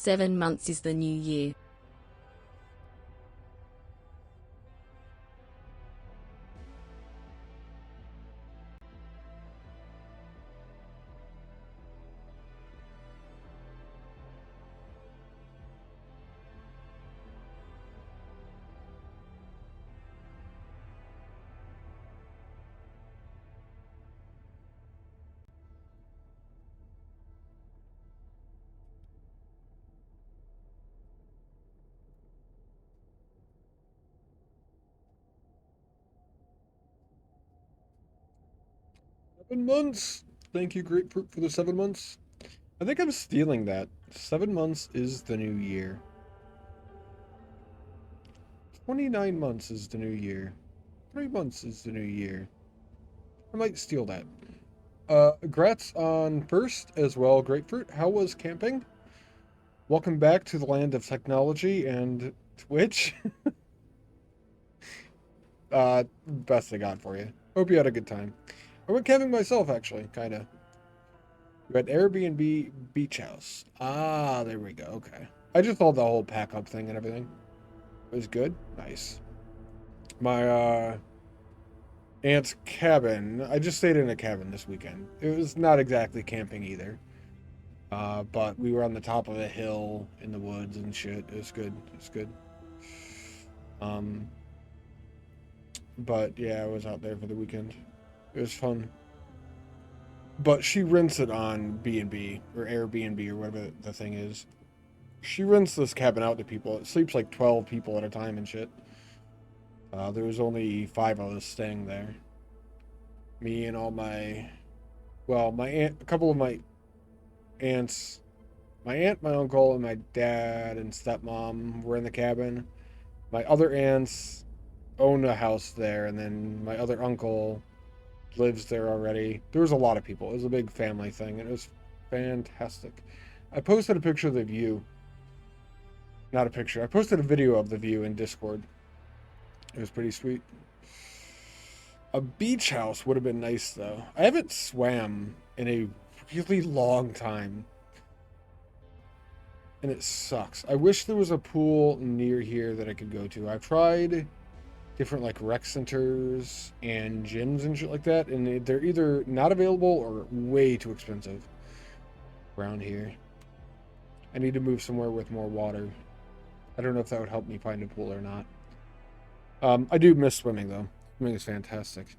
7 months is the new year. Seven months. Thank you, Grapefruit, for the 7 months. I think I'm stealing that. 7 months is the new year. 29 months is the new year. 3 months is the new year. I might steal that. Grats on first as well, Grapefruit. How was camping? Welcome back to the land of technology and Twitch. Best I got for you. Hope you had a good time. I went camping myself, actually, kinda. We had Airbnb beach house. Ah, there we go. Okay. I just saw the whole pack up thing and everything. It was good. Nice. My aunt's cabin. I just stayed in a cabin this weekend. It was not exactly camping either. But we were on the top of a hill in the woods and shit. It was good. It was good. But yeah, I was out there for the weekend. It was fun. But she rents it on B&B or Airbnb or whatever the thing is. She rents this cabin out to people. It sleeps like 12 people at a time and shit. There was only 5 of us staying there. Me and all my... Well, my aunt... A couple of my aunts... My aunt, my uncle, and my dad and stepmom were in the cabin. My other aunts own a house there, and then my other uncle lives there already. There was a lot of people. It was a big family thing, and it was fantastic. I posted a picture of the view. Not a picture. I posted a video of the view in Discord. It was pretty sweet. A beach house would have been nice, though. I haven't swam in a really long time. And it sucks. I wish there was a pool near here that I could go to. I've tried different like rec centers and gyms and shit like that, and they're either not available or way too expensive around here. I need to move somewhere with more water. I don't know if that would help me find a pool or not. I do miss swimming though. Swimming is fantastic.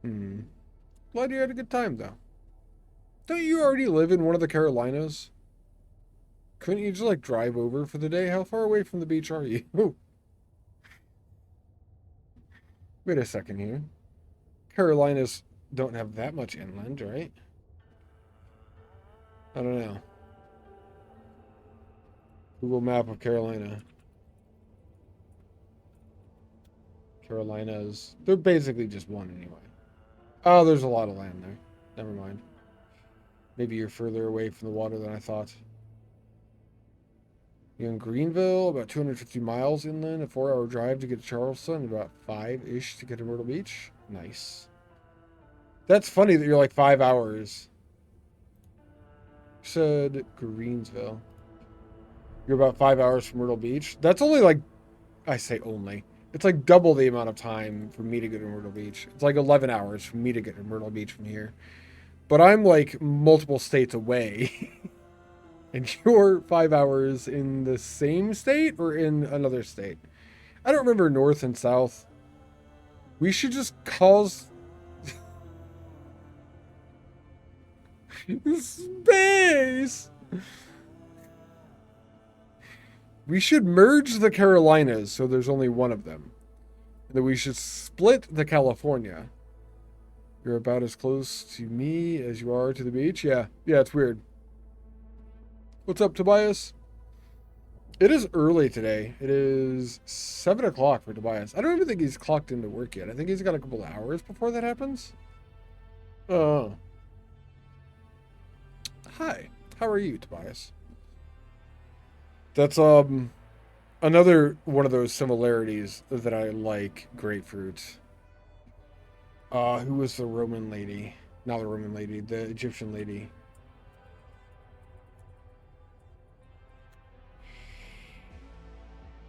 Glad you had a good time though. Don't you already live in one of the Carolinas? Couldn't you just like drive over for the day? How far away from the beach are you? Wait a second here. Carolinas don't have that much inland, right? I don't know. Google map of Carolina. Carolinas. They're basically just one anyway. Oh, there's a lot of land there. Never mind. Maybe you're further away from the water than I thought. You're in Greenville, about 250 miles inland, a 4-hour drive to get to Charleston, about 5-ish to get to Myrtle Beach. Nice. That's funny that you're like 5 hours. You said Greensville. You're about 5 hours from Myrtle Beach. That's only like, I say only. It's like double the amount of time for me to get to Myrtle Beach. It's like 11 hours for me to get to Myrtle Beach from here. But I'm like multiple states away. And you're 5 hours in the same state or in another state? I don't remember north and south. We should just cause space. We should merge the Carolinas so there's only one of them. And then we should split the California. You're about as close to me as you are to the beach. Yeah, it's weird. What's up, Tobias? It is early today. It is 7 o'clock for Tobias. I don't even think he's clocked into work yet. I think he's got a couple of hours before that happens. Oh. Hi. How are you, Tobias? That's another one of those similarities that I like grapefruit. Who was the Roman lady? Not the Roman lady, the Egyptian lady.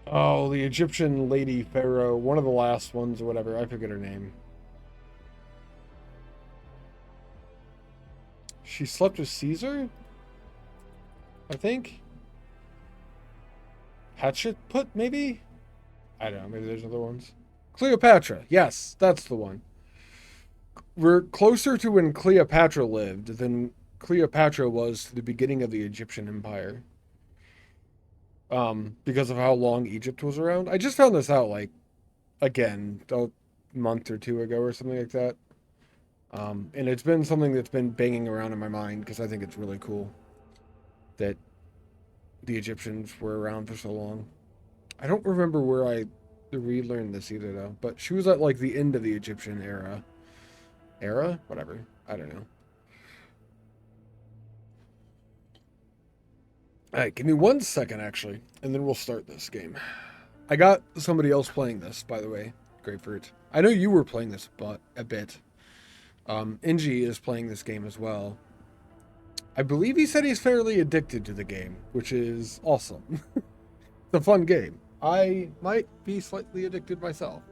Oh, the Egyptian lady pharaoh, one of the last ones or whatever. I forget her name. She slept with Caesar? I think. Hatshepsut, maybe? I don't know. Maybe there's other ones. Cleopatra. Yes, that's the one. We're closer to when Cleopatra lived than Cleopatra was to the beginning of the Egyptian Empire. Because of how long Egypt was around. I just found this out, like, again, a month or two ago or something like that. And it's been something that's been banging around in my mind because I think it's really cool that the Egyptians were around for so long. I don't remember where I relearned this either, though. But she was at, like, the end of the Egyptian era. Era? Whatever. I don't know. Alright, give me 1 second, actually, and then we'll start this game. I got somebody else playing this, by the way, Grapefruit. I know you were playing this a bit. Inji is playing this game as well. I believe he said he's fairly addicted to the game, which is awesome. It's a fun game. I might be slightly addicted myself.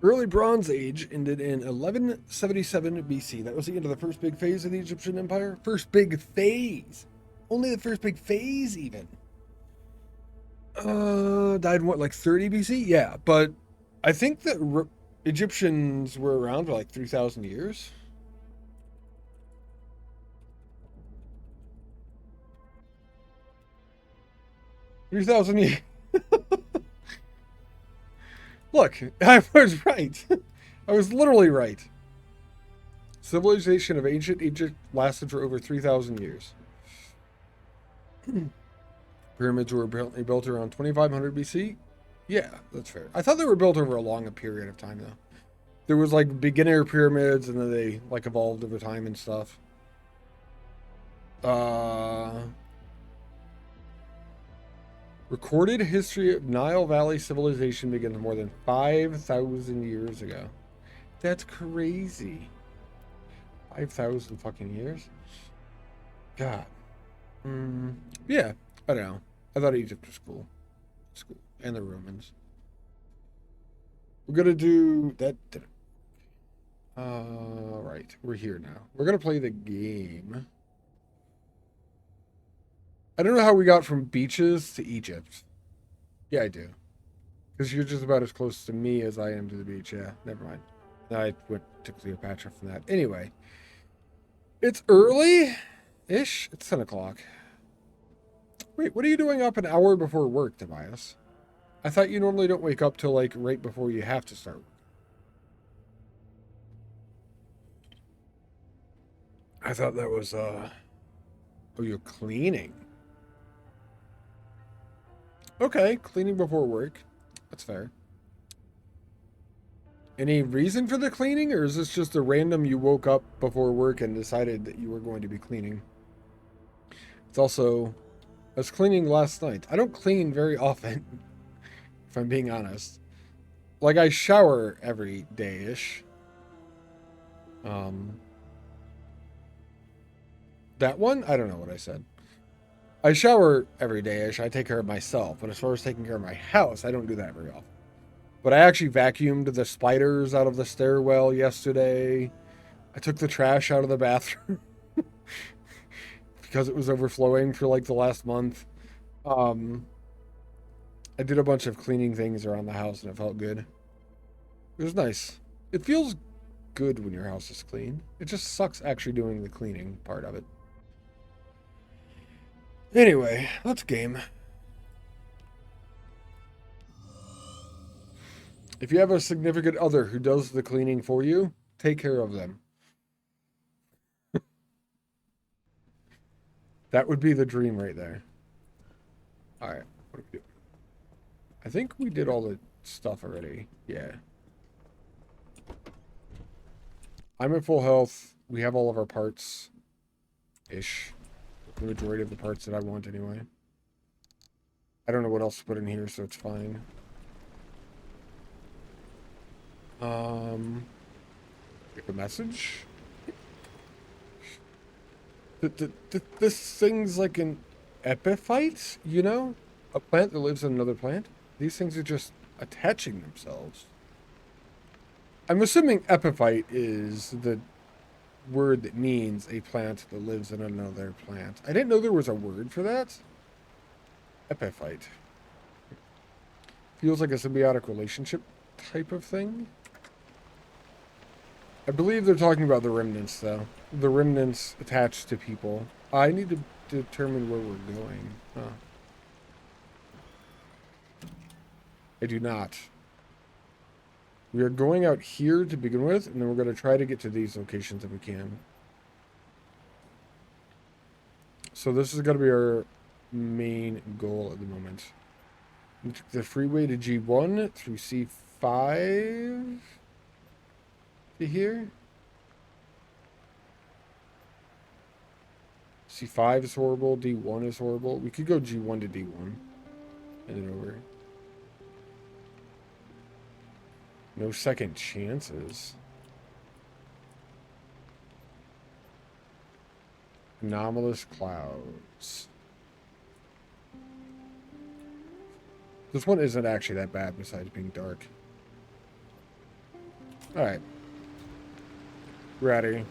Early Bronze Age ended in 1177 BC. That was the end of the first big phase of the Egyptian Empire. First big phase. Only the first big phase, even. Died in what, like 30 BC? Yeah, but I think that Egyptians were around for like 3,000 years. $3,000 years. Look, I was right. I was literally right. Civilization of ancient Egypt lasted for over 3,000 years. Pyramids were apparently built around 2500 BC. Yeah, that's fair. I thought they were built over a long period of time, though. There was like beginner pyramids, and then they like evolved over time and stuff. Uh, Recorded history of Nile Valley civilization begins more than 5,000 years ago. That's crazy. 5,000 fucking years? God. Yeah, I don't know. I thought Egypt was cool. It's cool. And the Romans. We're gonna do that. Right. We're here now. We're gonna play the game. I don't know how we got from beaches to Egypt. Yeah, I do. Because you're just about as close to me as I am to the beach. Yeah, never mind. I went to Cleopatra from that. Anyway, it's early-ish. It's 10 o'clock. Wait, what are you doing up an hour before work, Tobias? I thought you normally don't wake up till like right before you have to start work. I thought that was oh, you're cleaning. Okay, cleaning before work. That's fair. Any reason for the cleaning, or is this just a random you woke up before work and decided that you were going to be cleaning? It's also, I was cleaning last night. I don't clean very often, if I'm being honest. Like, I shower every day-ish. That one? I don't know what I said. I shower every day-ish. I take care of myself. But as far as taking care of my house, I don't do that very often. But I actually vacuumed the spiders out of the stairwell yesterday. I took the trash out of the bathroom because it was overflowing for like the last month. I did a bunch of cleaning things around the house and it felt good. It was nice. It feels good when your house is clean. It just sucks actually doing the cleaning part of it. Anyway, let's game. If you have a significant other who does the cleaning for you, take care of them. That would be the dream right there. All right, what do we do? I think we did all the stuff already. Yeah. I'm at full health. We have all of our parts. Ish. The majority of the parts that I want anyway. I don't know what else to put in here, so it's fine. Get the message. This thing's like an epiphyte, you know? A plant that lives in another plant. These things are just attaching themselves. I'm assuming epiphyte is the word that means a plant that lives in another plant. I didn't know there was a word for that. Epiphyte. Feels like a symbiotic relationship type of thing. I believe they're talking about the remnants, though. The remnants attached to people. I need to determine where we're going. Huh. I do not. We are going out here to begin with, and then we're going to try to get to these locations if we can. So this is going to be our main goal at the moment. We took the freeway to G1 through C5 to here. C5 is horrible. D1 is horrible. We could go G1 to D1 and then over. No second chances. Anomalous clouds. This one isn't actually that bad besides being dark. Alright. Ready.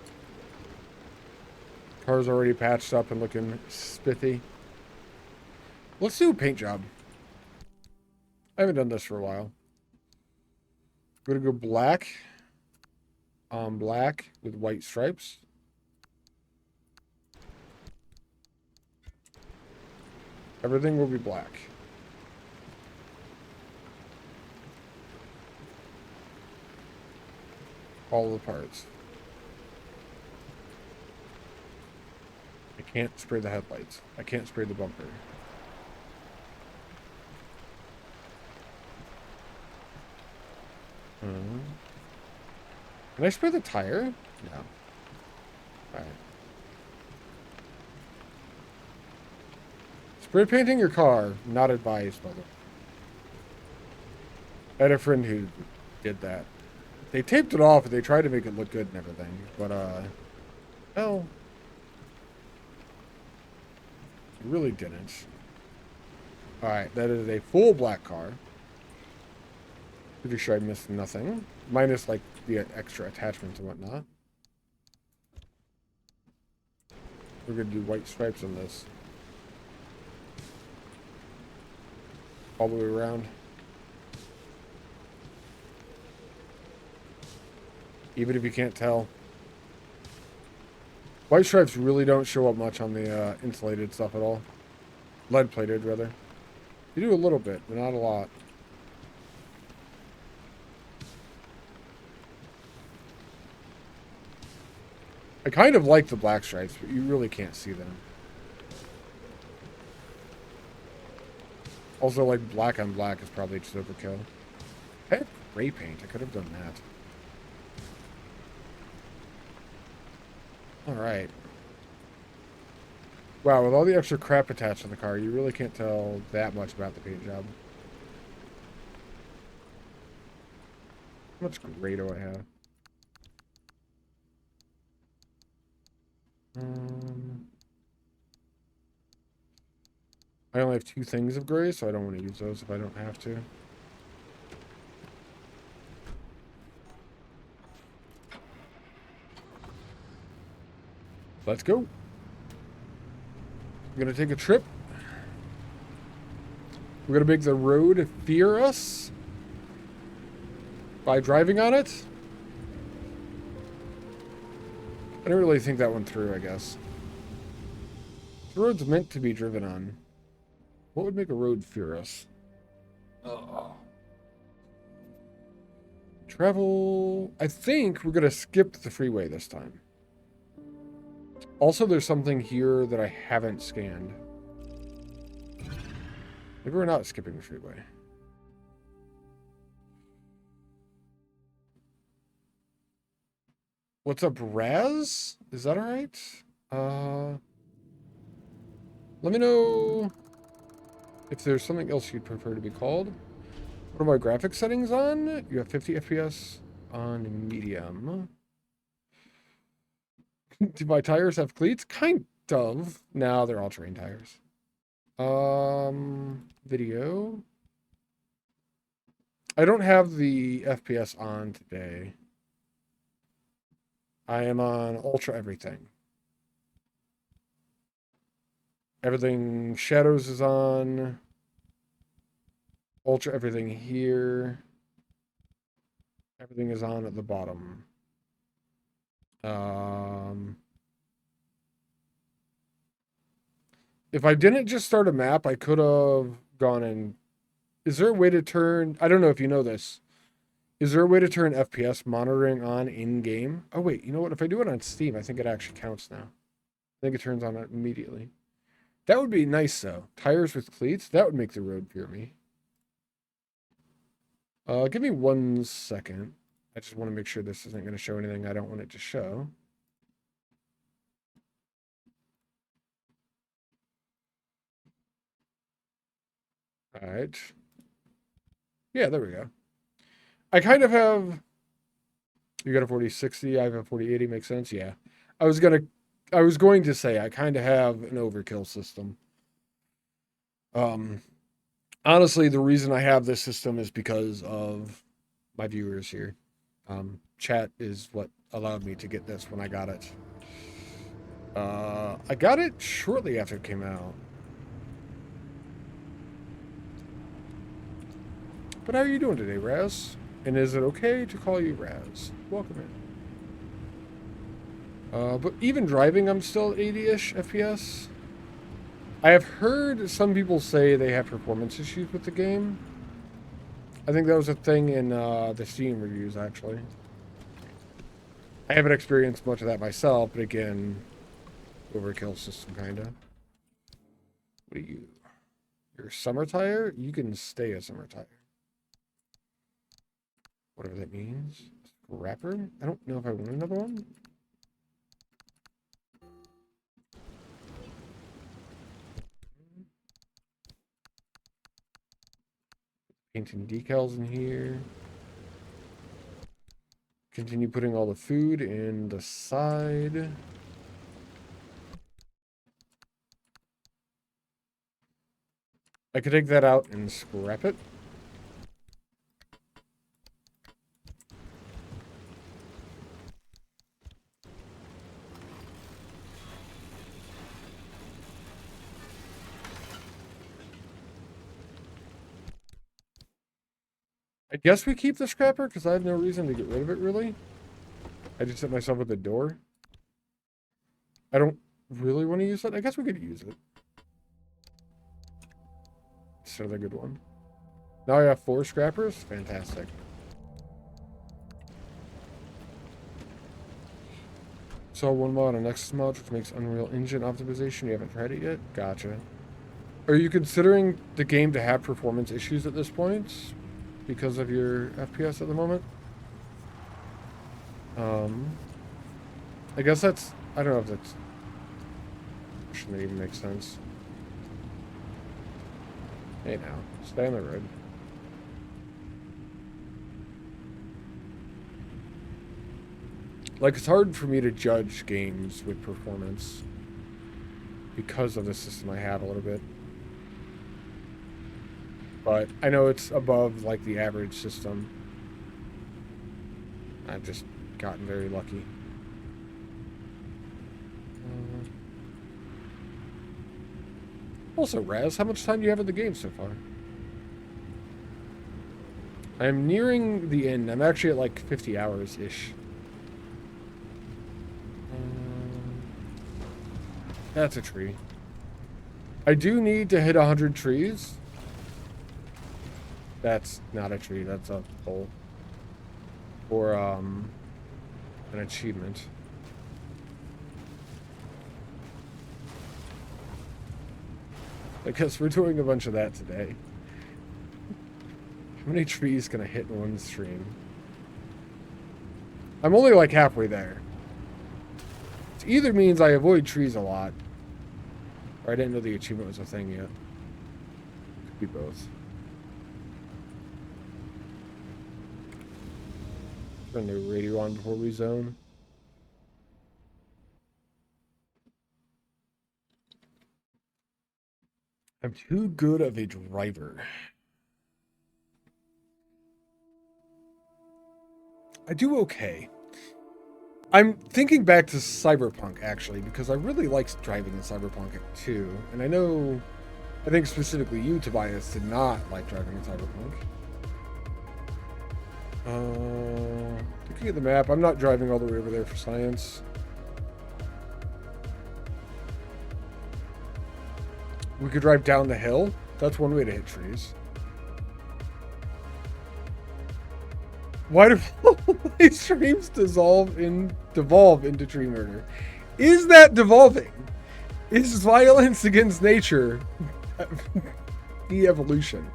Car's already patched up and looking spiffy. Let's do a paint job. I haven't done this for a while. I'm gonna go black. Black with white stripes. Everything will be black. All the parts. I can't spray the headlights. I can't spray the bumper. Can I spray the tire? No. Alright. Spray painting your car, not advised, by the way. I had a friend who did that. They taped it off and they tried to make it look good and everything, but, well, it really didn't. Alright, that is a full black car. Pretty sure I missed nothing. Minus, like, the extra attachments and whatnot. We're gonna do white stripes on this. All the way around. Even if you can't tell. White stripes really don't show up much on the insulated stuff at all. Lead plated, rather. You do a little bit, but not a lot. I kind of like the black stripes, but you really can't see them. Also, like, black on black is probably just overkill. I had gray paint. I could have done that. Alright. Wow, with all the extra crap attached to the car, you really can't tell that much about the paint job. How much gray do I have? I only have 2 things of gray, so I don't want to use those if I don't have to. Let's go. We're going to take a trip. We're going to make the road fear us by driving on it. I don't really think that one through, I guess. The road's meant to be driven on. What would make a road fear us? Travel. I think we're going to skip the freeway this time. Also, there's something here that I haven't scanned. Maybe we're not skipping the freeway. What's up, Raz? Is that alright? Let me know if there's something else you'd prefer to be called. What are my graphics settings on? You have 50 FPS on medium. Do my tires have cleats? Kind of. No, they're all-terrain tires. Video. I don't have the FPS on today. I am on ultra everything. Everything shadows is on. Ultra everything here. Everything is on at the bottom. If I didn't just start a map, I could have gone in. Is there a way to turn... I don't know if you know this. Is there a way to turn FPS monitoring on in-game? Oh, wait. You know what? If I do it on Steam, I think it actually counts now. I think it turns on immediately. That would be nice, though. Tires with cleats? That would make the road fear me. Give me 1 second. I just want to make sure this isn't going to show anything I don't want it to show. All right. Yeah, there we go. I kind of have... You got a 4060, I have a 4080, makes sense? Yeah. I was going to say, I kind of have an overkill system. Honestly, the reason I have this system is because of my viewers here. Chat is what allowed me to get this when I got it. I got it shortly after it came out. But how are you doing today, Raz? And is it okay to call you Raz? Welcome in. But even driving, I'm still 80-ish FPS. I have heard some people say they have performance issues with the game. I think that was a thing in the Steam reviews, actually. I haven't experienced much of that myself, but again, overkill system, kind of. What are you? You're a summer tire? You can stay a summer tire. Whatever that means. Scrapper? I don't know if I want another one. Painting decals in here. Continue putting all the food in the side. I could take that out and scrap it. I guess we keep the scrapper because I have no reason to get rid of it, really. I just hit myself with the door. I don't really want to use it. I guess we could use it. It's another good one. Now I have 4 scrappers. Fantastic. Saw one mod on Nexus mod which makes Unreal Engine optimization. You haven't tried it yet? Gotcha. Are you considering the game to have performance issues at this point because of your FPS at the moment? I guess that's... I don't know if that's... Shouldn't even make sense. Hey now, stay on the road. Like, it's hard for me to judge games with performance because of the system I have a little bit. But I know it's above, like, the average system. I've just gotten very lucky. Also, Raz, how much time do you have in the game so far? I'm nearing the end. I'm actually at like 50 hours-ish. That's a tree. I do need to hit 100 trees. That's not a tree, that's a pole. For, an achievement. I guess we're doing a bunch of that today. How many trees can I hit in one stream? I'm only like halfway there. It either means I avoid trees a lot, or I didn't know the achievement was a thing yet. Could be both. Turn the radio on before we zone. I'm too good of a driver. I do okay. I'm thinking back to Cyberpunk, actually, because I really liked driving in Cyberpunk 2. And I think specifically you, Tobias, did not like driving in Cyberpunk. Looking at the map, I'm not driving all the way over there for science. We could drive down the hill. That's one way to hit trees. Why do my streams devolve into tree murder? Is that devolving? Is violence against nature the evolution?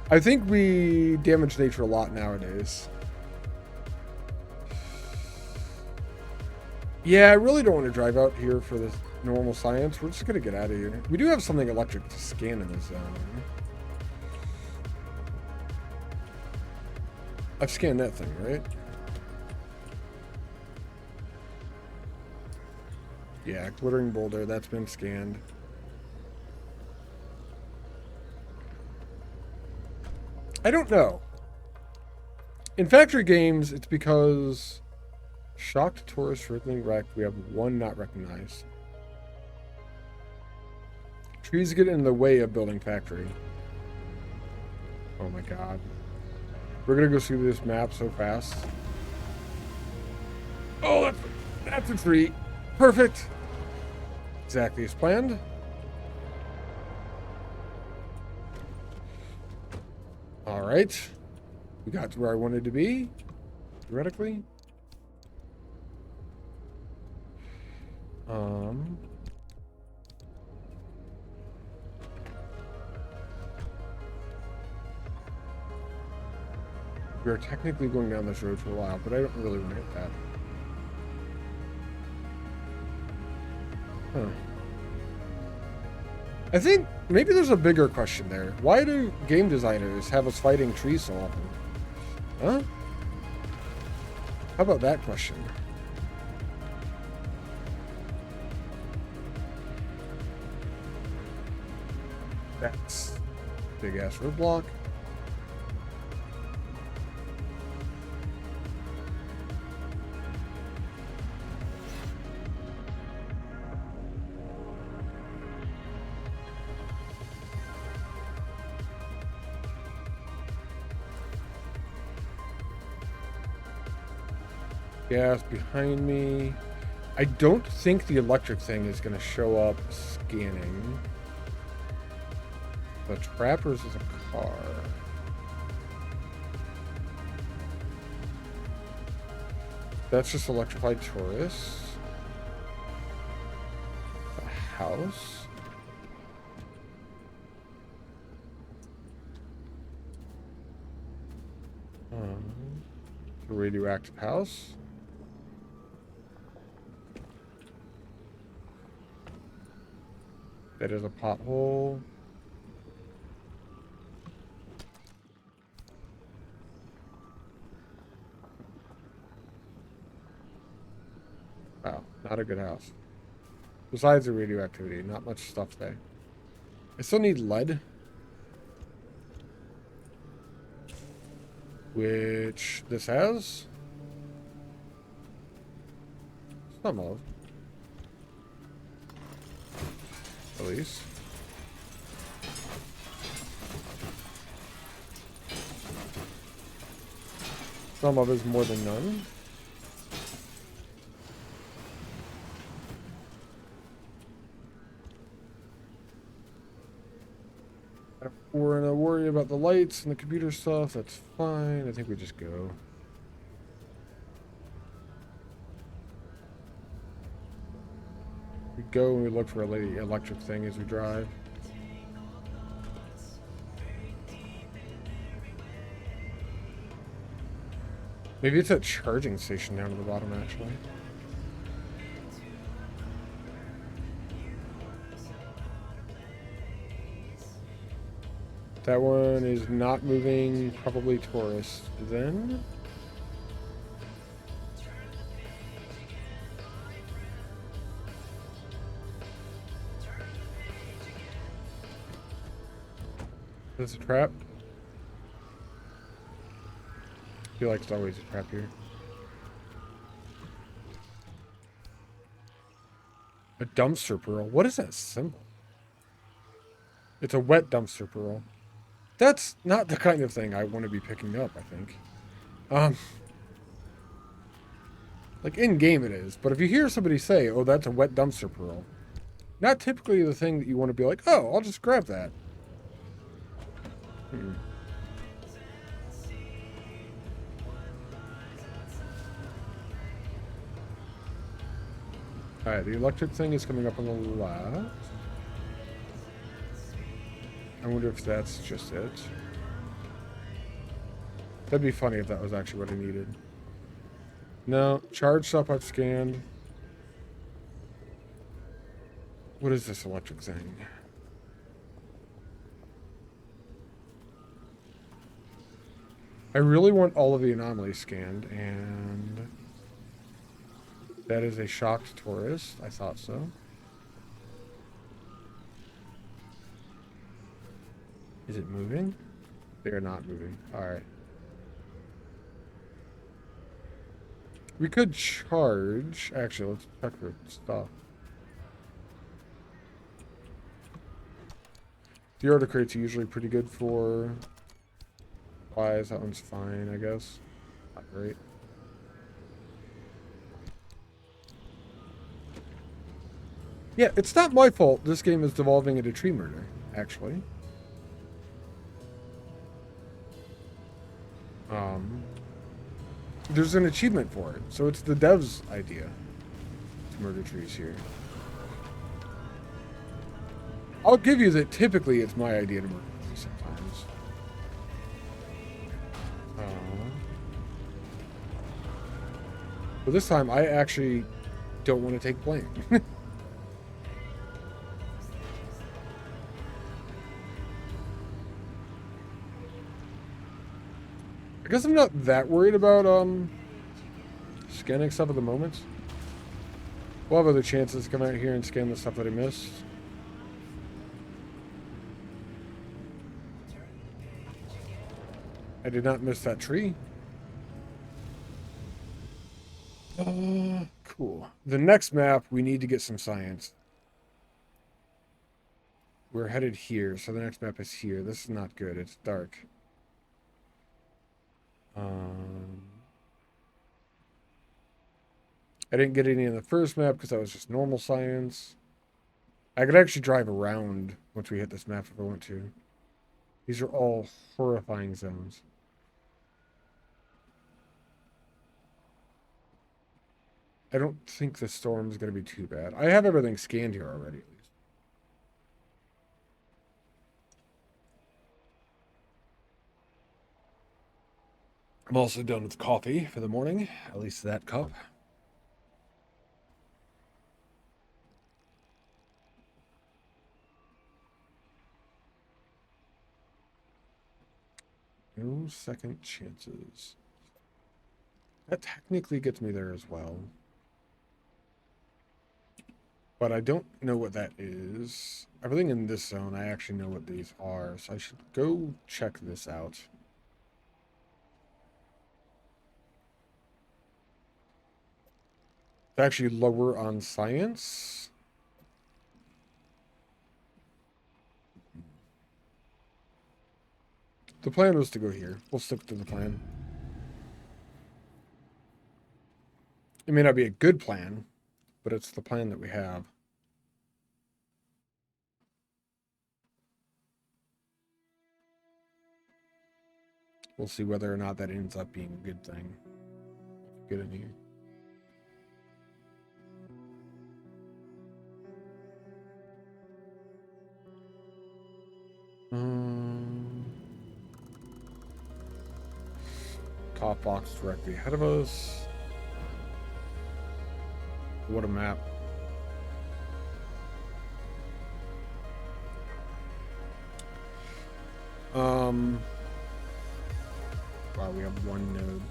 I think we damage nature a lot nowadays. Yeah, I really don't want to drive out here for this normal science. We're just going to get out of here. We do have something electric to scan in this zone. I've scanned that thing, right? Yeah, glittering boulder, that's been scanned. I don't know. In factory games, it's because shocked tourist wriggling wrecked. We have one not recognized. Trees get in the way of building factory. Oh my god. We're gonna go through this map so fast. Oh, that's a tree. Perfect. Exactly as planned. All right. We got to where I wanted to be, theoretically. We are technically going down this road for a while, but I don't really want to hit that. Huh. I think maybe there's a bigger question there. Why do game designers have us fighting trees so often? Huh? How about that question? That's big ass roadblock. Gas behind me. I don't think the electric thing is going to show up scanning. The Trappers is a car. That's just electrified tourists. A house. A radioactive house. That is a pothole. Wow, not a good house. Besides the radioactivity, not much stuff there. I still need lead. Which this has. Some of. At least. Some of is more than none. If we're gonna worry about the lights and the computer stuff, that's fine. I think we just go. We go and we look for a electric thing as we drive. Maybe it's a charging station down at the bottom, actually. That one is not moving, probably tourist. Then... Is this a trap? I feel like it's always a trap here. A dumpster pearl. What is that symbol? It's a wet dumpster pearl. That's not the kind of thing I want to be picking up, I think. Like in game it is, but if you hear somebody say, "Oh, that's a wet dumpster pearl," not typically the thing that you want to be like, "Oh, I'll just grab that." Alright, the electric thing is coming up on the left. I wonder if that's just it. That'd be funny if that was actually what I needed. No, charged up, I've scanned. What is this electric thing? I really want all of the anomalies scanned, and that is a shocked tourist. I thought so. Is it moving? They are not moving. Alright. We could charge. Actually, let's check for stuff. The order crates are usually pretty good for supplies. That one's fine, I guess. Not great. Yeah, it's not my fault this game is devolving into tree murder, actually. There's an achievement for it, so it's the devs' idea to murder trees here. I'll give you that typically it's my idea to murder trees sometimes. But this time, I actually don't want to take blame. I guess I'm not that worried about scanning stuff at the moment. We'll have other chances to come out here and scan the stuff that I missed. I did not miss that tree. Cool. The next map, we need to get some science. We're headed here, so the next map is here. This is not good. It's dark. I didn't get any in the first map because that was just normal science. I could actually drive around once we hit this map if I want to. These are all horrifying zones. I don't think the storm is going to be too bad. I have everything scanned here already, at least. I'm also done with coffee for the morning, at least that cup. No second chances. That technically gets me there as well. But I don't know what that is. Everything in this zone, I actually know what these are, so I should go check this out. It's actually lower on science. The plan was to go here. We'll stick to the plan. It may not be a good plan, but it's the plan that we have. We'll see whether or not that ends up being a good thing. Get in here. Top box directly ahead of us. What a map. Wow, we have one node.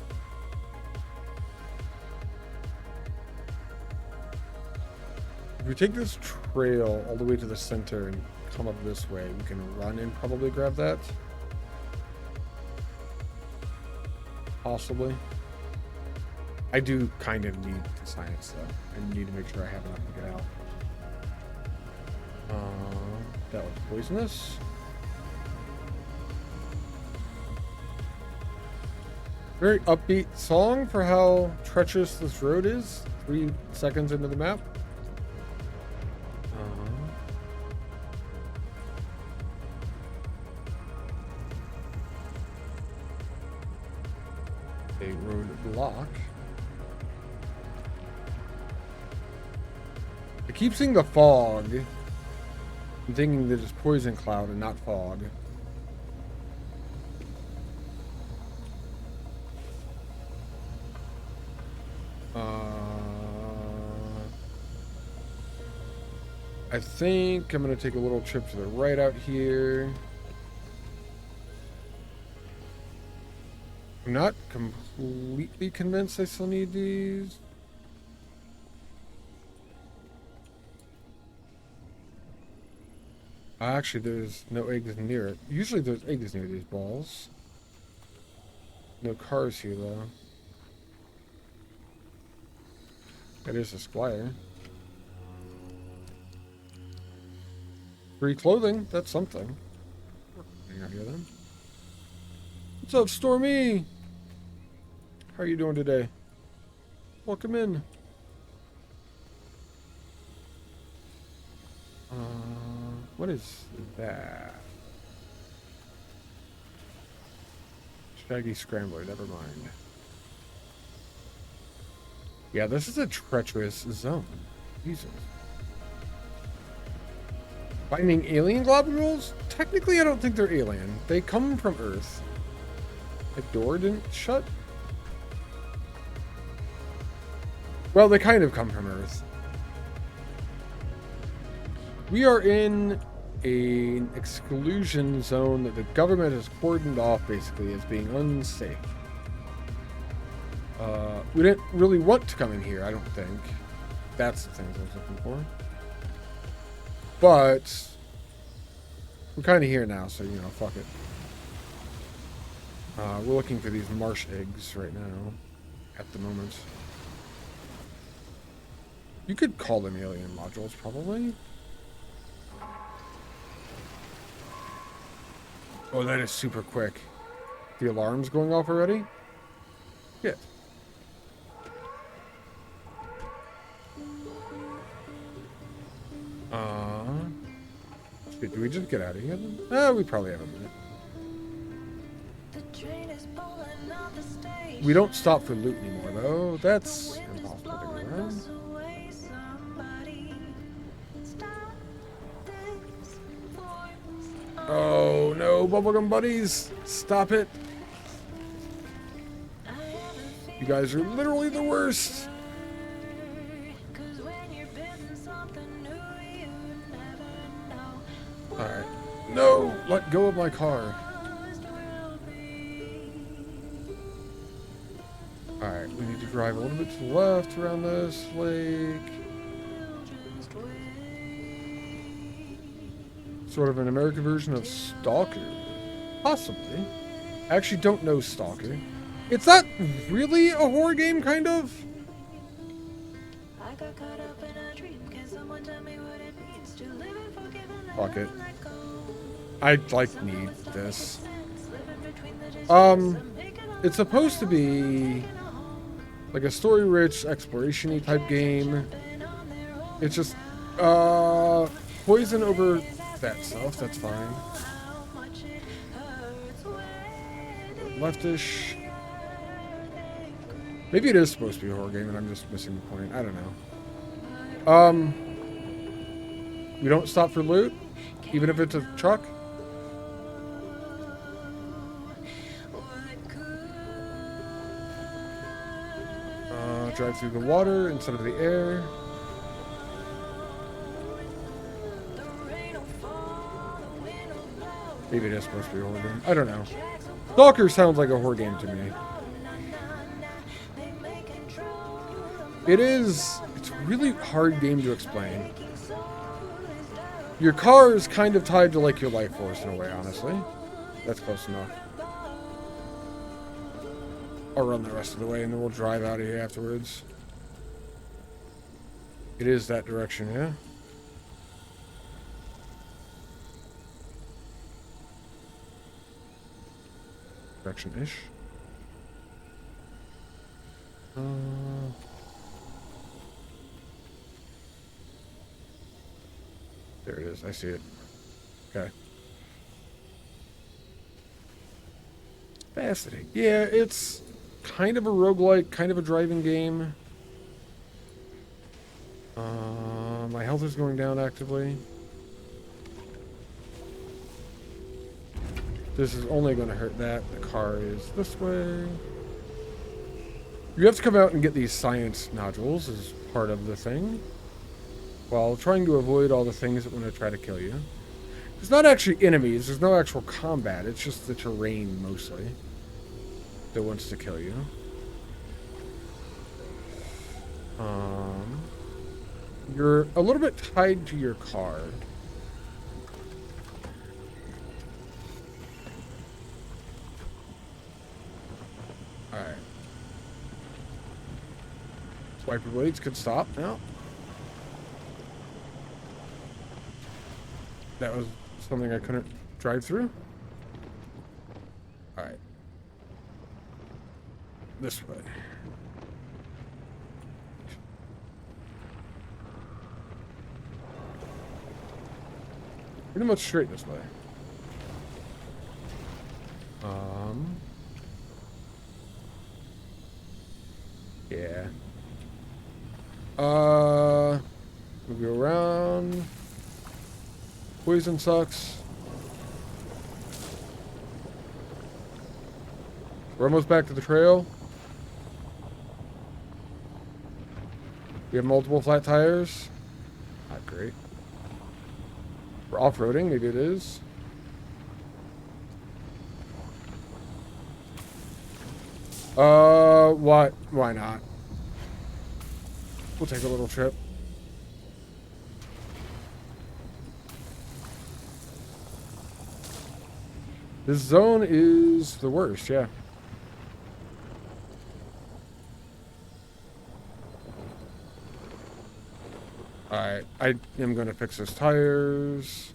If we take this trail all the way to the center and come up this way, we can run and probably grab that. Possibly. I do kind of need the science though. I need to make sure I have enough to get out. That was poisonous. Very upbeat song for how treacherous this road is. 3 seconds into the map. A road block. I keep seeing the fog. I'm thinking that it's poison cloud and not fog. I think I'm going to take a little trip to the right out here. I'm not completely convinced I still need these. Actually, there's no eggs near it. Usually there's eggs near these balls. No cars here, though. That is a Squire. Free clothing, that's something. Hang out here then. What's up, Stormy? How are you doing today? Welcome in. What is that? Shaggy Scrambler, never mind. Yeah, this is a treacherous zone. Jesus. Finding alien globules? Technically, I don't think they're alien. They come from Earth. The door didn't shut? Well, they kind of come from Earth. We are in an exclusion zone that the government has cordoned off, basically, as being unsafe. We didn't really want to come in here, I don't think. That's the things I was looking for. But we're kind of here now, so, you know, fuck it. We're looking for these marsh eggs right now, at the moment. You could call them alien modules, probably. Oh, that is super quick. The alarm's going off already? Shit. Shit, do we just get out of here then? We probably have a minute. We don't stop for loot anymore, though. That's impossible to get around. Oh no, bubblegum buddies! Stop it! You guys are literally the worst! Alright. No! Let go of my car. Alright, we need to drive a little bit to the left around this lake. Sort of an American version of Stalker. Possibly. I actually don't know Stalker. It's not really a horror game, kind of. Fuck it. I, like, need this. It's supposed to be like a story-rich, exploration-y type game. It's just, poison over that stuff, that's fine. Leftish. Maybe it is supposed to be a horror game and I'm just missing the point. I don't know. We don't stop for loot, even if it's a truck. Drive through the water instead of the air. Maybe it is supposed to be a horror game. I don't know. Stalker sounds like a horror game to me. It is. It's a really hard game to explain. Your car is kind of tied to like your life force in a way, honestly. That's close enough. I'll run the rest of the way and then we'll drive out of here afterwards. It is that direction, yeah? Direction-ish. There it is. I see it. Okay. Fascinating. Yeah, it's kind of a roguelike, kind of a driving game. My health is going down actively. This is only going to hurt that. The car is this way. You have to come out and get these science nodules as part of the thing, while trying to avoid all the things that want to try to kill you. There's not actually enemies. There's no actual combat. It's just the terrain, mostly, that wants to kill you. You're a little bit tied to your car. Alright. Wiper blades could stop now. That was something I couldn't drive through. Alright. This way. Pretty much straight this way. Yeah. We'll go around. Poison sucks. We're almost back to the trail. We have multiple flat tires. Not great. For off-roading, maybe it is. What? Why not? We'll take a little trip. This zone is the worst, yeah. Alright, I am going to fix his tires.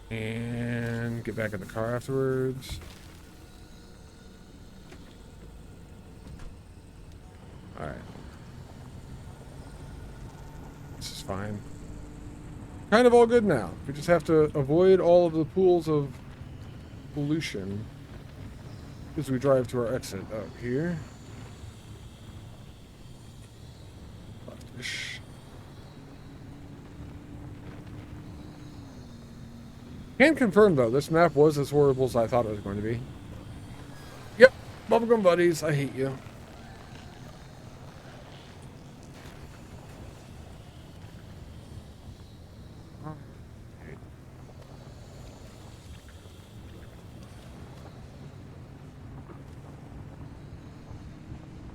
And get back in the car afterwards. Alright. This is fine. Kind of all good now. We just have to avoid all of the pools of pollution as we drive to our exit up here. Leftish. Can confirm though, this map was as horrible as I thought it was going to be. Yep, bubblegum buddies, I hate you.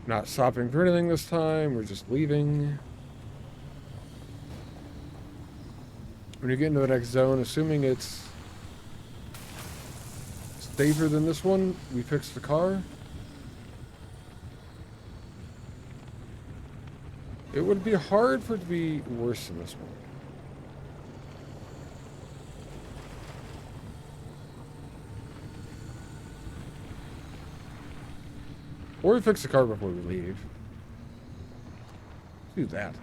Not stopping for anything this time, we're just leaving. When you get into the next zone, assuming it's safer than this one, we fix the car. It would be hard for it to be worse than this one. Or we fix the car before we leave. Do that.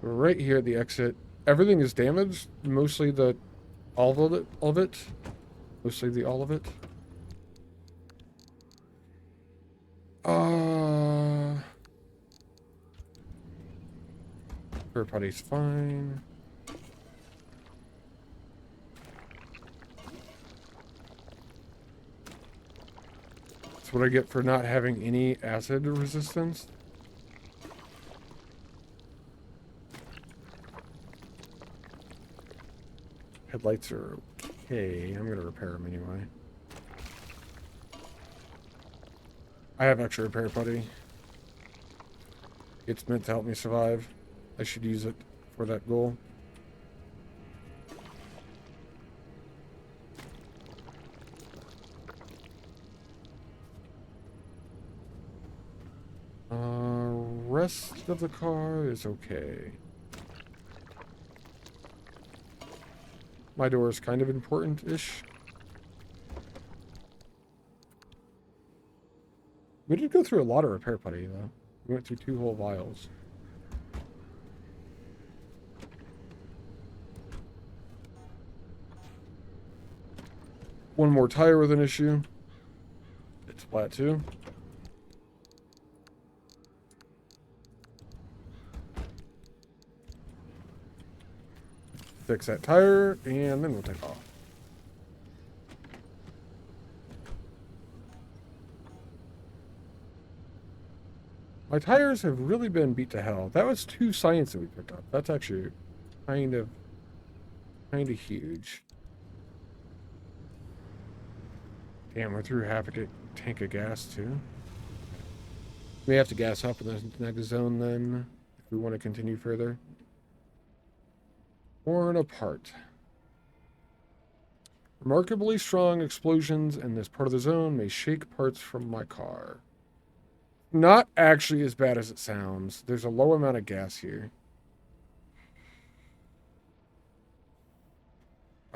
We're right here at the exit. Everything is damaged. Mostly the all of it. Mostly the all of it. Everybody's fine. That's what I get for not having any acid resistance. Headlights are okay. I'm gonna repair them anyway. I have extra repair putty. It's meant to help me survive. I should use it for that goal. Rest of the car is okay. My door is kind of important-ish. We did go through a lot of repair putty, though. We went through 2 whole vials. One more tire with an issue. It's flat, too. Fix that tire, and then we'll take off. My tires have really been beat to hell. That was 2 science that we picked up. That's actually kind of huge. Damn, we're through half a tank of gas, too. We have to gas up in the next zone, then, if we want to continue further. Torn apart. Remarkably strong explosions in this part of the zone may shake parts from my car. Not actually as bad as it sounds. There's a low amount of gas here.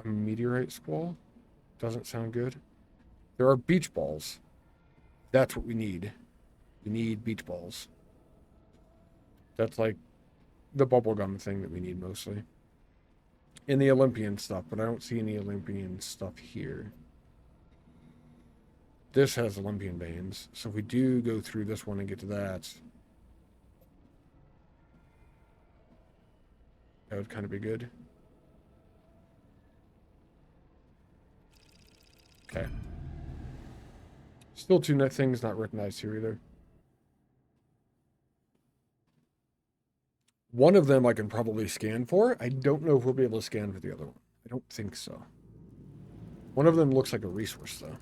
A meteorite squall? Doesn't sound good. There are beach balls. That's what we need. We need beach balls. That's like the bubblegum thing that we need mostly. In the Olympian stuff, but I don't see any Olympian stuff here. This has Olympian veins, so if we do go through this one and get to that, That would kind of be good. Okay. Still two things not recognized here either. One of them I can probably scan for. I don't know if we'll be able to scan for the other one. I don't think so. One of them looks like a resource, though.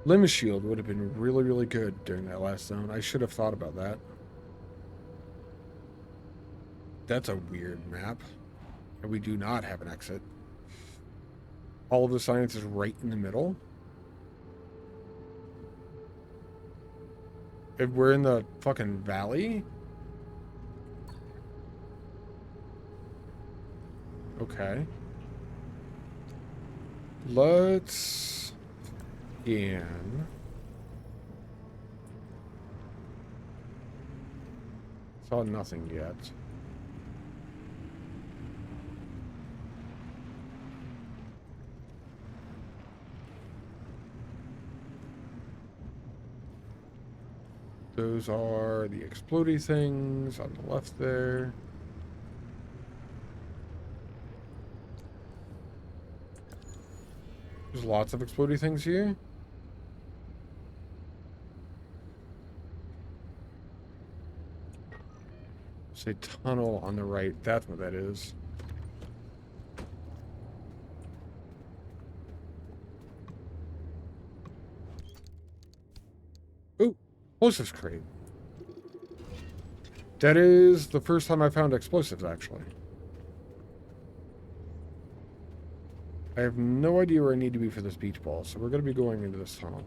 Limb shield would have been really, really good during that last zone. I should have thought about that. That's a weird map. And we do not have an exit. All of the science is right in the middle. If we're in the fucking valley. Okay. Let's scan. Saw nothing yet. Those are the explodey things on the left there. There's lots of explodey things here. Say tunnel on the right. That's what that is. Ooh, explosives crate. That is the first time I found explosives, actually. I have no idea where I need to be for this beach ball, so we're going to be going into this tunnel.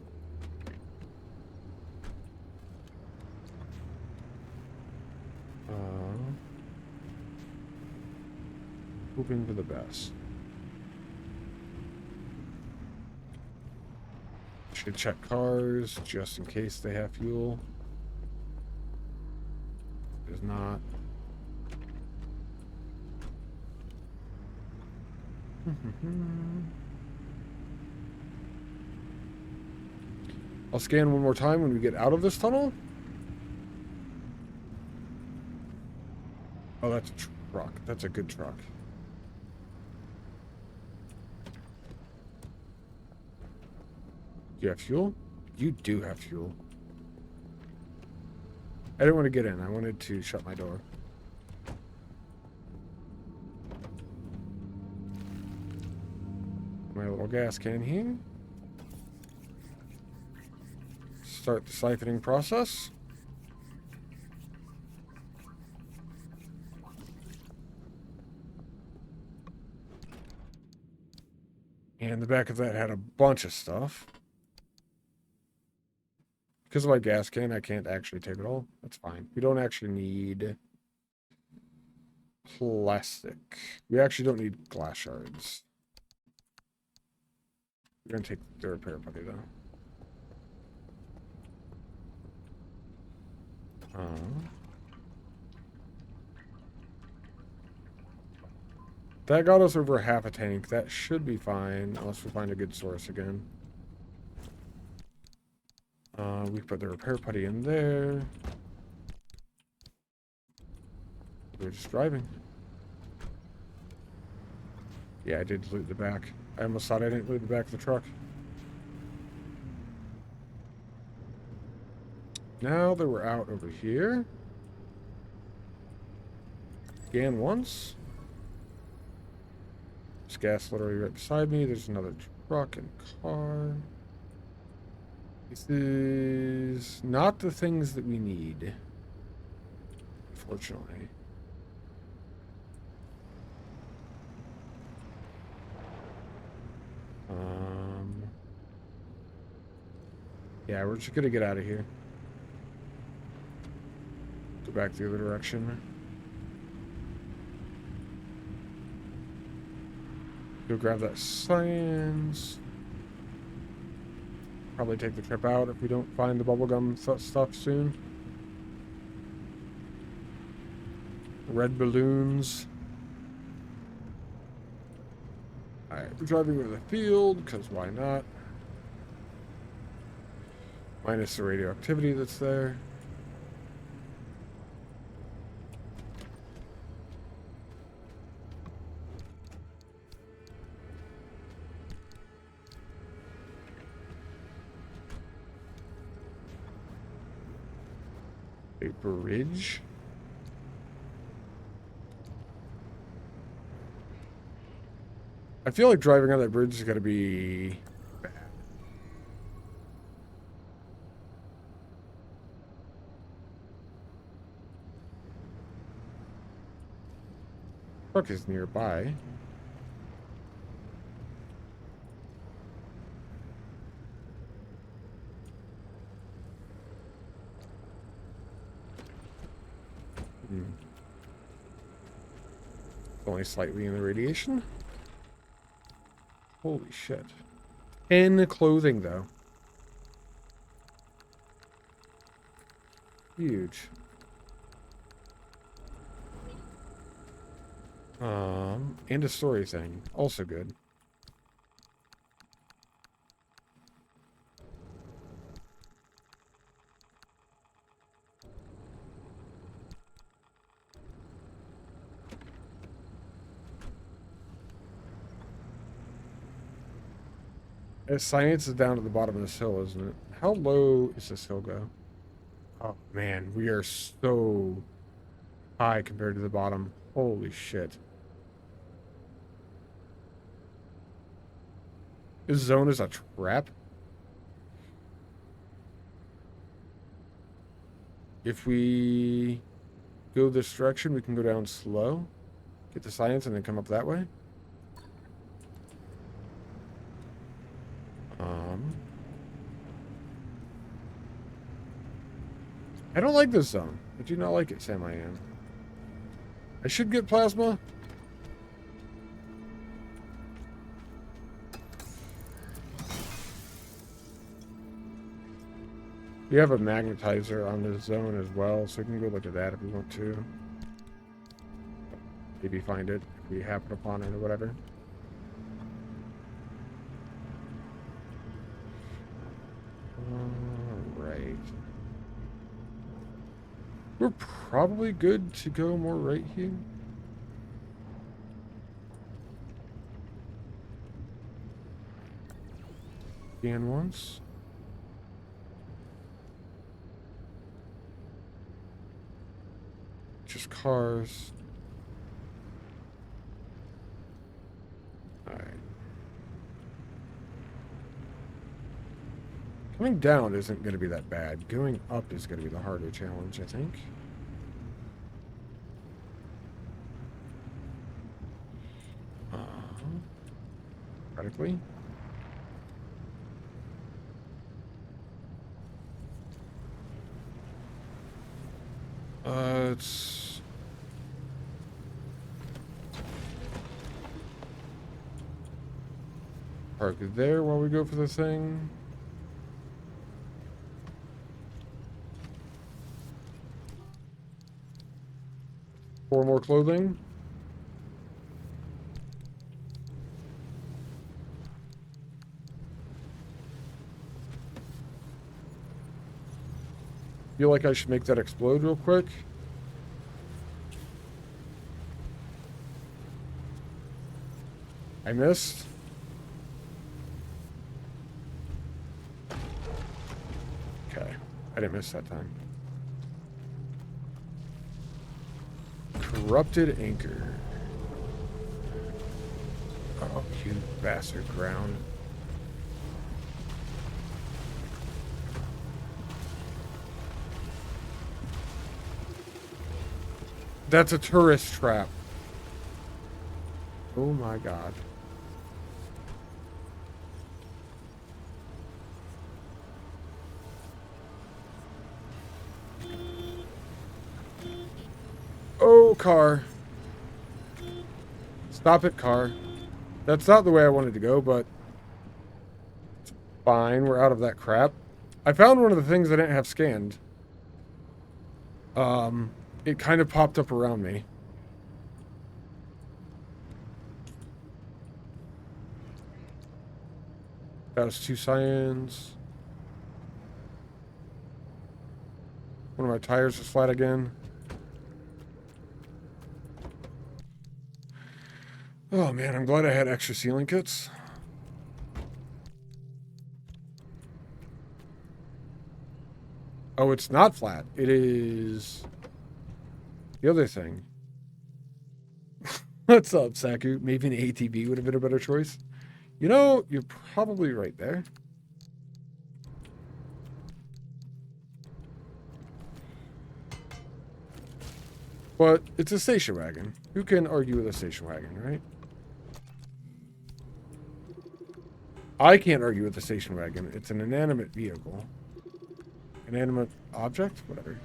Hoping for the best. Should check cars just in case they have fuel. There's not. I'll scan one more time when we get out of this tunnel. Oh, that's a truck. That's a good truck. Do you have fuel? You do have fuel. I didn't want to get in. I wanted to shut my door. My little gas can here. Start the siphoning process. And the back of that had a bunch of stuff. Because of my gas can, I can't actually take it all. That's fine. We don't actually need plastic. We actually don't need glass shards. We're going to take the repair putty, though. That got us over half a tank. That should be fine, unless we find a good source again. We put the repair putty in there. We're just driving. Yeah, I did loot the back. I almost thought I didn't loot the back of the truck. Now that we're out over here. Scan once. There's gas literally right beside me. There's another truck and car. This is not the things that we need, unfortunately. Yeah, we're just gonna get out of here. Go back the other direction. Go grab that science. Probably take the trip out if we don't find the bubblegum stuff soon. Red balloons. Alright, we're driving over the field, because why not? Minus the radioactivity that's there. A bridge. I feel like driving on that bridge is going to be bad. Truck is nearby. Only slightly in the radiation. Holy shit. 10 clothing, though. Huge. And a story thing. Also good. Science is down to the bottom of this hill, isn't it? How low is this hill go? Oh, man. We are so high compared to the bottom. Holy shit. This zone is a trap? If we go this direction, we can go down slow. Get the science and then come up that way. I don't like this zone. I do not like it, Sam. I am. I should get plasma. We have a magnetizer on this zone as well, so we can go look at that if we want to. Maybe find it if we happen upon it or whatever. Alright. We're probably good to go more right here. Scan once. Just cars. Alright. Coming down isn't going to be that bad. Going up is going to be the harder challenge, I think. Practically. It's... park there while we go for the thing. Four more clothing. Feel like I should make that explode real quick. I missed. Okay. I didn't miss that time. Corrupted anchor. Oh, you bastard ground. That's a tourist trap. Oh my god. Oh, car. Stop it, car. That's not the way I wanted to go, but it's fine. We're out of that crap. I found one of the things I didn't have scanned. It kind of popped up around me. That was 2 cyan's. One of my tires is flat again. Oh man, I'm glad I had extra sealing kits. Oh, it's not flat. It is the other thing. What's up, Saku? Maybe an ATV would have been a better choice. You know, you're probably right there. But it's a station wagon. Who can argue with a station wagon, right? I can't argue with the station wagon. It's an inanimate vehicle. Inanimate object? Whatever.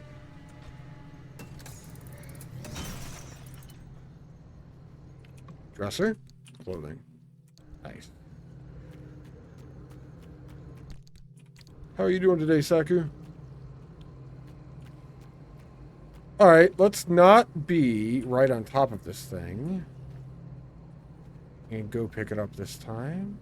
Dresser? Clothing. Nice. How are you doing today, Saku? Alright, let's not be right on top of this thing. And go pick it up this time.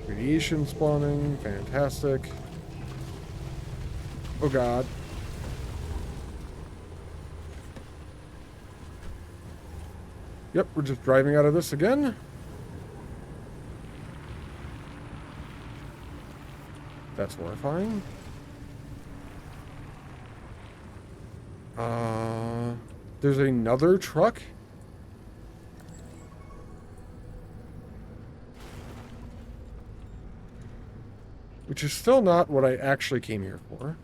Radiation spawning, fantastic. Oh god. Yep, we're just driving out of this again. That's horrifying. There's another truck? Which is still not what I actually came here for.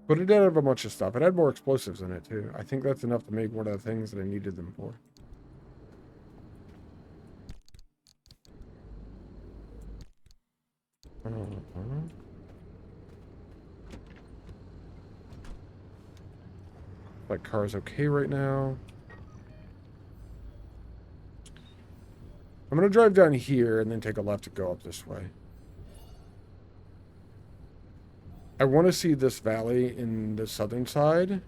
But it did have a bunch of stuff. It had more explosives in it, too. I think that's enough to make one of the things that I needed them for. That car's okay right now. I'm going to drive down here and then take a left to go up this way. I want to see this valley in the southern side.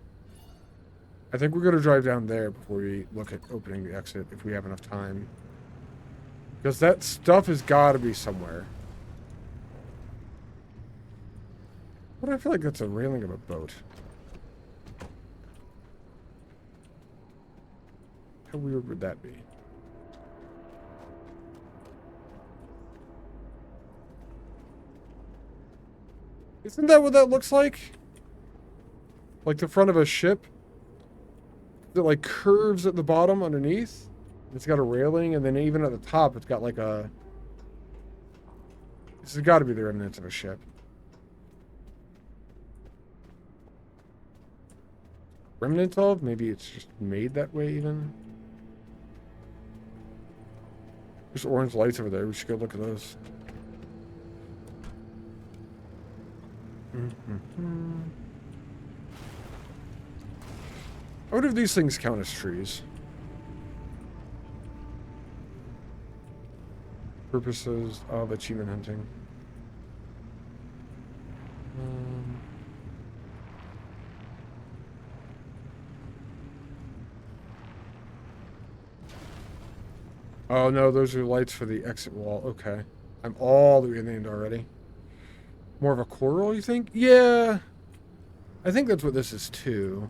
I think we're going to drive down there before we look at opening the exit if we have enough time. Because that stuff has got to be somewhere. But I feel like that's a railing of a boat. How weird would that be? Isn't that what that looks like? Like the front of a ship? That like curves at the bottom underneath? It's got a railing, and then even at the top, it's got like a... This has got to be the remnants of a ship. Remnant of? Maybe it's just made that way even? There's orange lights over there. We should go look at those. I wonder if these things count as trees. Purposes of achievement hunting. Oh no, those are lights for the exit wall. Okay. I'm all the way in the end already. More of a coral, you think? Yeah. I think that's what this is too.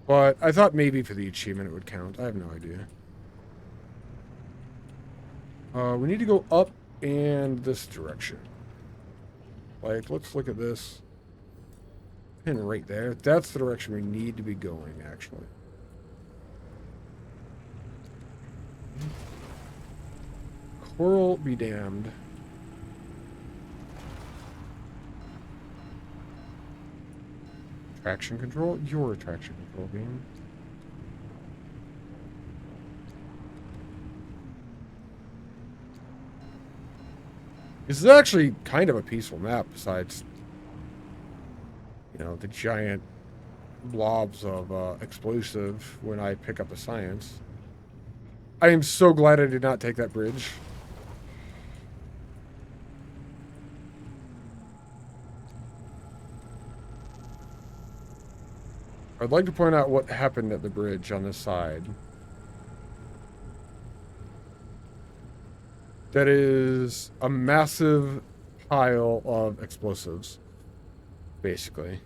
But I thought maybe for the achievement it would count. I have no idea. We need to go up and this direction. Like, let's look at this. Pin right there. That's the direction we need to be going, actually. Coral be damned. Traction control? Your traction control beam. This is actually kind of a peaceful map, besides, you know, the giant blobs of explosive when I pick up the science. I am so glad I did not take that bridge. I'd like to point out what happened at the bridge on this side. That is a massive pile of explosives, basically.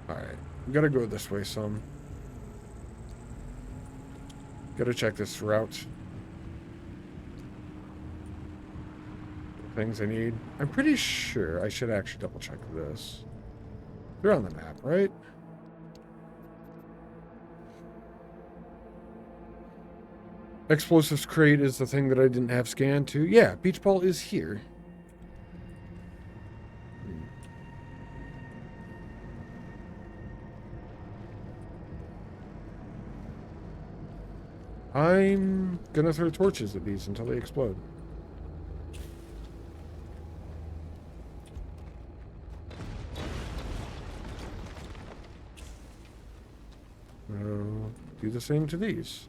Alright, we gotta go this way some. Gotta check this route. Things I need. I'm pretty sure I should actually double check this. They're on the map, right? Explosives crate is the thing that I didn't have scanned to. Yeah, beach ball is here. I'm gonna throw torches at these until they explode. Do the same to these.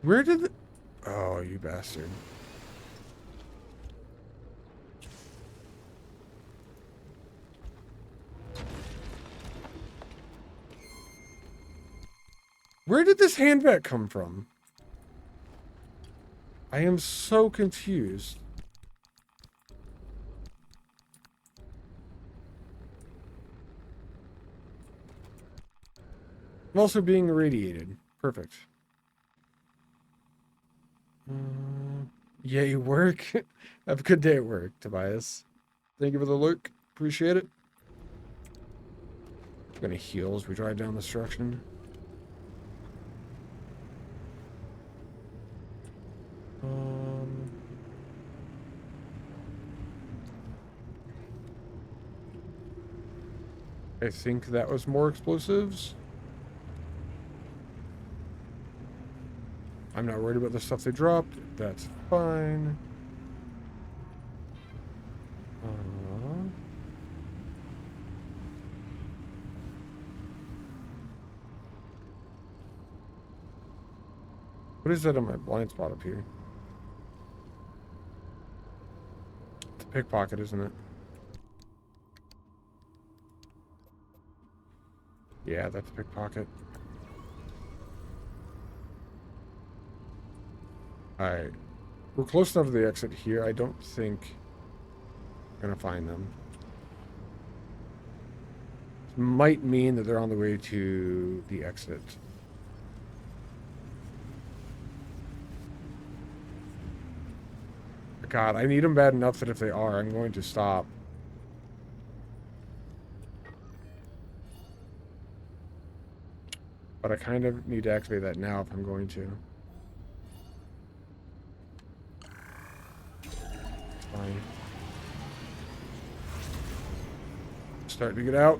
Where did the... Oh, you bastard. Where did this handbat come from? I am so confused. I'm also being irradiated. Perfect. Yay, work. Have a good day at work, Tobias. Thank you for the look. Appreciate it. I'm gonna heal as we drive down this direction. I think that was more explosives. I'm not worried about the stuff they dropped. That's fine. What is that on my blind spot up here? It's a pickpocket, isn't it? Yeah, that's a pickpocket. Alright. We're close enough to the exit here. I don't think I'm gonna find them. This might mean that they're on the way to the exit. God, I need them bad enough that if they are, I'm going to stop. But I kind of need to activate that now if I'm going to. Fine. Starting to get out.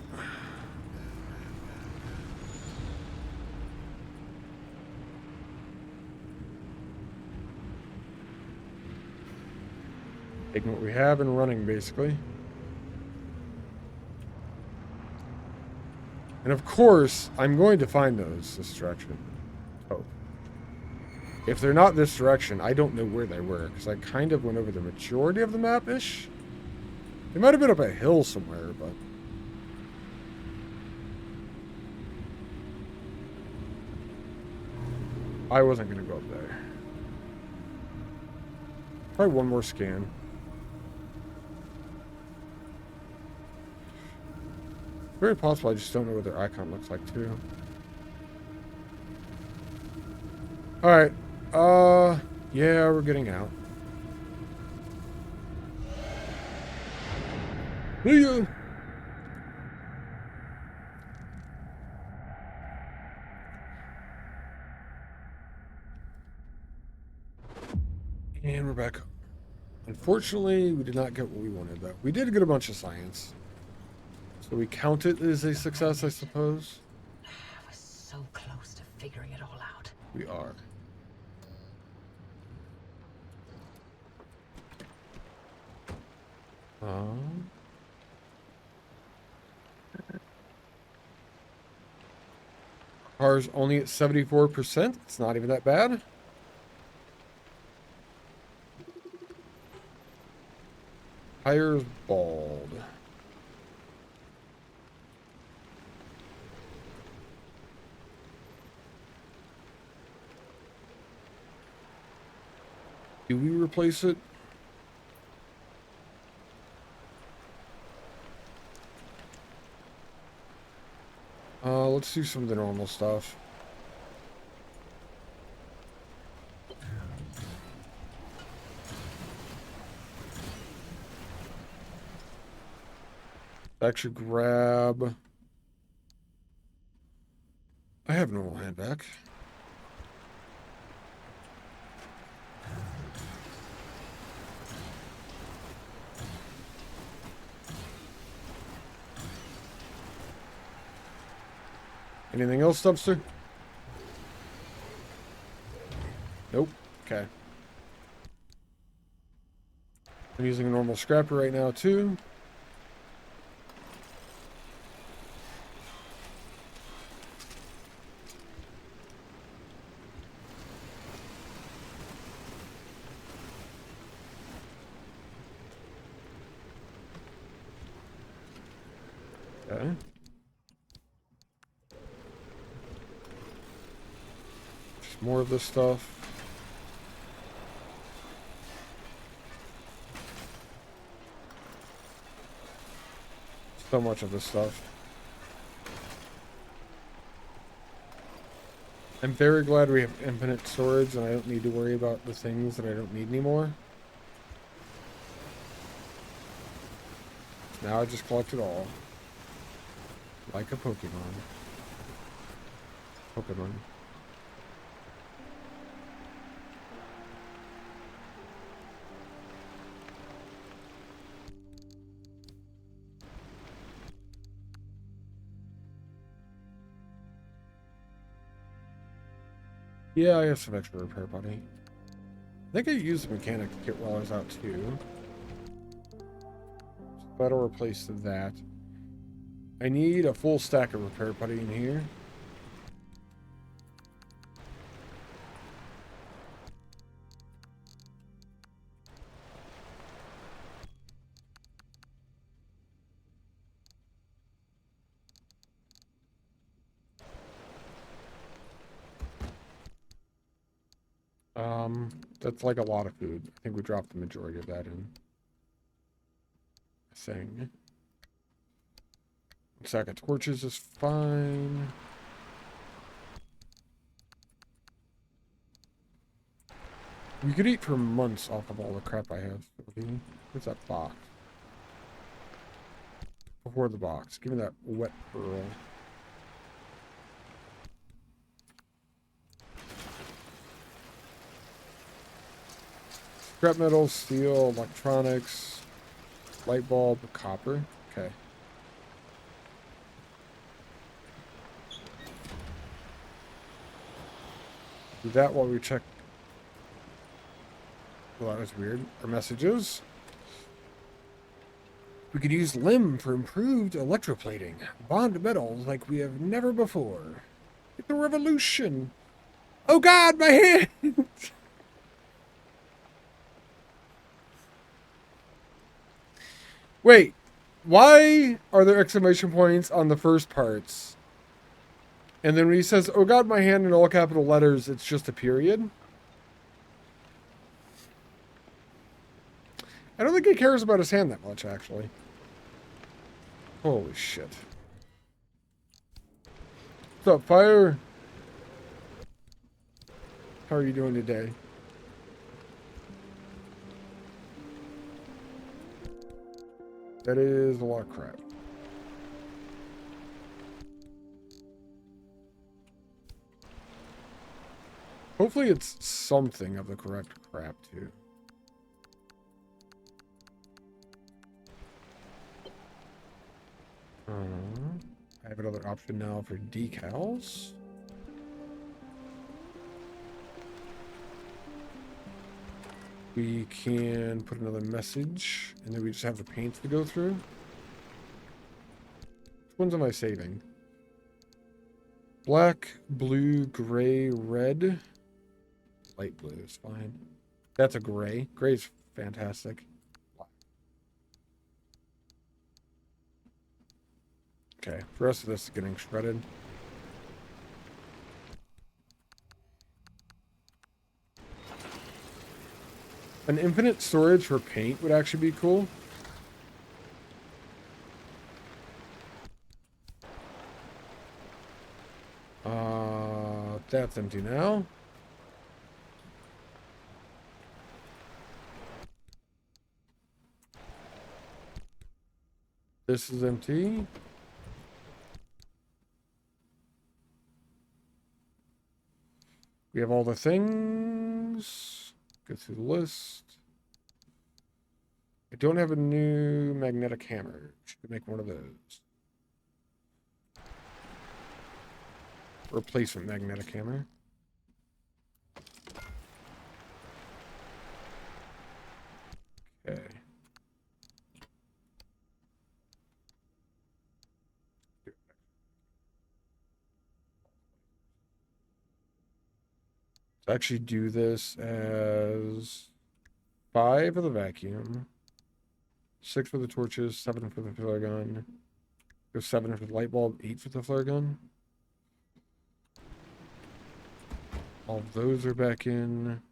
Taking what we have and running, basically. And of course, I'm going to find those this direction. Oh. If they're not this direction, I don't know where they were, because I kind of went over the majority of the map-ish. They might have been up a hill somewhere, but... I wasn't going to go up there. Probably one more scan. Very possible, I just don't know what their icon looks like, too. Alright. Yeah, we're getting out. See ya! And we're back. Unfortunately, we did not get what we wanted, though. We did get a bunch of science. So we count it as a success, I suppose. We're so close to figuring it all out. We are. Um, Car's only at 74%. It's not even that bad. Tires bald. Do we replace it? Let's do some of the normal stuff. Actually grab... I have normal handback. Anything else, dumpster? Nope. Okay. I'm using a normal scrapper right now, too. Okay. Just more of this stuff. So much of this stuff. I'm very glad we have infinite storage and I don't need to worry about the things that I don't need anymore. Now I just collect it all. Like a Pokemon. Pokemon. Yeah, I have some extra repair money. I think I used the mechanic kit while I was out too. So that'll replace that. I need a full stack of repair putty in here. That's like a lot of food. I think we dropped the majority of that in. Thing. Sack of torches is fine. We could eat for months off of all the crap I have. Where's that box? Before the box. Give me that wet pearl. Scrap metal, steel, electronics, light bulb, copper. Okay. Do that while we check. Well, that was weird. Our messages. We could use Lim for improved electroplating. Bond metals like we have never before. It's a revolution. Oh God, my hand! Wait, why are there exclamation points on the first parts? And then when he says, oh God, my hand in all capital letters, it's just a period? I don't think he cares about his hand that much, actually. Holy shit. What's up, Fire? How are you doing today? That is a lot of crap. Hopefully it's something of the correct crap, too. I have another option now for decals. We can put another message, and then we just have the paints to go through. Which ones am I saving? Black, blue, gray, red. Light blue is fine. That's a gray. Gray's fantastic. Okay, the rest of this is getting shredded. An infinite storage for paint would actually be cool. That's empty now. This is empty. We have all the things. Go through the list. I don't have a new magnetic hammer. Should make one of those. Replacement magnetic hammer. Okay. Let's actually do this as 5 for the vacuum, 6 for the torches, 7 for the flare gun, go 7 for the light bulb, 8 for the flare gun. All of those are back in.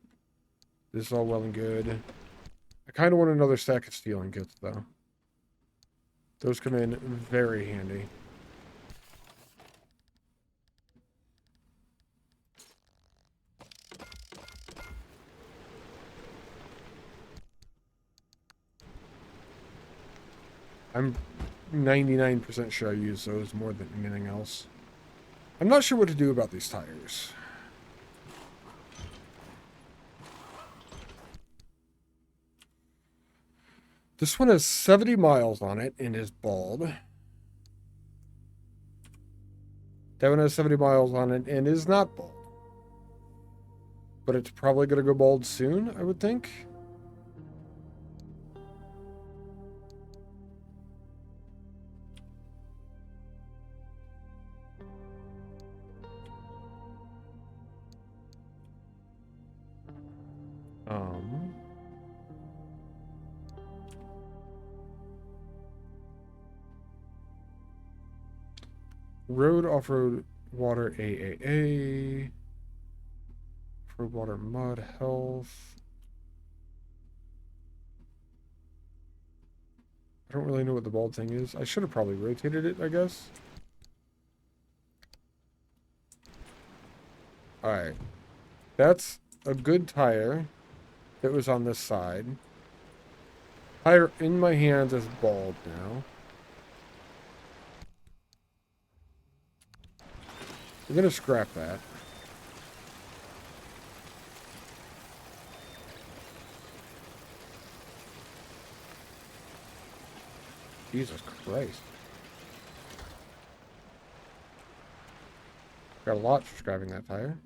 This is all well and good. I kind of want another stack of stealing kits, though. Those come in very handy. I'm 99% sure I use those more than anything else. I'm not sure what to do about these tires. This one has 70 miles on it and is bald. That one has 70 miles on it and is not bald. But it's probably going to go bald soon, I would think. Road, off-road, water, AAA. Off-road, water, mud, health. I don't really know what the bald thing is. I should have probably rotated it, I guess. Alright. That's a good tire that was on this side. Tire in my hands is bald now. We're going to scrap that. Jesus Christ. Got a lot for scrapping that tire.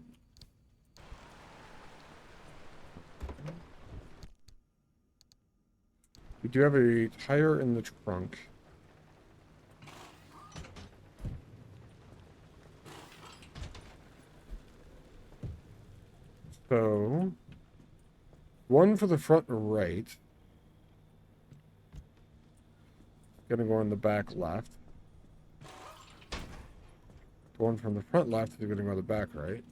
We do have a tire in the trunk. So, one for the front right. Gonna go on the back left. The one from the front left is gonna go on the back right.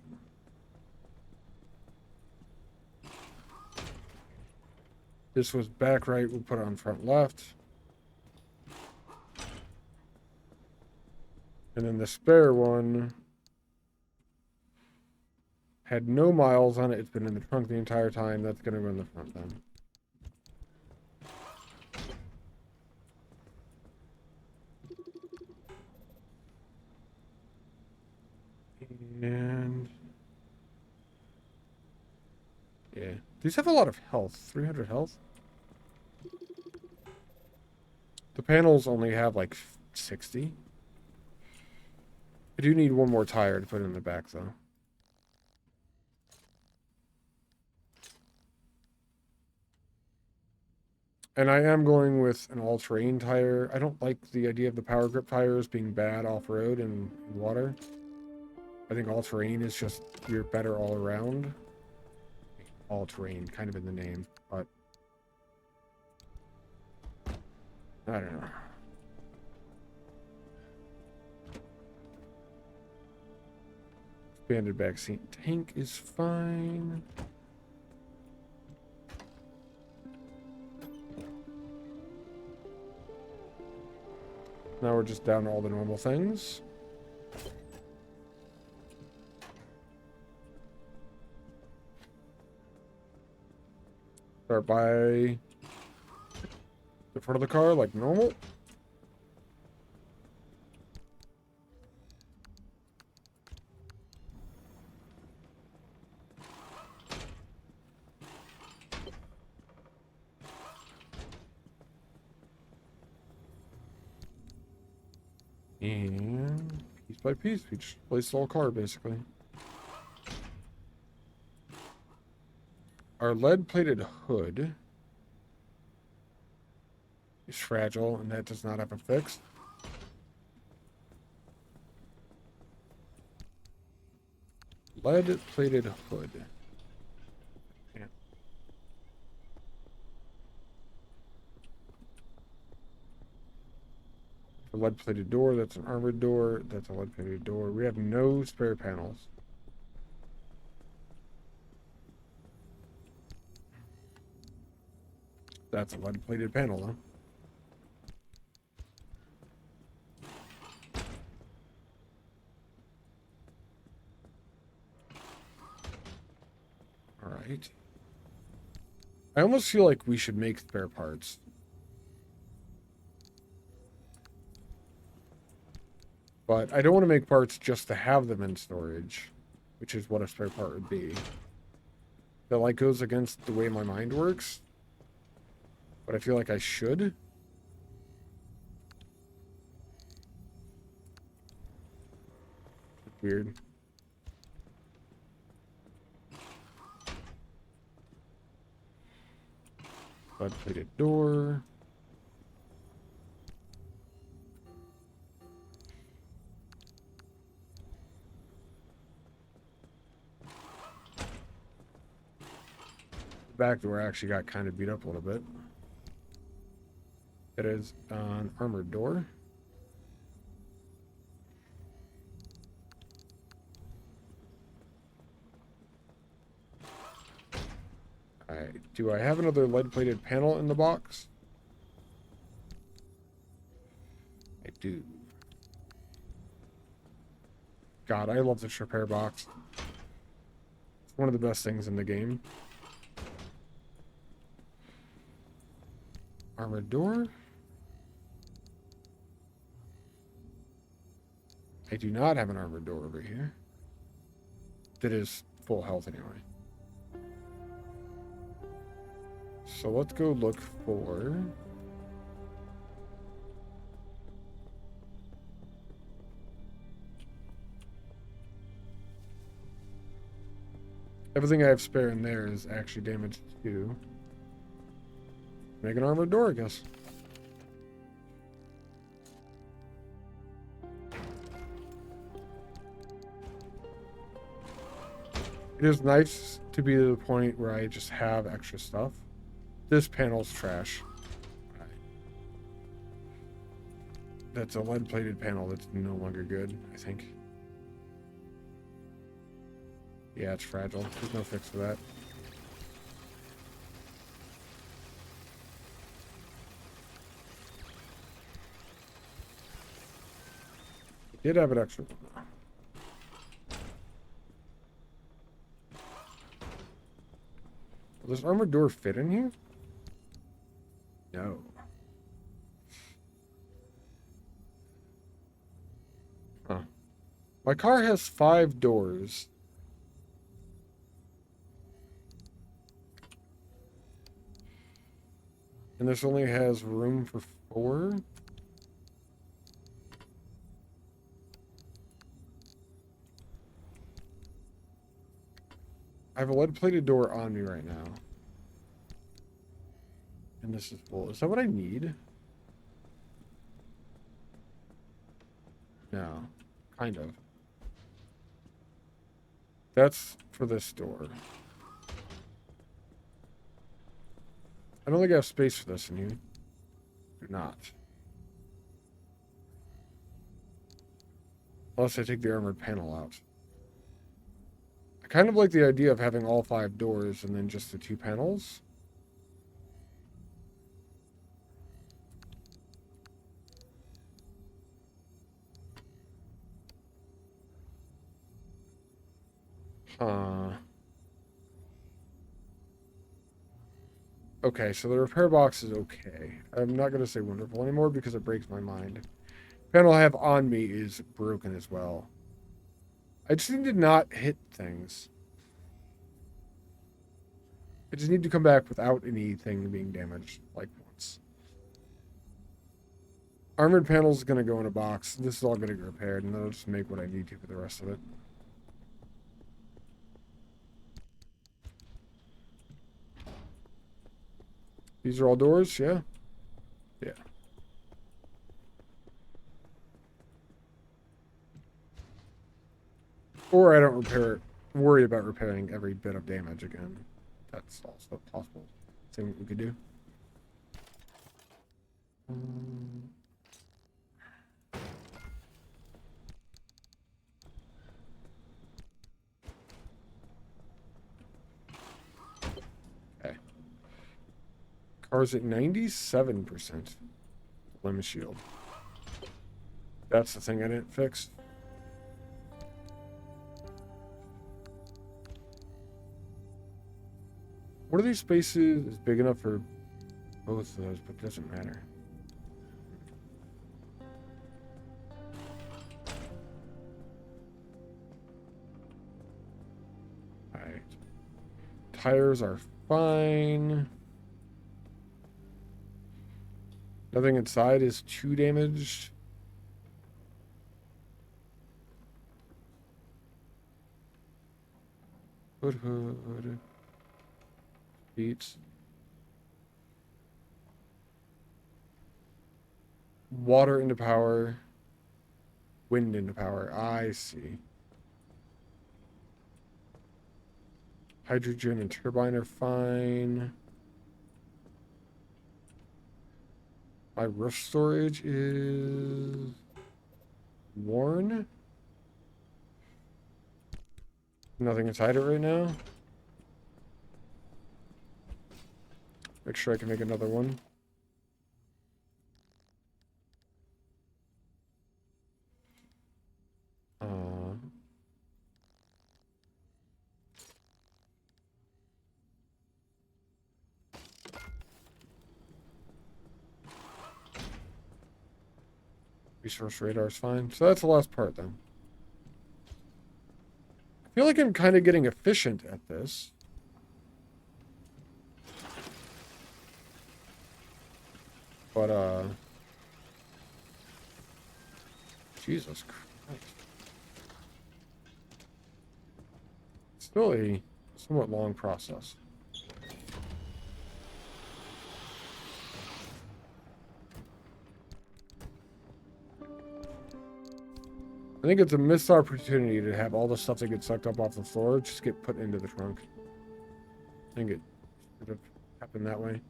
This was back right, we'll put it on front left. And then the spare one had no miles on it. It's been in the trunk the entire time. That's going to go in the front then. And yeah, these have a lot of health. 300 health. The panels only have like 60. I do need one more tire to put in the back though. And I am going with an all-terrain tire. I don't like the idea of the power grip tires being bad off-road and in water. I think all-terrain is just, you're better all around. All-terrain, kind of in the name, but I don't know. Expanded backseat tank is fine. Now we're just down to all the normal things. Start by the front of the car like normal. And piece by piece, we just replaced the whole car basically. Our lead-plated hood is fragile, and that does not have a fix. Lead-plated hood. Yeah. A lead-plated door, that's an armored door, that's a lead-plated door. We have no spare panels. That's a lead-plated panel, though. Alright. I almost feel like we should make spare parts. But I don't want to make parts just to have them in storage, which is what a spare part would be. That like goes against the way my mind works. But I feel like I should. Weird. Lead-plated door. The back door actually got kind of beat up a little bit. It is an armored door. Alright, do I have another lead-plated panel in the box? I do. God, I love this repair box. It's one of the best things in the game. Armored door. I do not have an armored door over here. That is full health anyway. So let's go look for... Everything I have spare in there is actually damaged too. Make an armored door, I guess. It is nice to be to the point where I just have extra stuff. This panel's trash. That's a lead-plated panel that's no longer good, I think. Yeah, it's fragile. There's no fix for that. Did have an extra one. Will this armored door fit in here? No. Huh. My car has 5 doors. And this only has room for 4? I have a lead-plated door on me right now. And And this is full. Is that what I need? No. Kind of. That's for this door. I don't think I have space for this in here. Do not. Unless I take the armored panel out. I kind of like the idea of having all 5 doors and then just the 2 panels. Okay, so the repair box is okay. I'm not going to say wonderful anymore because it breaks my mind. Panel I have on me is broken as well. I just need to not hit things. I just need to come back without anything being damaged, like once. Armored panel is going to go in a box. This is all going to get repaired, and then I'll just make what I need to for the rest of it. These are all doors, yeah? Yeah. Or I don't worry about repairing every bit of damage again. That's also a possible thing we could do. Okay. Car's at 97% limb shield. That's the thing I didn't fix. What are these spaces? Is big enough for both of those, but it doesn't matter. Alright. Tires are fine. Nothing inside is too damaged. Hood. Beats. Water into power. Wind into power. I see. Hydrogen and turbine are fine. My roof storage is worn. Nothing inside it right now. Make sure I can make another one. Resource radar is fine. So that's the last part then. I feel like I'm kind of getting efficient at this. But, Jesus Christ. It's still a somewhat long process. I think it's a missed opportunity to have all the stuff that gets sucked up off the floor just get put into the trunk. I think it should have happened that way.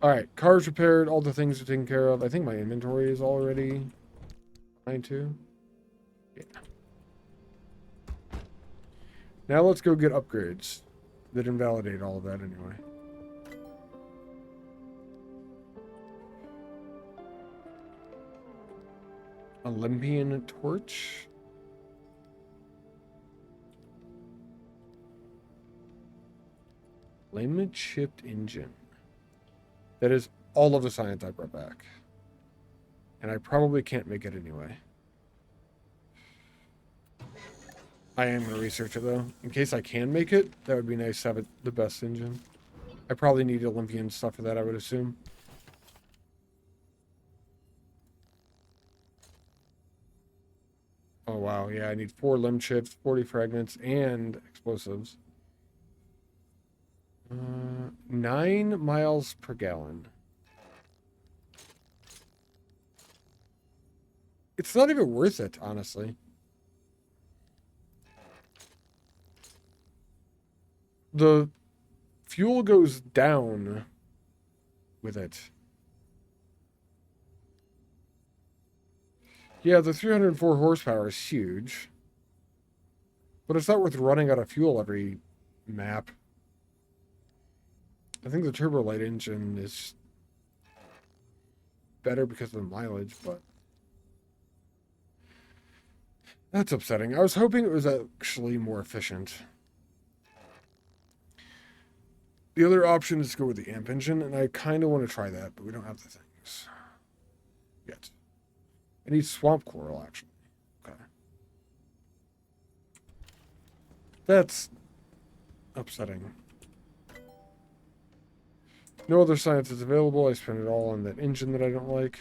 Alright, car's repaired, all the things are taken care of. I think my inventory is already fine too. Yeah. Now let's go get upgrades that invalidate all of that anyway. Olympian torch. Flame chipped engine. That is all of the science I brought back. And I probably can't make it anyway. I am going to research it though. In case I can make it, that would be nice to have the best engine. I probably need Olympian stuff for that, I would assume. Oh wow, yeah, I need 4 limb chips, 40 fragments, and explosives. 9 miles per gallon. It's not even worth it, honestly. The fuel goes down with it. Yeah, the 304 horsepower is huge. But it's not worth running out of fuel every map. I think the turbo light engine is better because of the mileage, but that's upsetting. I was hoping it was actually more efficient. The other option is to go with the amp engine, and I kind of want to try that, but we don't have the things yet. I need swamp coral, actually. Okay. That's upsetting. No other science is available. I spent it all on that engine that I don't like.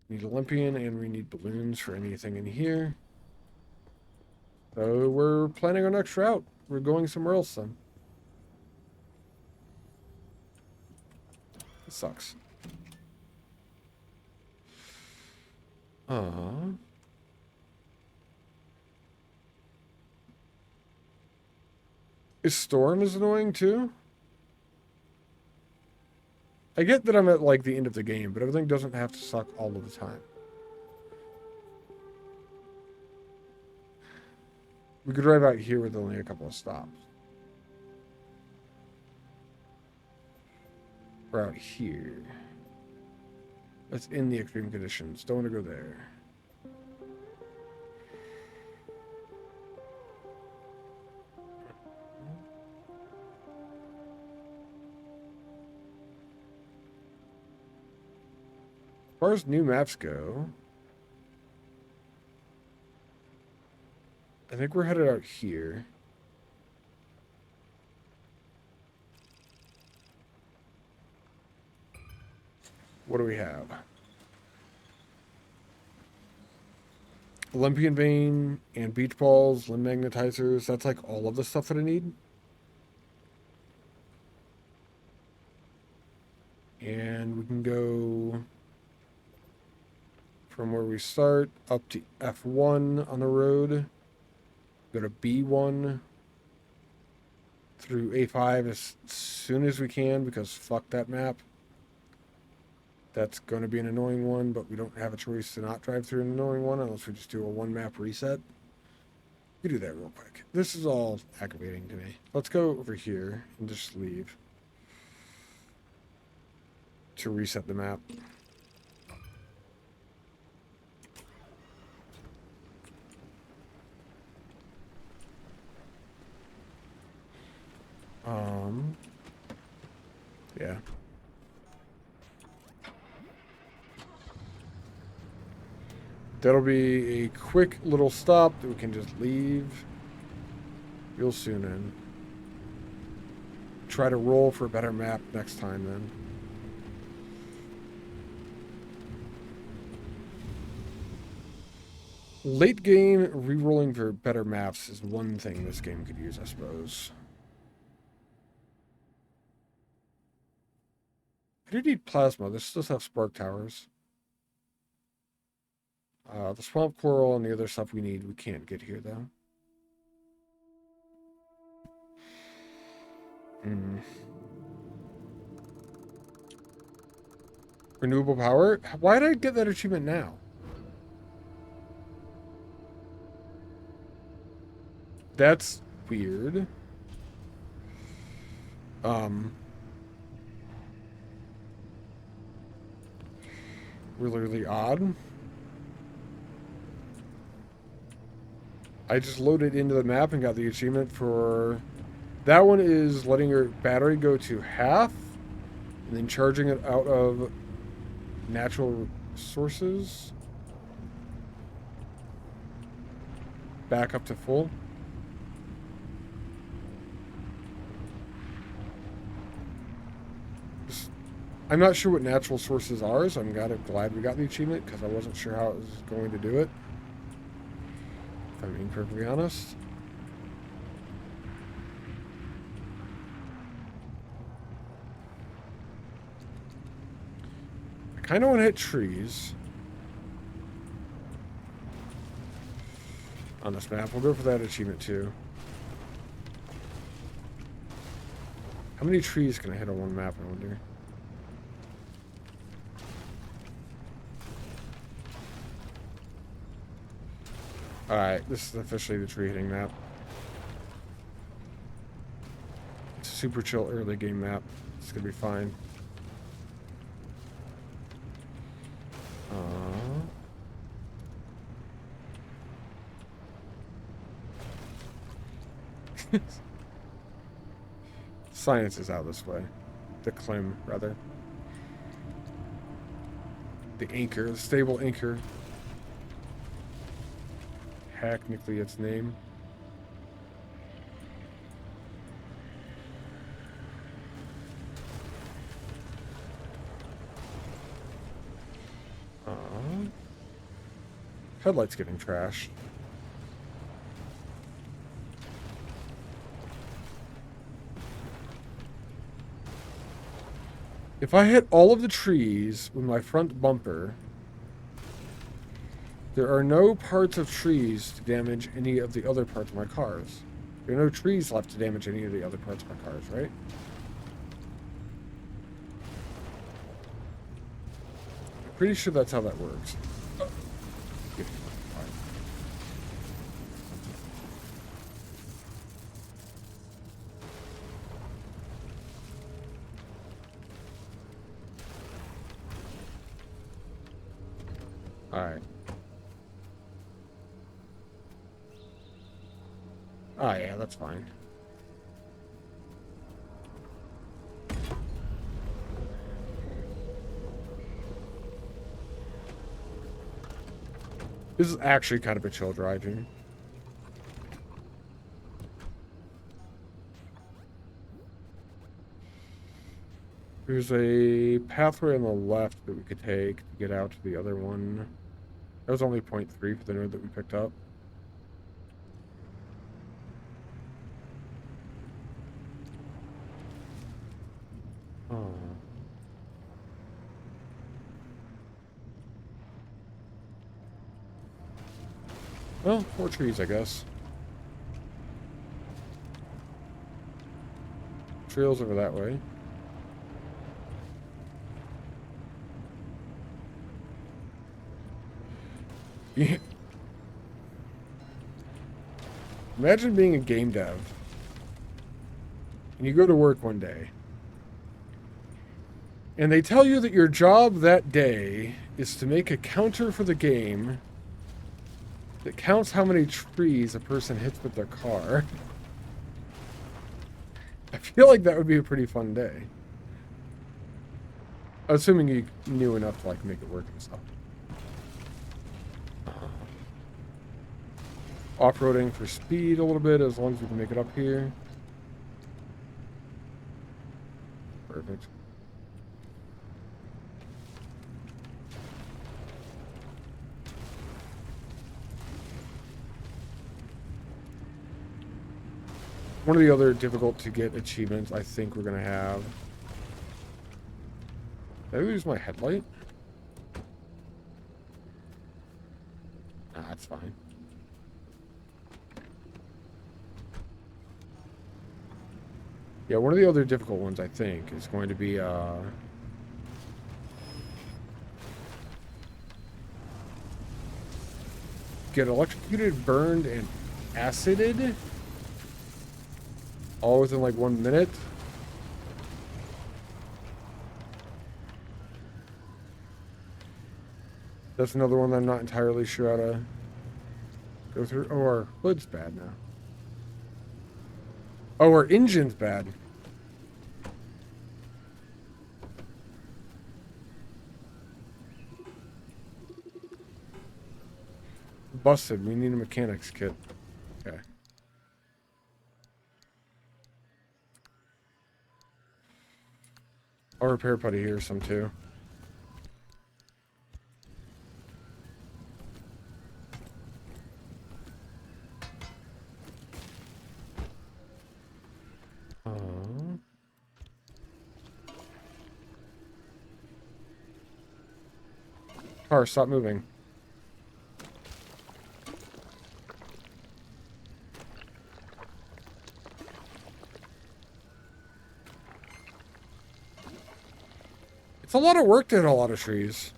We need Olympian, and we need balloons for anything in here. So we're planning our next route. We're going somewhere else then. It sucks. Is Storm is annoying too? I get that I'm at like the end of the game, but everything doesn't have to suck all of the time. We could drive out here with only a couple of stops. We're out here. That's in the extreme conditions. Don't want to go there. As far as new maps go, I think we're headed out here. What do we have? Olympian vein and beach balls, limb magnetizers. That's like all of the stuff that I need. And we can go from where we start up to F1 on the road. Go to B1 through A5 as soon as we can because fuck that map. That's going to be an annoying one, but we don't have a choice to not drive through an annoying one unless we just do a one map reset. We do that real quick. This is all aggravating to me. Let's go over here and just leave to reset the map. Yeah. That'll be a quick little stop that we can just leave real soon and try to roll for a better map next time then. Late game re-rolling for better maps is one thing this game could use, I suppose. I do need plasma. This does have spark towers. The swamp coral and the other stuff we need, we can't get here, though. Renewable power? Why did I get that achievement now? That's weird. Really odd. I just loaded into the map and got the achievement for... That one is letting your battery go to half and then charging it out of natural sources back up to full. I'm not sure what natural sources are, so I'm glad we got the achievement because I wasn't sure how it was going to do it. If I'm being perfectly honest. kind of want to hit trees on this map. We'll go for that achievement too. How many trees can I hit on one map, I wonder? Alright, this is officially the tree hitting map. It's a super chill early game map. It's gonna be fine. Science is out this way. The Clem, rather. The anchor, the stable anchor. Technically its name. Headlights getting trashed. If I hit all of the trees with my front bumper, there are no parts of trees to damage any of the other parts of my cars. There are no trees left to damage any of the other parts of my cars, right? I'm pretty sure that's how that works. Alright. Oh yeah, that's fine. This is actually kind of a chill driving. There's a pathway on the left that we could take to get out to the other one. That was only 0.3 for the node that we picked up. Oh. Well, 4 trees, I guess. Trails over that way. Yeah. Imagine being a game dev. And you go to work one day. And they tell you that your job that day is to make a counter for the game that counts how many trees a person hits with their car. I feel like that would be a pretty fun day. Assuming you knew enough to like make it work and stuff. Off-roading for speed a little bit, as long as we can make it up here. Perfect. One of the other difficult to get achievements I think we're gonna have. Did I lose my headlight? Nah, that's fine. Yeah, one of the other difficult ones, I think, is going to be, get electrocuted, burned, and acided all within, like, 1 minute. That's another one that I'm not entirely sure how to go through. Oh, our hood's bad now. Oh, our engine's bad. Busted. We need a mechanics kit. Okay. I'll repair putty here some too. Car, stop moving. It's a lot of work to hit a lot of trees.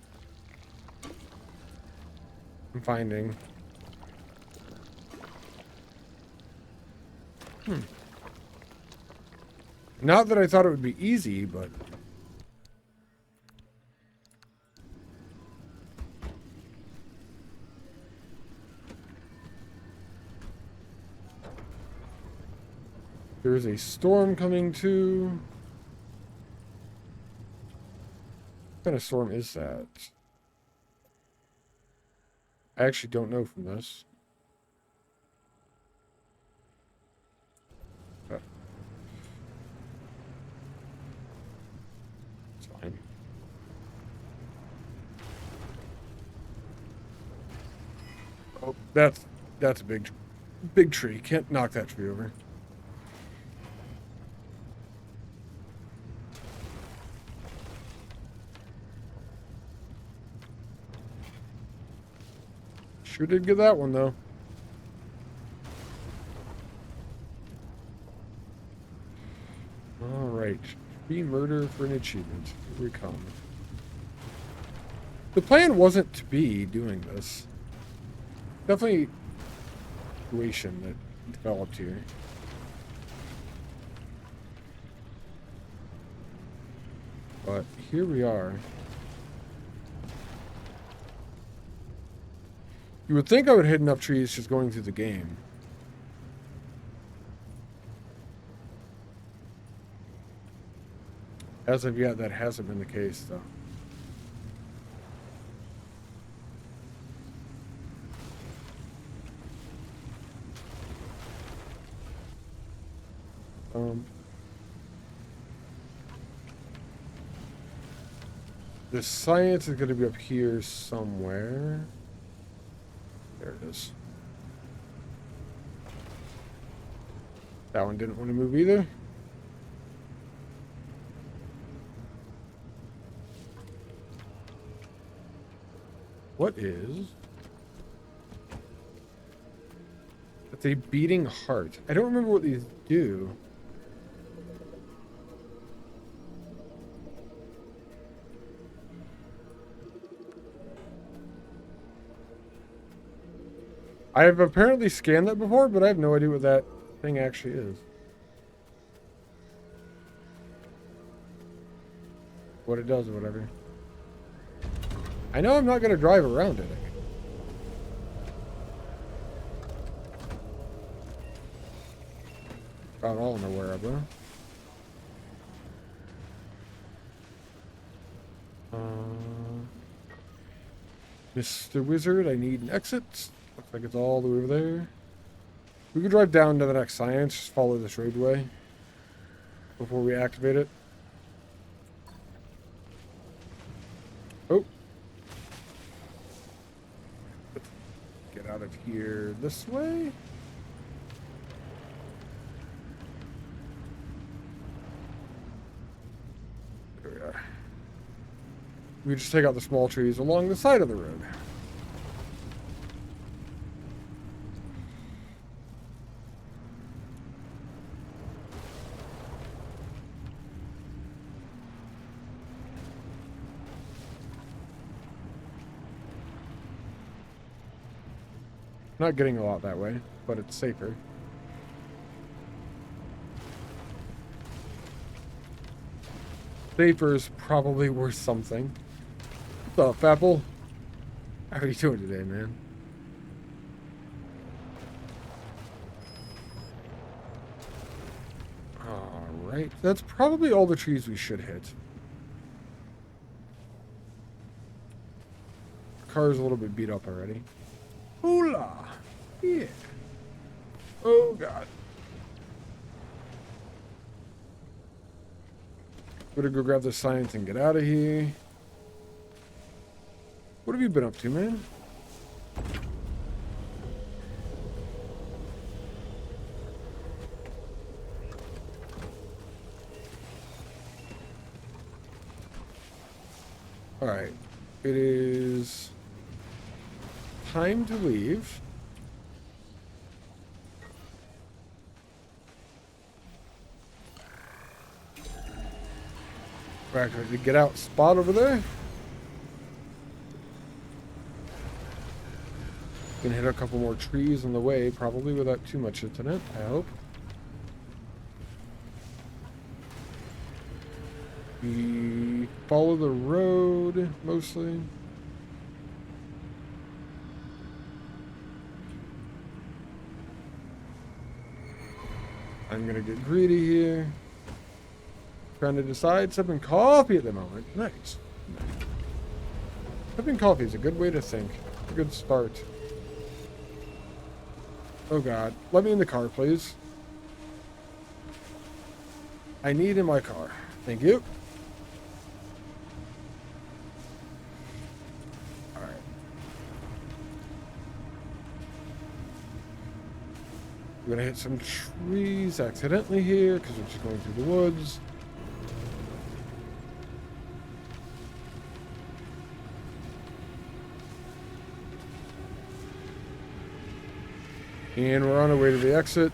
I'm finding. Not that I thought it would be easy, but... There's a storm coming too. What kind of storm is that? I actually don't know from this. Oh. It's fine. Oh, that's a big tree. Can't knock that tree over. Sure did get that one, though. Alright. Be murder for an achievement. Here we come. The plan wasn't to be doing this. Definitely a situation that developed here. But here we are. You would think I would hit enough trees just going through the game. As of yet, that hasn't been the case, though. The science is going to be up here somewhere. There it is. That one didn't want to move either. What is? It's a beating heart. I don't remember what these do. I have apparently scanned that before, but I have no idea what that thing actually is. What it does or whatever. I know I'm not going to drive around it. About all I'm aware of, though. Mr. Wizard, I need an exit. Looks like it's all the way over there. We could drive down to the next science, just follow this roadway before we activate it. Oh. Let's get out of here this way. There we are. We just take out the small trees along the side of the road. Not getting a lot that way, but it's safer. Safer is probably worth something. What's up, Apple? How are you doing today, man? Alright, that's probably all the trees we should hit. The car's a little bit beat up already. Hola! Yeah. Oh, God. Better go grab the science and get out of here. What have you been up to, man? Alright. It is time to leave. Back to the get out spot over there. Gonna hit a couple more trees on the way, probably without too much incident, I hope. We follow the road, mostly. I'm gonna get greedy here. Trying to decide. Sipping coffee at the moment. Nice. Sipping coffee is a good way to think. A good start. Oh god. Let me in the car, please. I need in my car. Thank you. Alright. We're gonna hit some trees accidentally here because we're just going through the woods. And we're on our way to the exit.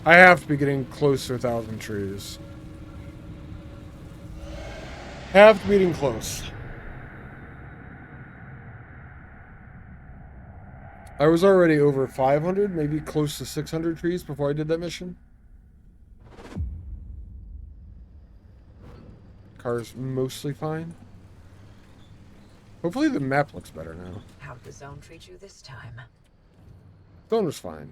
I have to be getting close to 1,000 trees. Have to be getting close. I was already over 500, maybe close to 600 trees before I did that mission. Car's mostly fine. Hopefully the map looks better now. How'd the zone treat you this time? Zone was fine.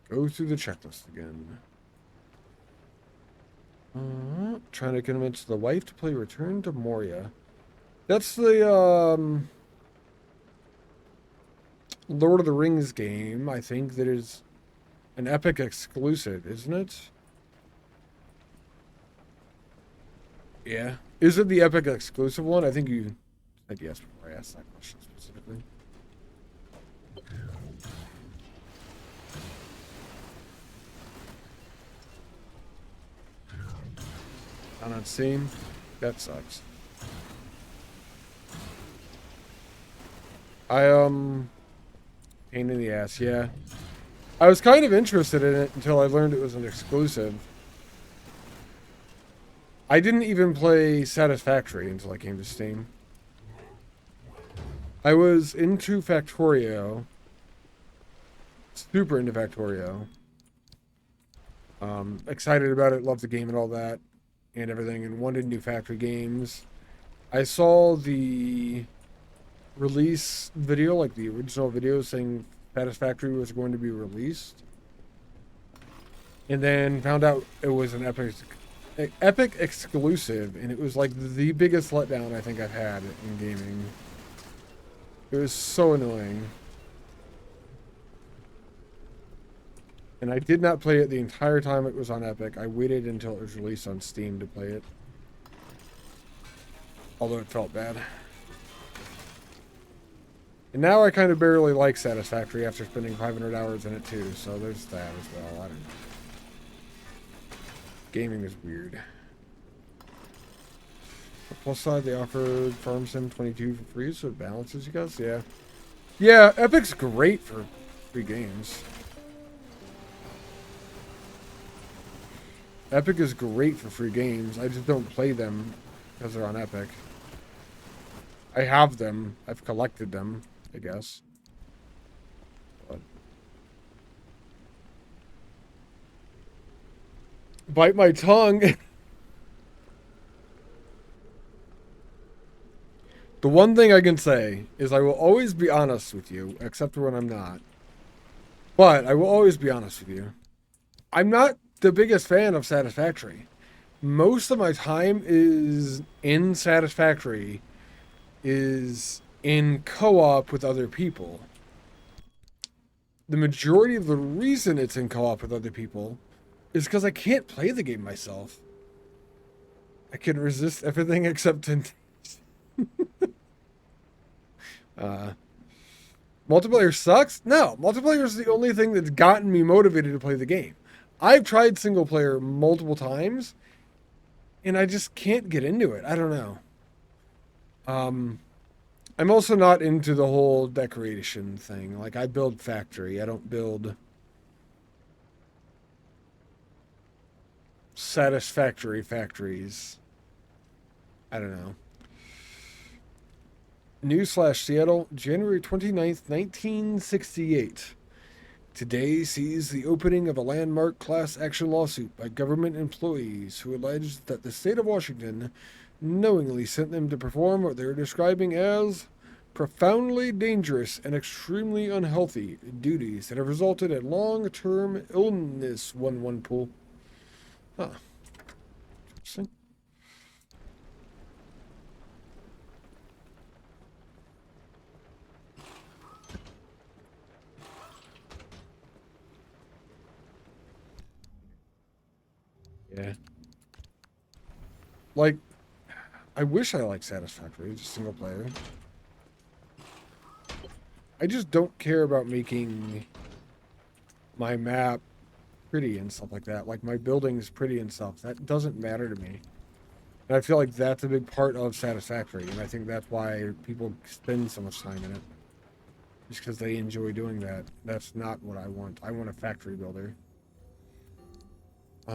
Go through the checklist again. Trying to convince the wife to play Return to Moria. That's the Lord of the Rings game, I think, that is an Epic exclusive, isn't it? Yeah. Is it the Epic exclusive one? I think you said yes before I asked that question specifically. Not on Steam? That sucks. Pain in the ass, yeah. I was kind of interested in it until I learned it was an exclusive. I didn't even play Satisfactory until I came to Steam. I was into Factorio. Super into Factorio. Excited about it, loved the game and all that, and everything, and wanted new Factory games. I saw the release video, like the original video saying Satisfactory was going to be released, and then found out it was an Epic exclusive, and it was like the biggest letdown I think I've had in gaming. It was so annoying. And I did not play it the entire time it was on Epic. I waited until it was released on Steam to play it. Although it felt bad. And now I kind of barely like Satisfactory after spending 500 hours in it too. So there's that as well. I don't know. Gaming is weird. The plus side, they offered Farm Sim 22 for free, so it balances, you guys. Yeah. Yeah, Epic's great for free games. Epic is great for free games. I just don't play them because they're on Epic. I have them. I've collected them, I guess. But bite my tongue. The one thing I can say is I will always be honest with you, except when I'm not. But I will always be honest with you. I'm not the biggest fan of Satisfactory. Most of my time is in Satisfactory is in co-op with other people. The majority of the reason it's in co-op with other people is because I can't play the game myself. I can resist everything except temptation. Multiplayer sucks? No, multiplayer is the only thing that's gotten me motivated to play the game. I've tried single player multiple times, and I just can't get into it. I don't know. I'm also not into the whole decoration thing. Like, I build factory. I don't build satisfactory factories. I don't know. News/Seattle, January 29th, 1968. Today sees the opening of a landmark class action lawsuit by government employees who alleged that the state of Washington knowingly sent them to perform what they're describing as profoundly dangerous and extremely unhealthy duties that have resulted in long-term illness, one pool. Huh. Interesting. Yeah. Like, I wish I liked Satisfactory, just single player. I just don't care about making my map pretty and stuff like that. Like, my buildings pretty and stuff. That doesn't matter to me. And I feel like that's a big part of Satisfactory, and I think that's why people spend so much time in it. Just because they enjoy doing that. That's not what I want. I want a factory builder. I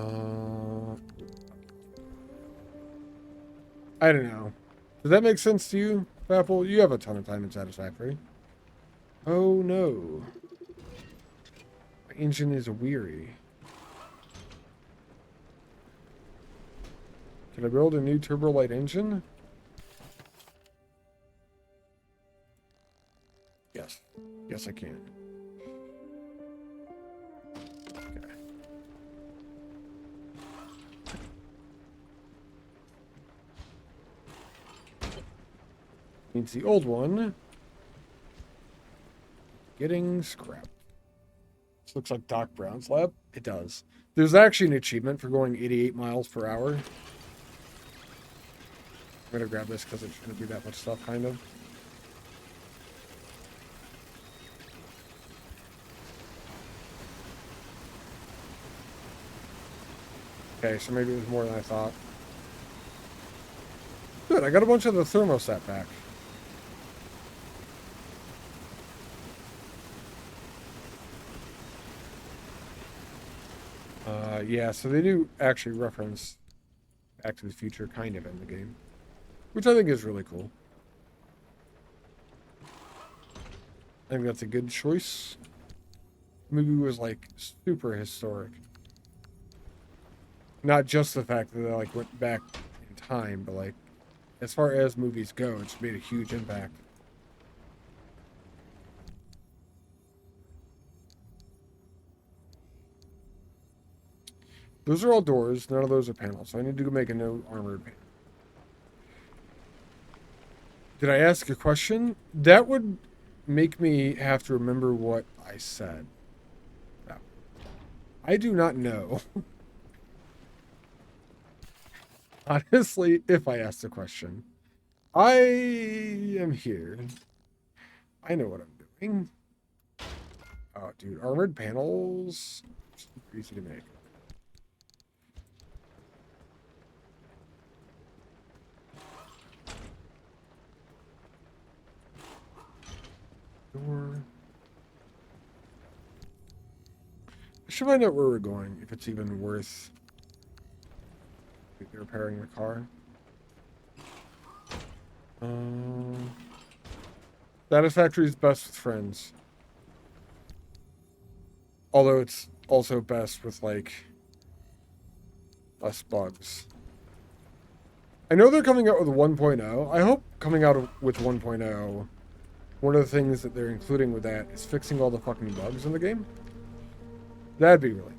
don't know. Does that make sense to you, Apple? You have a ton of time in Satisfactory. Oh no. My engine is weary. Can I build a new turbo light engine? Yes. Yes, I can. Okay. Means the old one getting scrapped. This looks like Doc Brown's lab. It does. There's actually an achievement for going 88 miles per hour. I'm gonna grab this because it shouldn't be that much stuff, kind of. Okay, so maybe it was more than I thought. Good, I got a bunch of the thermostat back. Yeah, so they do actually reference Back to the Future kind of in the game, which I think is really cool. I think that's a good choice. The movie was like super historic. Not just the fact that they like went back in time, but like as far as movies go, it's made a huge impact. Those are all doors. None of those are panels. So I need to go make a new armored panel. Did I ask a question? That would make me have to remember what I said. I do not know. Honestly, if I asked a question. I am here. I know what I'm doing. Oh, dude. Armored panels. Super easy to make. Door. I should find out where we're going, if it's even worth repairing the car. Satisfactory is best with friends. Although it's also best with, like, less bugs. I know they're coming out with 1.0. I hope coming out with 1.0, one of the things that they're including with that is fixing all the fucking bugs in the game. That'd be really...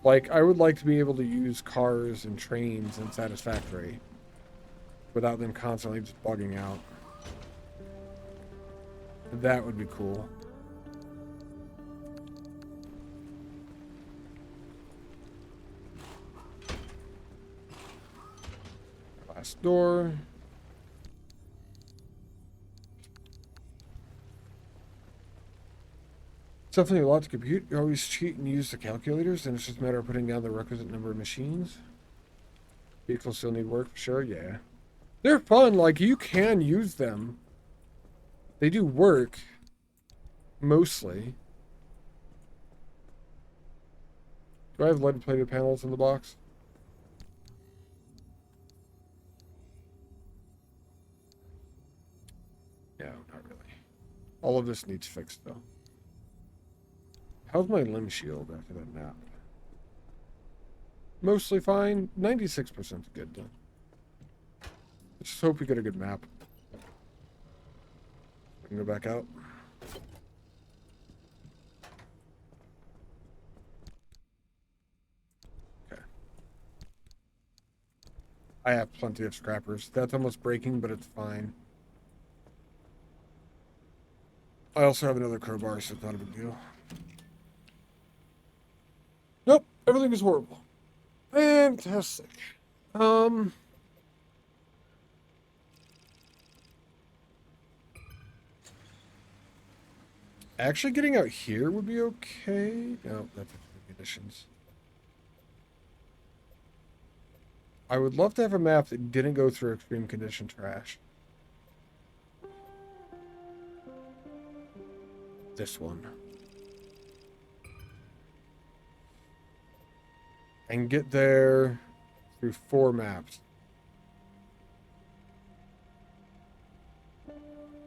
Like, I would like to be able to use cars and trains in Satisfactory without them constantly just bugging out. That would be cool. door. It's definitely a lot to compute. You always cheat and use the calculators, and it's just a matter of putting down the requisite number of machines. Vehicles still need work, for sure, yeah. They're fun, like, you can use them. They do work. Mostly. Do I have lead-plated panels in the box? No, not really. All of this needs fixed, though. How's my limb shield after that nap? Mostly fine. 96% good, though. Let's just hope we get a good map. I can go back out. Okay. I have plenty of scrappers. That's almost breaking, but it's fine. I also have another crowbar, so it's not a big deal. Nope, everything is horrible. Fantastic. Actually getting out here would be okay. No, that's conditions. I would love to have a map that didn't go through extreme condition trash. This one. And get there through 4 maps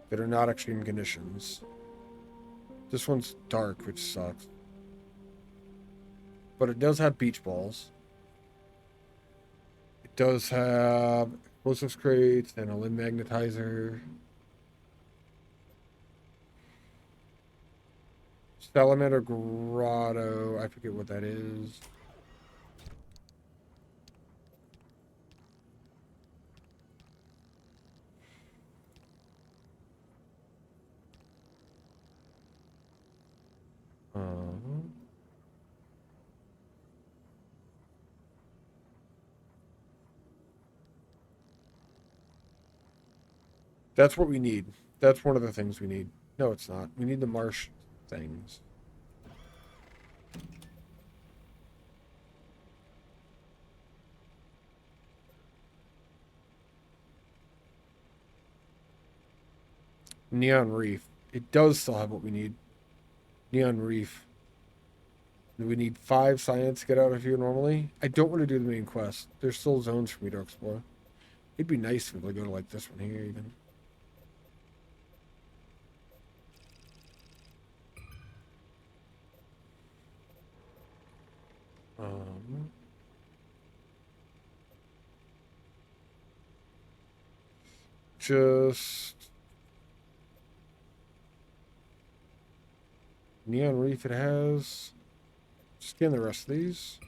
that are not extreme conditions. This one's dark, which sucks. But it does have beach balls. It does have explosives crates and a limb magnetizer. Salamander Grotto, I forget what that is. That's what we need. That's one of the things we need. No, it's not. We need the marsh things. Neon Reef. It does still have what we need. Neon Reef. We need 5 science to get out of here normally. I don't want to do the main quest. There's still zones for me to explore. It'd be nice if I go to like this one here even. Just Neon Reef it has. Scan the rest of these.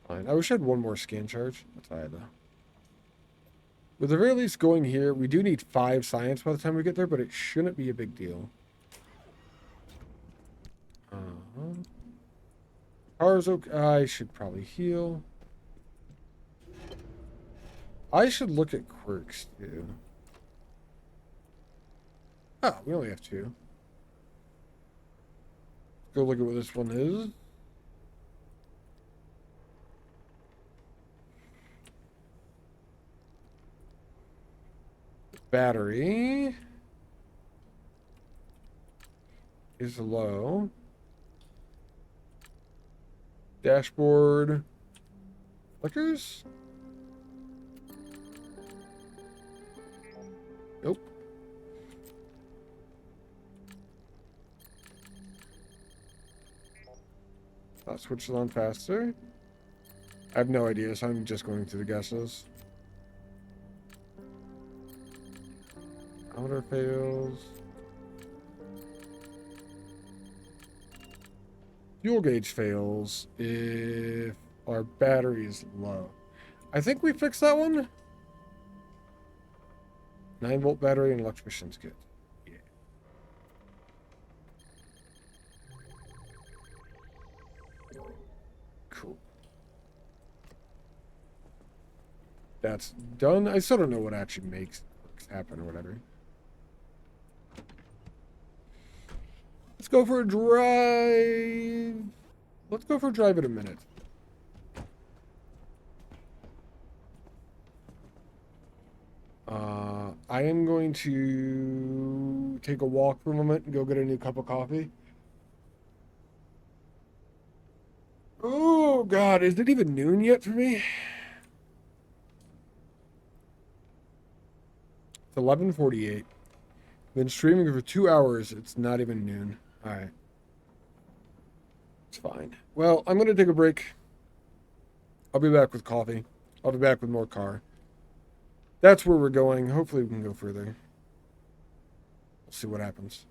Fine. I wish I had one more scan charge. That's all right though. With the very least going here, we do need 5 science by the time we get there, but it shouldn't be a big deal. Car's okay. I should probably heal. I should look at quirks too. Oh, we only have 2. Go look at what this one is. Battery is low. Dashboard flickers? Nope. That switches on faster. I have no idea, so I'm just going through the guesses. Counter fails. Fuel gauge fails if our battery is low. I think we fixed that one. 9-volt battery and electrician's kit. Yeah. Cool. That's done. I still don't know what actually makes happen or whatever. Let's go for a drive. Let's go for a drive in a minute. I am going to take a walk for a moment and go get a new cup of coffee. Oh, God. Is it even noon yet for me? It's 11:48. Been streaming for 2 hours. It's not even noon. All right. It's fine. Well, I'm going to take a break. I'll be back with coffee. I'll be back with more car. That's where we're going. Hopefully we can go further. We'll see what happens.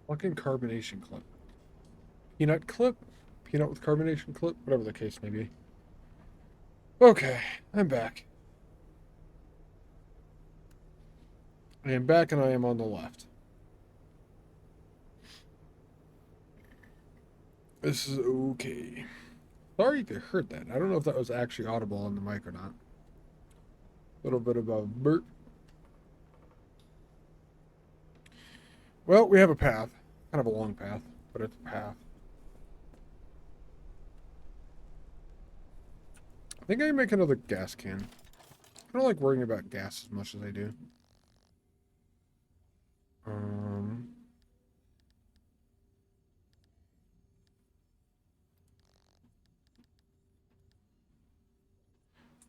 Fucking carbonation clip. Peanut clip? Peanut with carbonation clip? Whatever the case may be. Okay, I'm back. I am back and I am on the left. This is okay. Sorry if you heard that. I don't know if that was actually audible on the mic or not. A little bit of a burp. Well, we have a path. Kind of a long path, but it's a path. I think I can make another gas can. I don't like worrying about gas as much as I do.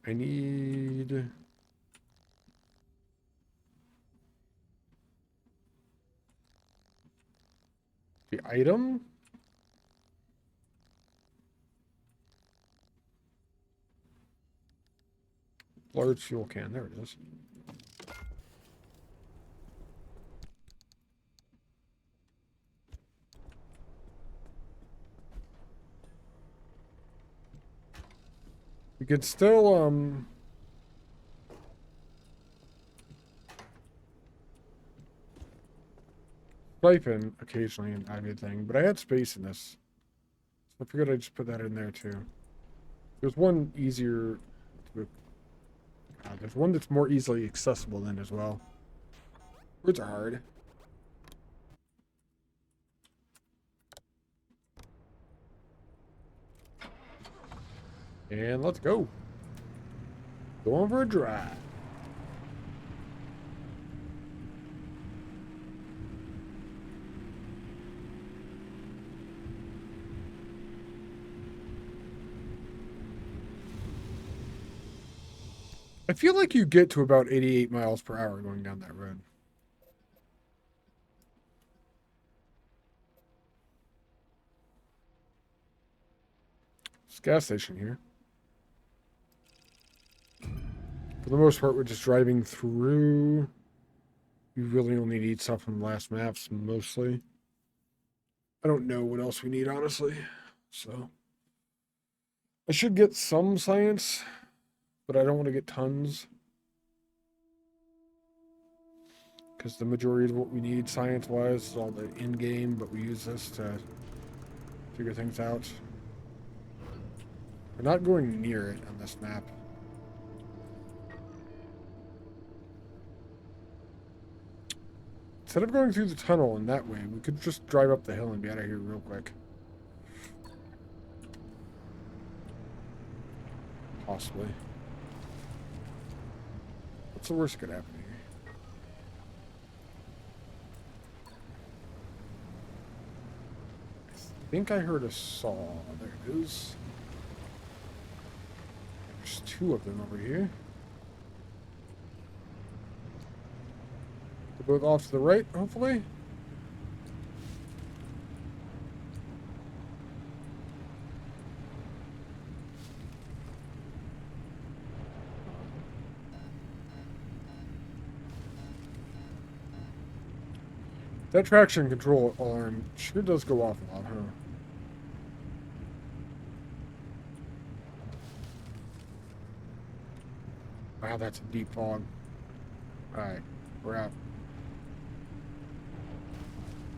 I need... the item? Large fuel can. There it is. We could still, siphon occasionally and everything, but I had space in this. So I figured I'd just put that in there too. There's one easier to, there's one that's more easily accessible then as well. Words are hard. And let's go. Going for a drive. I feel like you get to about 88 miles per hour going down that road. It's a gas station here. For the most part, we're just driving through. We really only need stuff from the last maps, mostly. I don't know what else we need, honestly. So, I should get some science, but I don't want to get tons. Because the majority of what we need science-wise is all the in-game, but we use this to figure things out. We're not going near it on this map. Instead of going through the tunnel in that way, we could just drive up the hill and be out of here real quick. Possibly. What's the worst that could happen here? I think I heard a saw. There it is. There's two of them over here. They're both off to the right, hopefully. That traction control alarm sure does go off a lot, huh? Wow, that's a deep fog. Alright, we're out.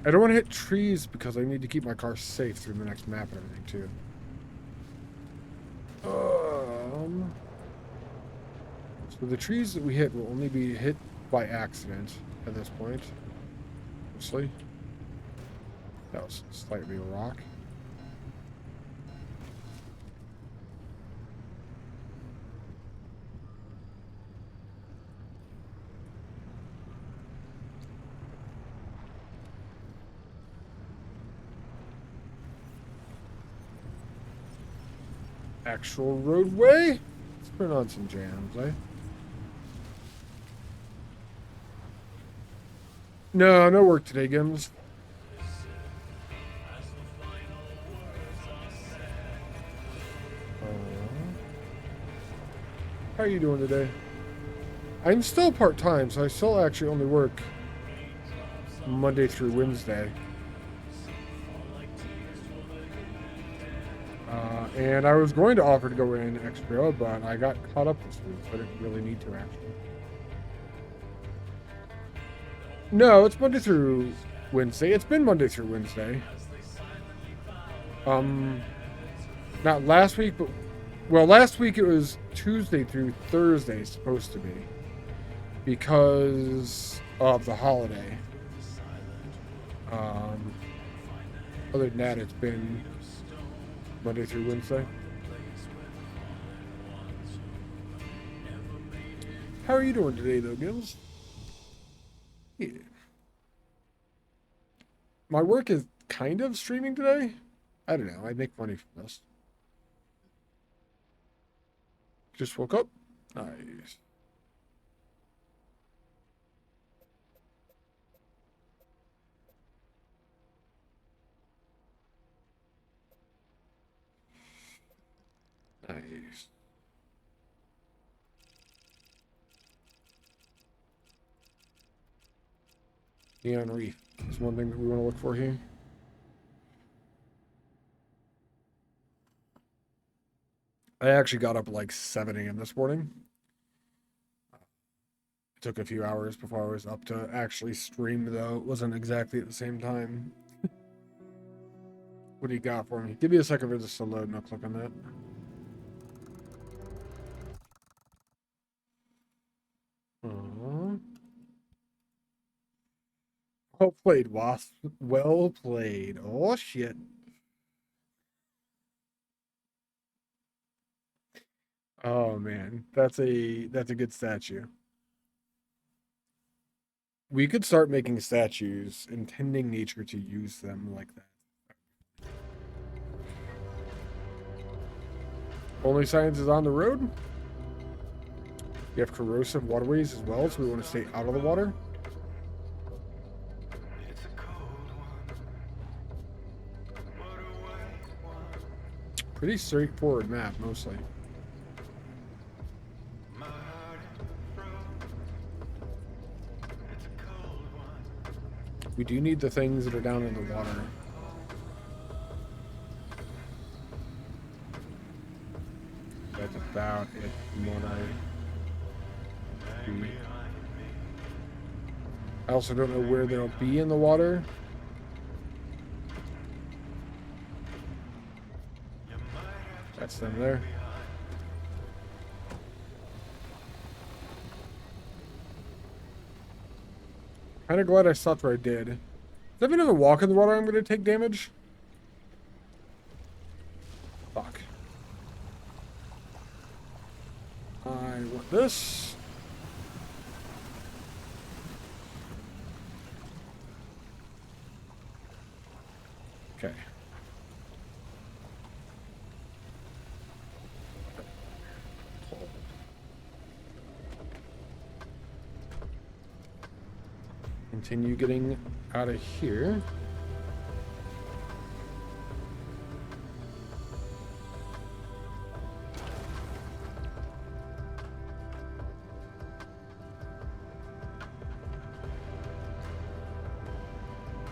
I don't want to hit trees because I need to keep my car safe through the next map and everything, too. So the trees that we hit will only be hit by accident at this point. Mostly. That was slightly a rock. Actual roadway? Let's put on some jams, eh? No, no work today, Gims. How are you doing today? I'm still part-time, so I still actually only work Monday through Wednesday. And I was going to offer to go in extra, but I got caught up this week, so I didn't really need to actually. No, it's Monday through Wednesday. It's been Monday through Wednesday. Not last week, but well, last week it was Tuesday through Thursday, supposed to be, because of the holiday. Other than that, it's been Monday through Wednesday. How are you doing today, though, Gills? Yeah. My work is kind of streaming today. I don't know. I make money from this. Just woke up. Nice. Nice. Neon Reef is one thing that we want to look for here. I actually got up at like 7 a.m. this morning. It took a few hours before I was up to actually stream, though. It wasn't exactly at the same time. What do you got for me? Give me a second for this to load and I'll click on that. Well played, Wasp. Well played. Oh, shit. Oh, man. That's a good statue. We could start making statues, intending nature to use them like that. Only Science is on the road. We have corrosive waterways as well, so we want to stay out of the water. Pretty straightforward map, mostly. We do need the things that are down in the water. That's about it from what I see. I also don't know where they'll be in the water. That's them there. Kind of glad I stopped where I did. If I have another walk in the water, I'm going to take damage. Fuck. I want this. Okay. Continue getting out of here.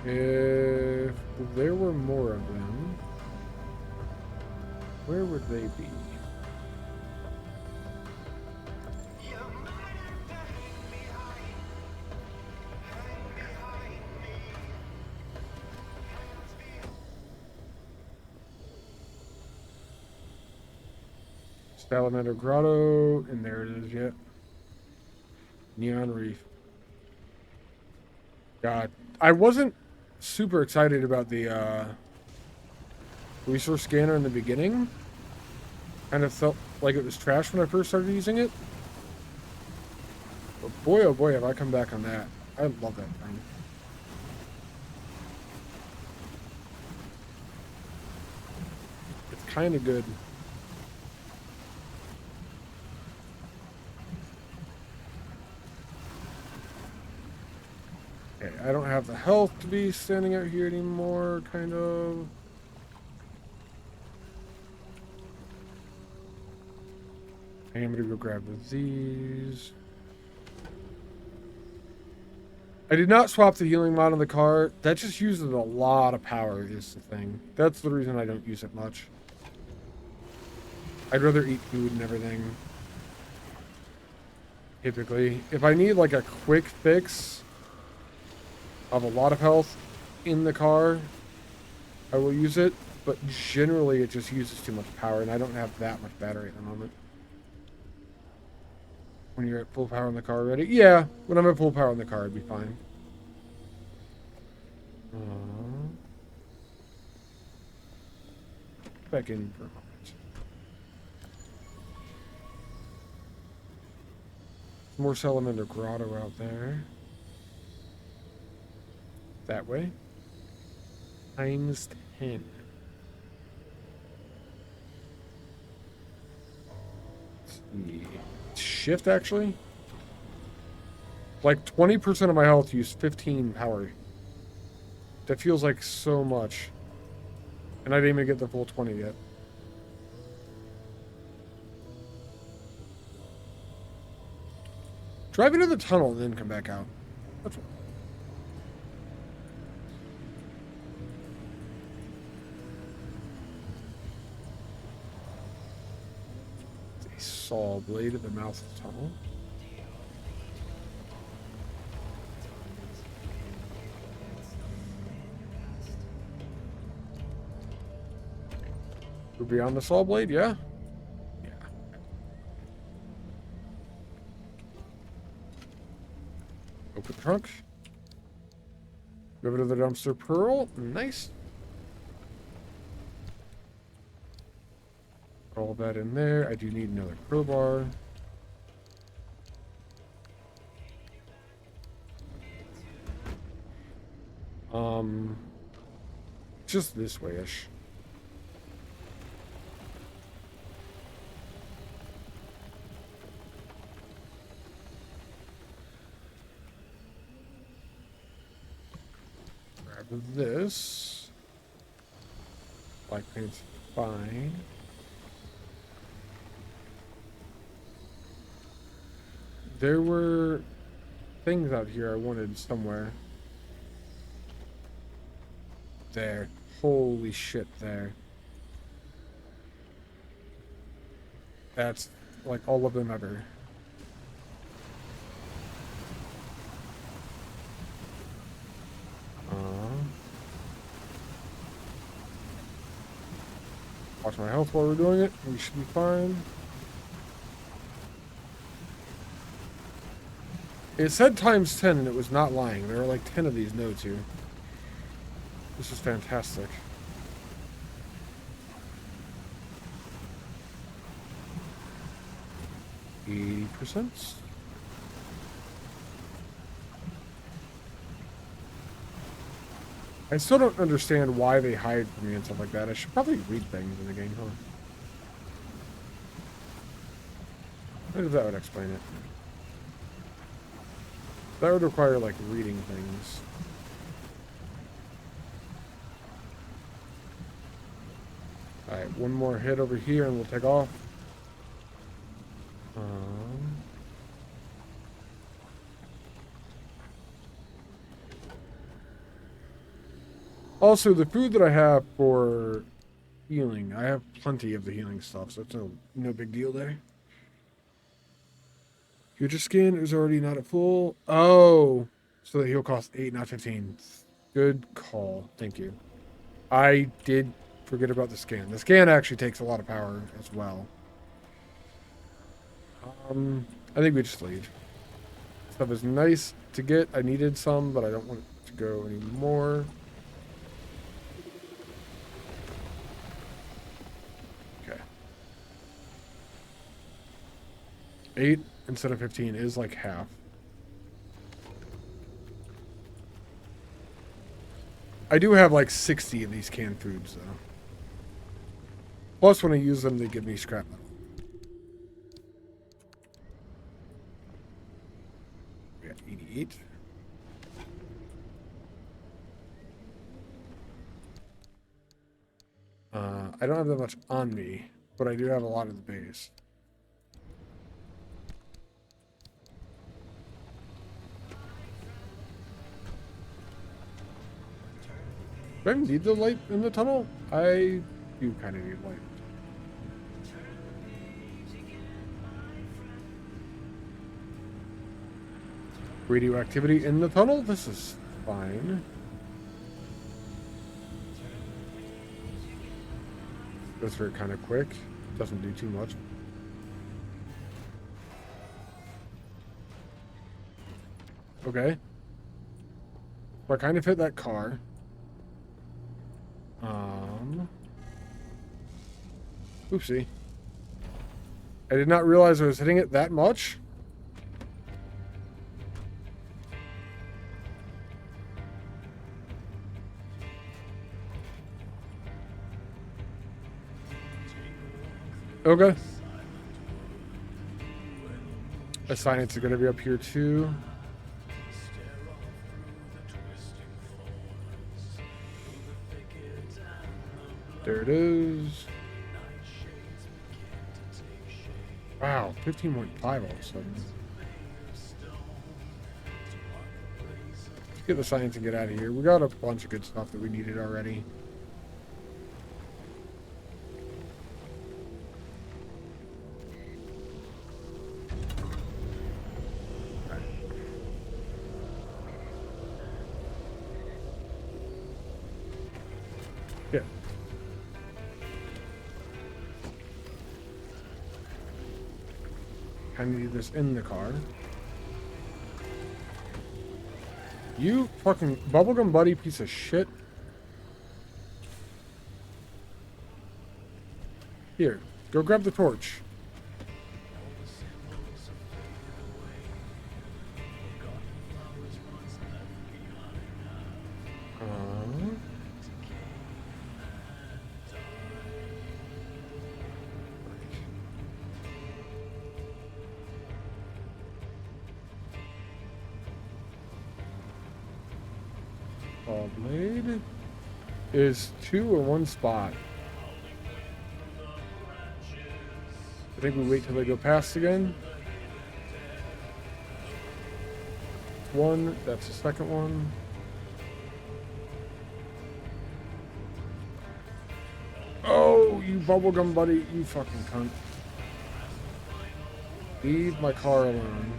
If there were more of them, where would they be? Salamander Grotto, and there it is yet. Neon Reef. God, I wasn't super excited about the resource scanner in the beginning. Kind of felt like it was trash when I first started using it. But boy, oh boy, have I come back on that. I love that thing. It's kind of good. Okay, I don't have the health to be standing out here anymore, kind of. I'm gonna go grab these. I did not swap the healing mod on the car. That just uses a lot of power, is the thing. That's the reason I don't use it much. I'd rather eat food and everything. Typically. If I need like a quick fix of a lot of health in the car, I will use it. But generally it just uses too much power and I don't have that much battery at the moment. When you're at full power in the car already? Yeah, when I'm at full power in the car, it'd be fine. Back in for a moment. More Salamander Grotto out there. That way. Times 10. Let's see. Shift, actually? Like 20% of my health used 15 power. That feels like so much. And I didn't even get the full 20 yet. Drive into the tunnel and then come back out. That's right. A saw blade at the mouth of the tunnel. We're beyond the saw blade, yeah? Yeah. Open the trunk. Go over to the dumpster pearl. Nice. Put all that in there. I do need another crowbar. Just this way-ish. Grab this. Black paint's fine. There were things out here I wanted somewhere. There. Holy shit, there. That's like all of them ever. Watch my health while we're doing it. We should be fine. It said times 10 and it was not lying. There are like 10 of these nodes here. This is fantastic. %. I still don't understand why they hide from me and stuff like that. I should probably read things in the game, huh? I wonder if that would explain it. That would require, like, reading things. Alright, one more hit over here and we'll take off. Also, the food that I have for healing, I have plenty of the healing stuff, so it's no big deal there. Future skin is already not at full. Oh, so the heal costs 8, not 15. Good call. Thank you. I did forget about the scan. The scan actually takes a lot of power as well. I think we just leave. Stuff is nice to get. I needed some, but I don't want it to go anymore. Okay. 8 instead of 15 is like half. I do have like 60 of these canned foods, though. Plus, when I use them, they give me scrap metal. We got 88. I don't have that much on me, but I do have a lot of the base. Do I need the light in the tunnel? I do kind of need light. Radioactivity in the tunnel? This is fine. Goes through it kind of quick. Doesn't do too much. Okay. So I kind of hit that car. Oopsie. I did not realize I was hitting it that much. Okay. The science are going to be up here too. There it is. Wow, 15.5 all of a sudden. Let's get the science and get out of here. We got a bunch of good stuff that we needed already. Yeah. I need this in the car. You fucking bubblegum buddy piece of shit. Here, go grab the torch. Blade is 2 or 1 spot. I think we wait till they go past again. 1, that's the second one. Oh, you bubblegum buddy, you fucking cunt. Leave my car alone.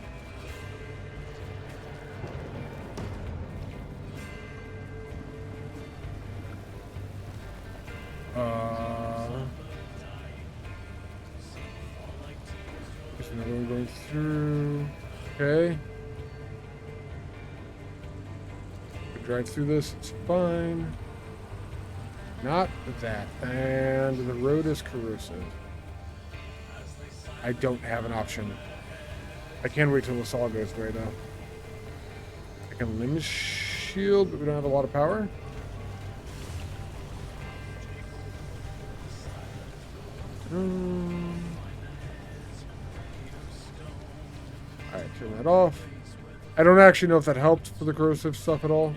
There's another one going through. Okay. We drive through this, it's fine. Not that. And the road is corrosive. I don't have an option. I can't wait till this all goes away though. I can limit shield, but we don't have a lot of power. Alright, turn that off. I don't actually know if that helped for the corrosive stuff at all.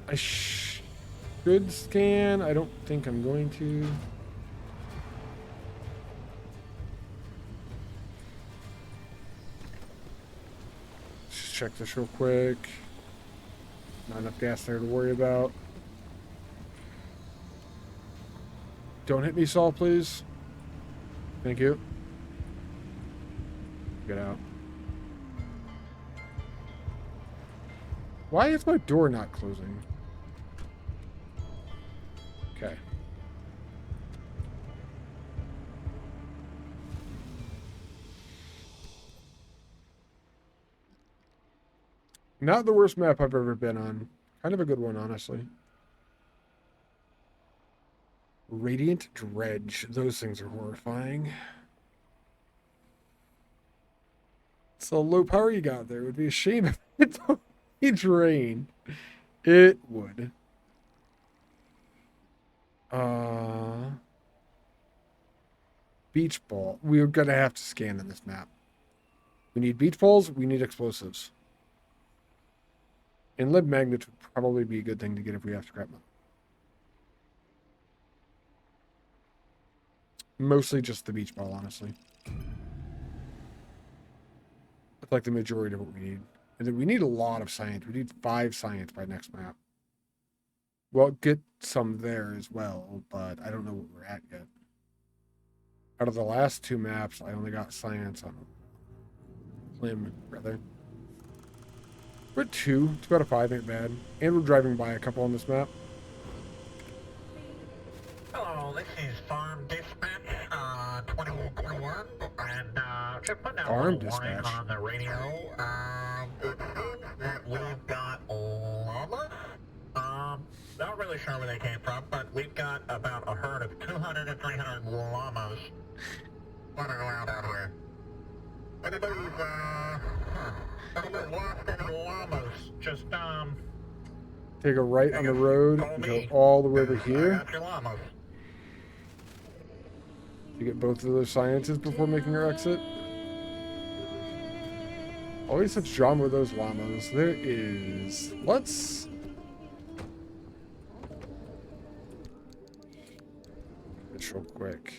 I should scan. I don't think I'm going to. Just check this real quick. Not enough gas there to worry about. Don't hit me, Saul, please. Thank you. Get out. Why is my door not closing? Okay. Not the worst map I've ever been on. Kind of a good one, honestly. Radiant Dredge. Those things are horrifying. It's a low power you got there. It would be a shame if it don't be drained. It would. Beach ball. We're gonna have to scan in this map. We need beach balls. We need explosives. And lead magnets would probably be a good thing to get if we have to grab them. Mostly just the beach ball, honestly. That's like the majority of what we need. And then we need a lot of science. We need 5 science by next map. Well, get some there as well, but I don't know what we're at yet. Out of the last 2 maps, I only got science on Plim, rather. We're at 2. 2 out of 5 ain't bad. And we're driving by a couple on this map. Hello, this is Farm Dispatch 2121, and just putting out Farm a little warning Dispatch. on the radio. It seems that we've got llamas. Not really sure where they came from, but we've got about a herd of 200 to 300 llamas running around out here. Anybody's lost any llamas? Just Take a right on the road and go all the way over I here got your llamas. to get both of those sciences before making our exit. Always such drama with those llamas. There is... Let's... This real quick.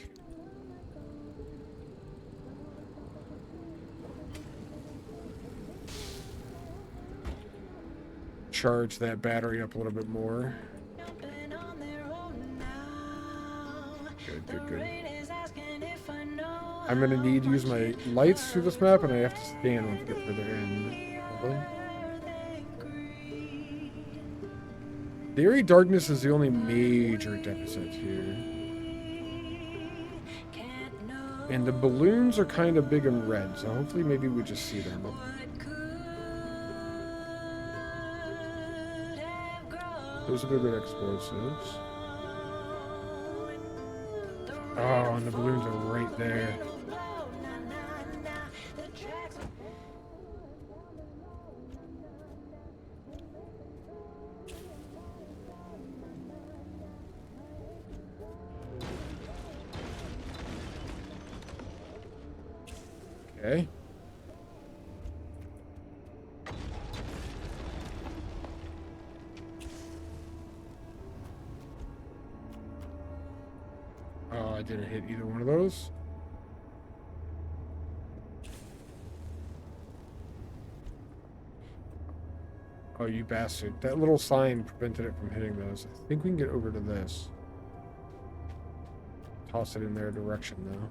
Charge that battery up a little bit more. Good, good, good. I'm gonna need to use my lights through this map, and I have to stand once I get further in. Probably. The Airy Darkness is the only major deficit here. And the balloons are kind of big and red, so hopefully maybe we just see them. Those are good explosives. Oh, and the balloons are right there. Okay. Oh, I didn't hit either one of those. Oh, you bastard. That little sign prevented it from hitting those. I think we can get over to this. Toss it in their direction, though.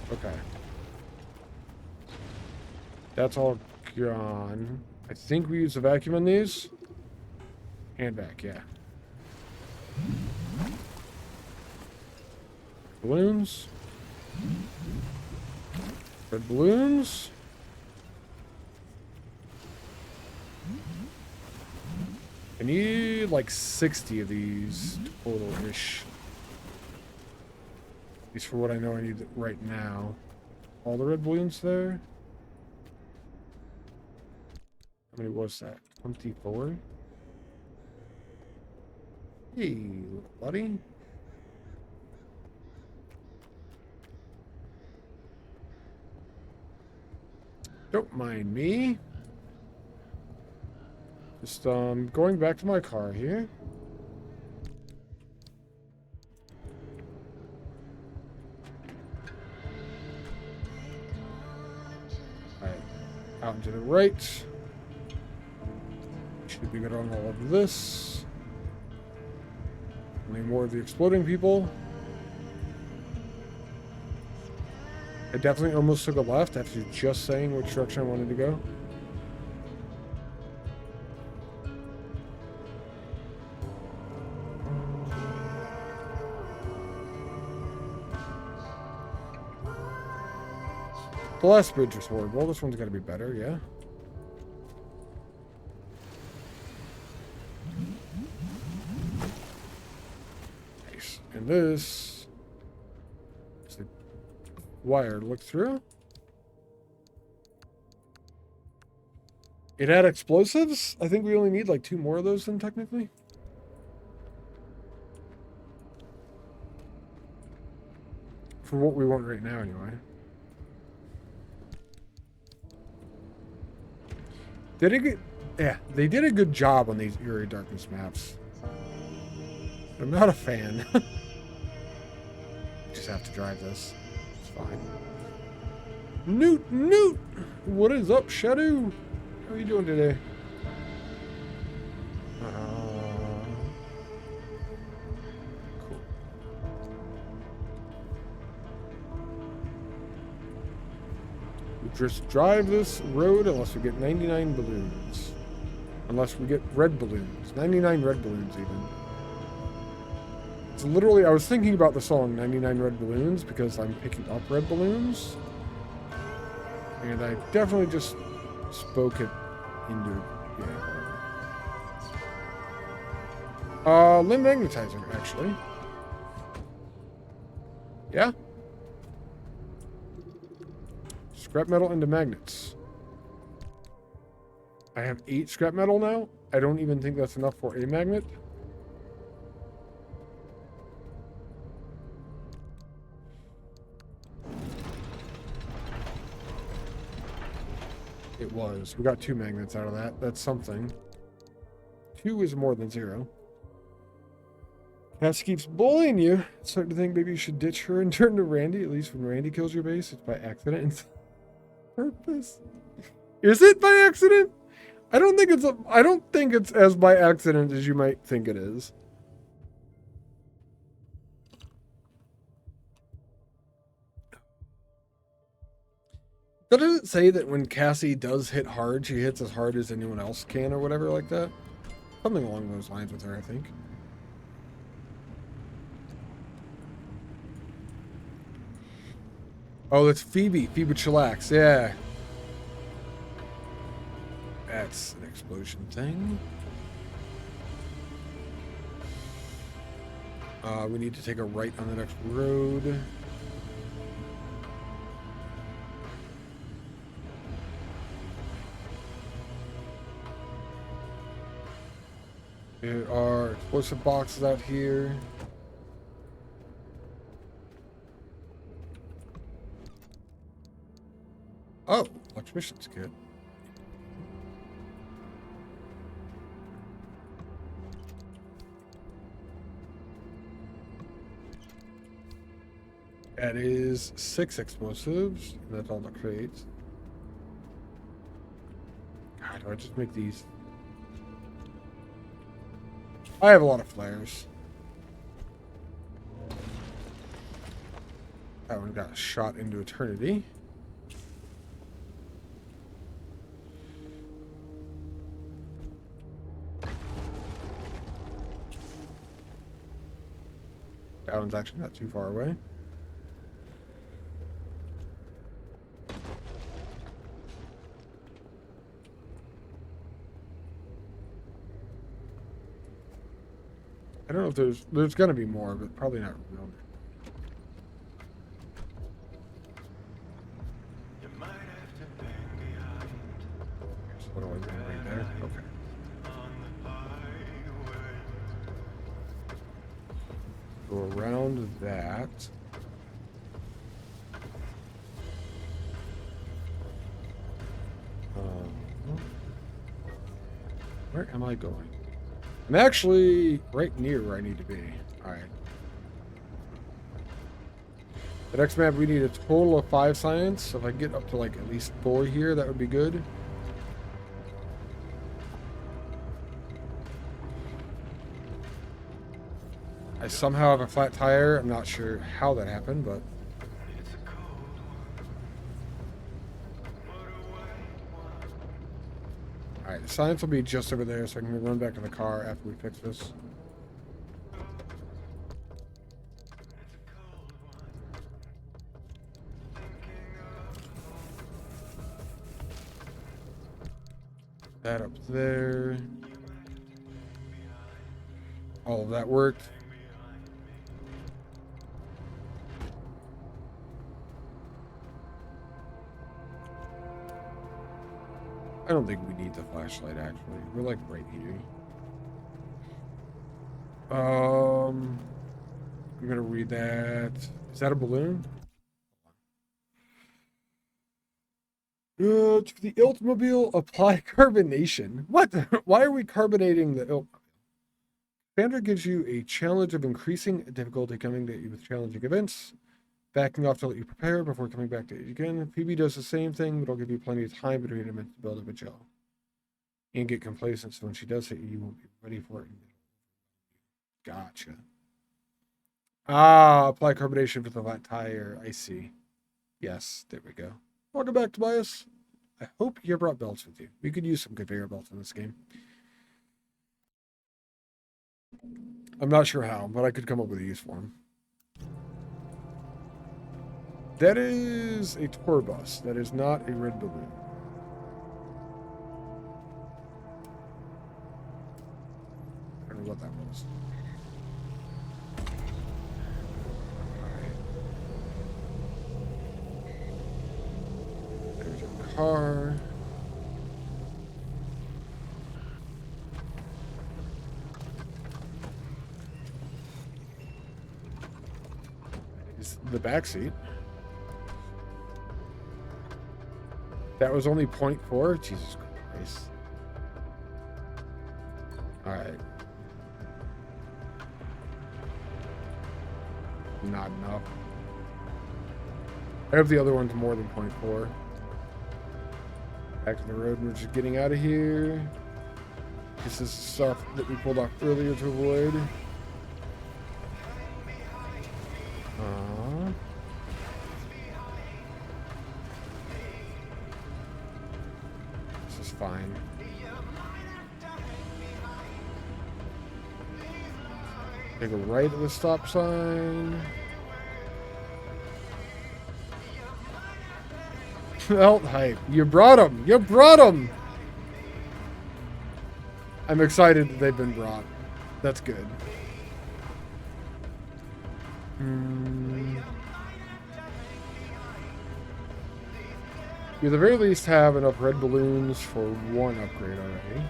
Okay. That's all gone. I think we use the vacuum on these. Hand back, yeah. Balloons. Red balloons. I need like 60 of these total-ish. At least for what I know I need right now. All the red balloons there. How many was that? 24? Hey, little buddy. Don't mind me. Just going back to my car here. Alright, out and to the right. Should be good on all of this. Only more of the exploding people. I definitely almost took a left after just saying which direction I wanted to go. The last bridge was horrible. This one's got to be better, yeah. Nice. And this is the wire to look through. It had explosives? I think we only need like 2 more of those then, technically. For what we want right now, anyway. They did a good job on these Airy Darkness maps. I'm not a fan. Just have to drive this. It's fine. Newt, Newt! What is up, Shadow? How are you doing today? Cool. We just drive this road unless we get 99 balloons. Unless we get red balloons. 99 red balloons, even. It's literally, I was thinking about the song 99 Red Balloons because I'm picking up red balloons. And I definitely just spoke it into, yeah, whatever. Limb magnetizer, actually. Yeah. Scrap metal into magnets. I have 8 scrap metal now. I don't even think that's enough for a magnet. It was. We got 2 magnets out of that. That's something. 2 is more than 0. Cass keeps bullying you. It's starting to think maybe you should ditch her and turn to Randy. At least when Randy kills your base, it's by accident and purpose. Is it by accident? I don't think it's as by accident as you might think it is. Doesn't it say that when Cassie does hit hard, she hits as hard as anyone else can or whatever like that? Something along those lines with her, I think. Oh, that's Phoebe. Phoebe Chillax, yeah. That's an explosion thing. We need to take a right on the next road. There are explosive boxes out here. Oh, electrician's kit. That is 6 explosives. And that's all the crates. God, do I just make these? I have a lot of flares. That one got shot into eternity. That one's actually not too far away. I don't know if there's gonna be more, but probably not real. What do I do right there? Okay. Go around that. Where am I going? I'm actually right near where I need to be. Alright. The next map, we need a total of 5 science. So if I get up to like at least 4 here, that would be good. I somehow have a flat tire. I'm not sure how that happened, but... Alright, the science will be just over there, so I can run back to the car after we fix this. That up there. All of that worked. I don't think we need the flashlight, actually. We're like right here. I'm gonna read that. Is that a balloon? To the Iltmobile, apply carbonation. What? Why are we carbonating the Iltmobile? Sandra gives you a challenge of increasing difficulty coming to you with challenging events. backing off to let you prepare before coming back to it again. Phoebe does the same thing, but I'll give you plenty of time between them to build up a gel. And get complacent, so when she does hit you, you won't be ready for it. Gotcha. Ah, apply carbonation for the flat tire. I see. Yes, there we go. Welcome back, Tobias. I hope you brought belts with you. We could use some conveyor belts in this game. I'm not sure how, but I could come up with a use for them. That is a tour bus. That is not a red balloon. I don't know what that was. There's a car. Is the back seat. That was only 0.4? Jesus Christ. Alright. Not enough. I hope the other one's more than 0.4. Back to the road, we're just getting out of here. This is stuff that we pulled off earlier to avoid. This is fine. Take a right at the stop sign. Belt hype. You brought them. You brought them. I'm excited that they've been brought. That's good. You at the very least have enough red balloons for one upgrade already.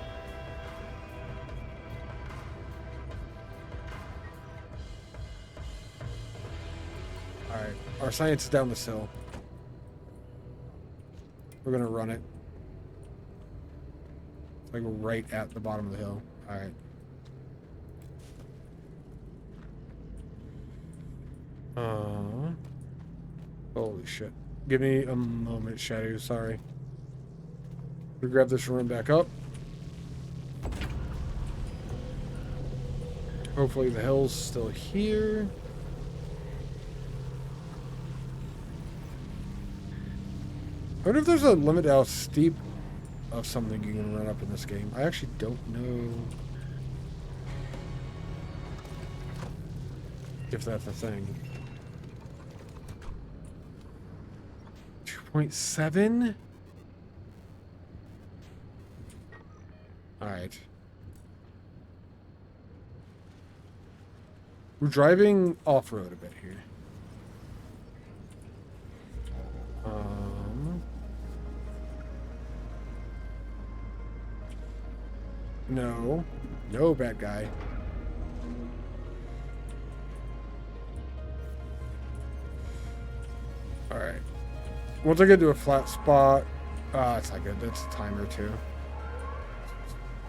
Alright, our science is down this hill. We're gonna run it. It's like right at the bottom of the hill. Alright. Holy shit. Give me a moment, Shadow. Sorry. We grab this and run back up. Hopefully the hill's still here. I wonder if there's a limit to how steep of something you can run up in this game. I actually don't know if that's a thing. 2.7? Alright. We're driving off-road a bit here. No. No, bad guy. Alright. Once I get to a flat spot... it's not good. That's a timer, too.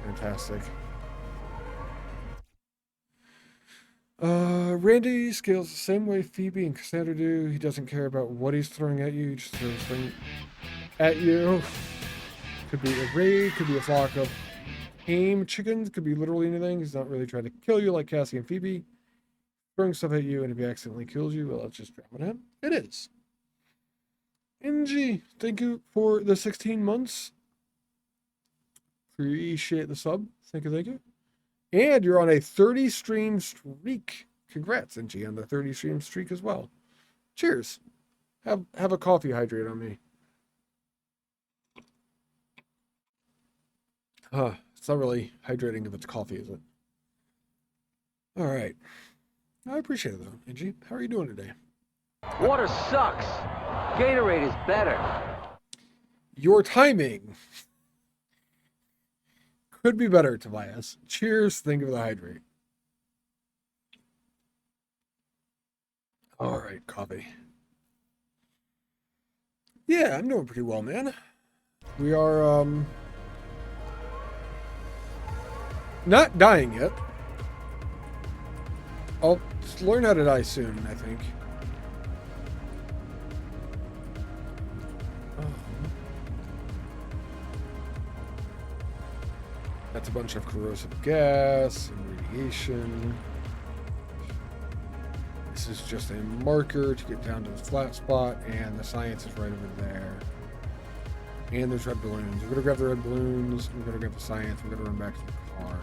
Fantastic. Randy scales the same way Phoebe and Cassandra do. He doesn't care about what he's throwing at you. He just throws things at you. Could be a raid, could be a flock of tame chickens, could be literally anything. He's not really trying to kill you like Cassie and Phoebe. Throwing stuff at you, and if he accidentally kills you, well, it's just dropping him. It is. NG, thank you for the 16 months. Appreciate the sub. Thank you, thank you. And you're on a 30 stream streak. Congrats, NG, on the 30 stream streak as well. Cheers. Have a coffee hydrate on me. It's not really hydrating if it's coffee, is it? All right. I appreciate it, though. NG, how are you doing today? Water sucks. Gatorade is better. Your timing could be better, Tobias. Cheers. Think of the hydrate. All right, coffee. Yeah, I'm doing pretty well, man. We are, not dying yet. I'll learn how to die soon, I think. That's a bunch of corrosive gas and radiation. This is just a marker to get down to the flat spot, and the science is right over there. And there's red balloons. We're gonna grab the red balloons. We're gonna grab the science. We're gonna run back to the car.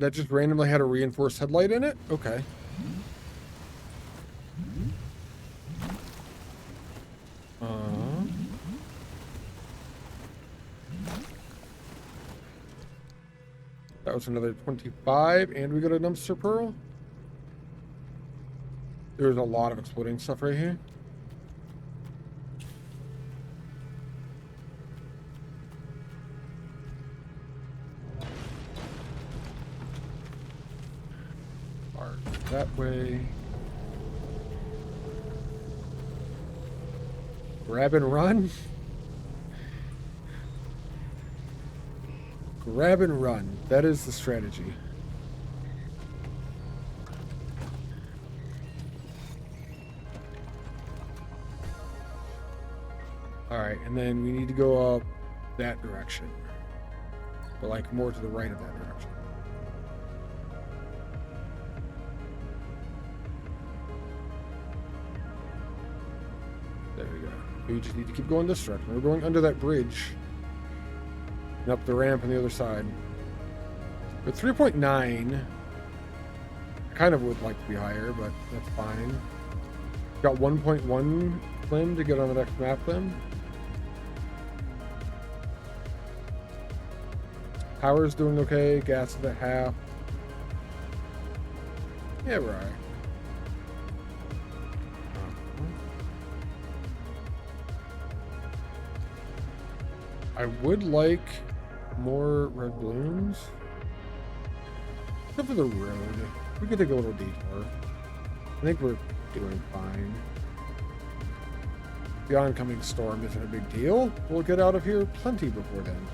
That just randomly had a reinforced headlight in it? Okay. That was another 25, and we got a dumpster pearl. There's a lot of exploding stuff right here. That way. Grab and run. Grab and run. That is the strategy. Alright, and then we need to go up that direction. But like more to the right of that direction. There we go. We just need to keep going this direction. We're going under that bridge. And up the ramp on the other side. But 3.9, I kind of would like to be higher, but that's fine. Got 1.1 Clem to get on the next map then. Power's doing okay. Gas is at half. Yeah, we're alright. I would like more red balloons. Except for the road. We could take a little detour. I think we're doing fine. The oncoming storm isn't a big deal. We'll get out of here plenty before then.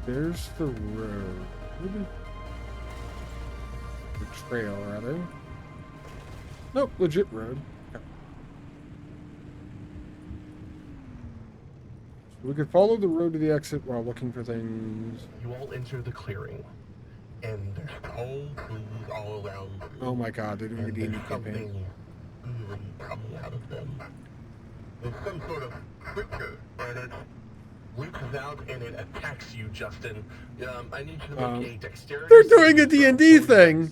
There's the road. The trail, rather. Nope, legit road. Okay. So we could follow the road to the exit while looking for things. You all enter the clearing, and there's tall trees all around. Oh my god, they're doing a D&D there's campaign. something eerie coming out of them. There's some sort of creature, and it reaches out and it attacks you, Justin. I need you to make a dexterity. They're doing a D&D thing.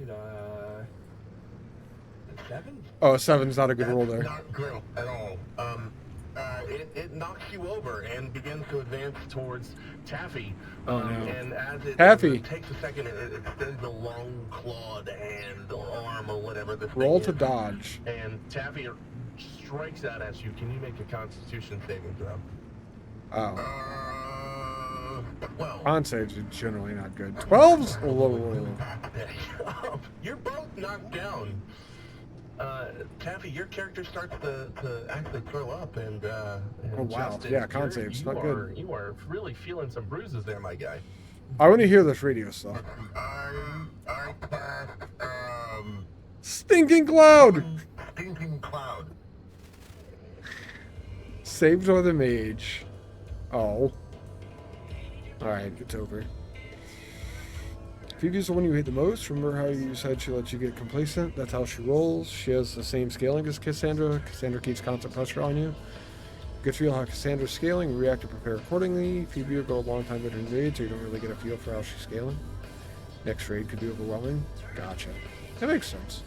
Alright, 7? Oh, 7's not a good roll there. Not great at all. It knocks you over and begins to advance towards Taffy. Oh, no. And as Taffy. it takes a second, it extends a long clawed hand or arm or whatever this Roll thing to is. dodge. And Taffy strikes out at you. Can you make a Constitution saving throw? Oh. Well, Con saves are generally not good. 12's a little low. you're both knocked down. Taffy, your character starts to actually throw up, and Oh, wow. Justin, Yeah, con saves, not good. You are really feeling some bruises there, my guy. I want to hear this radio stuff. I cast, Stinking cloud! Stinking Cloud. Saved by the mage. Oh. Alright, it's over. Phoebe's the one you hate the most. Remember how you said she lets you get complacent? That's how she rolls. She has the same scaling as Cassandra. Cassandra keeps constant pressure on you. Good feel how Cassandra's scaling. You react to prepare accordingly. Phoebe will go a long time veteran's aid, so you don't really get a feel for how she's scaling. Next raid could be overwhelming. Gotcha. That makes sense.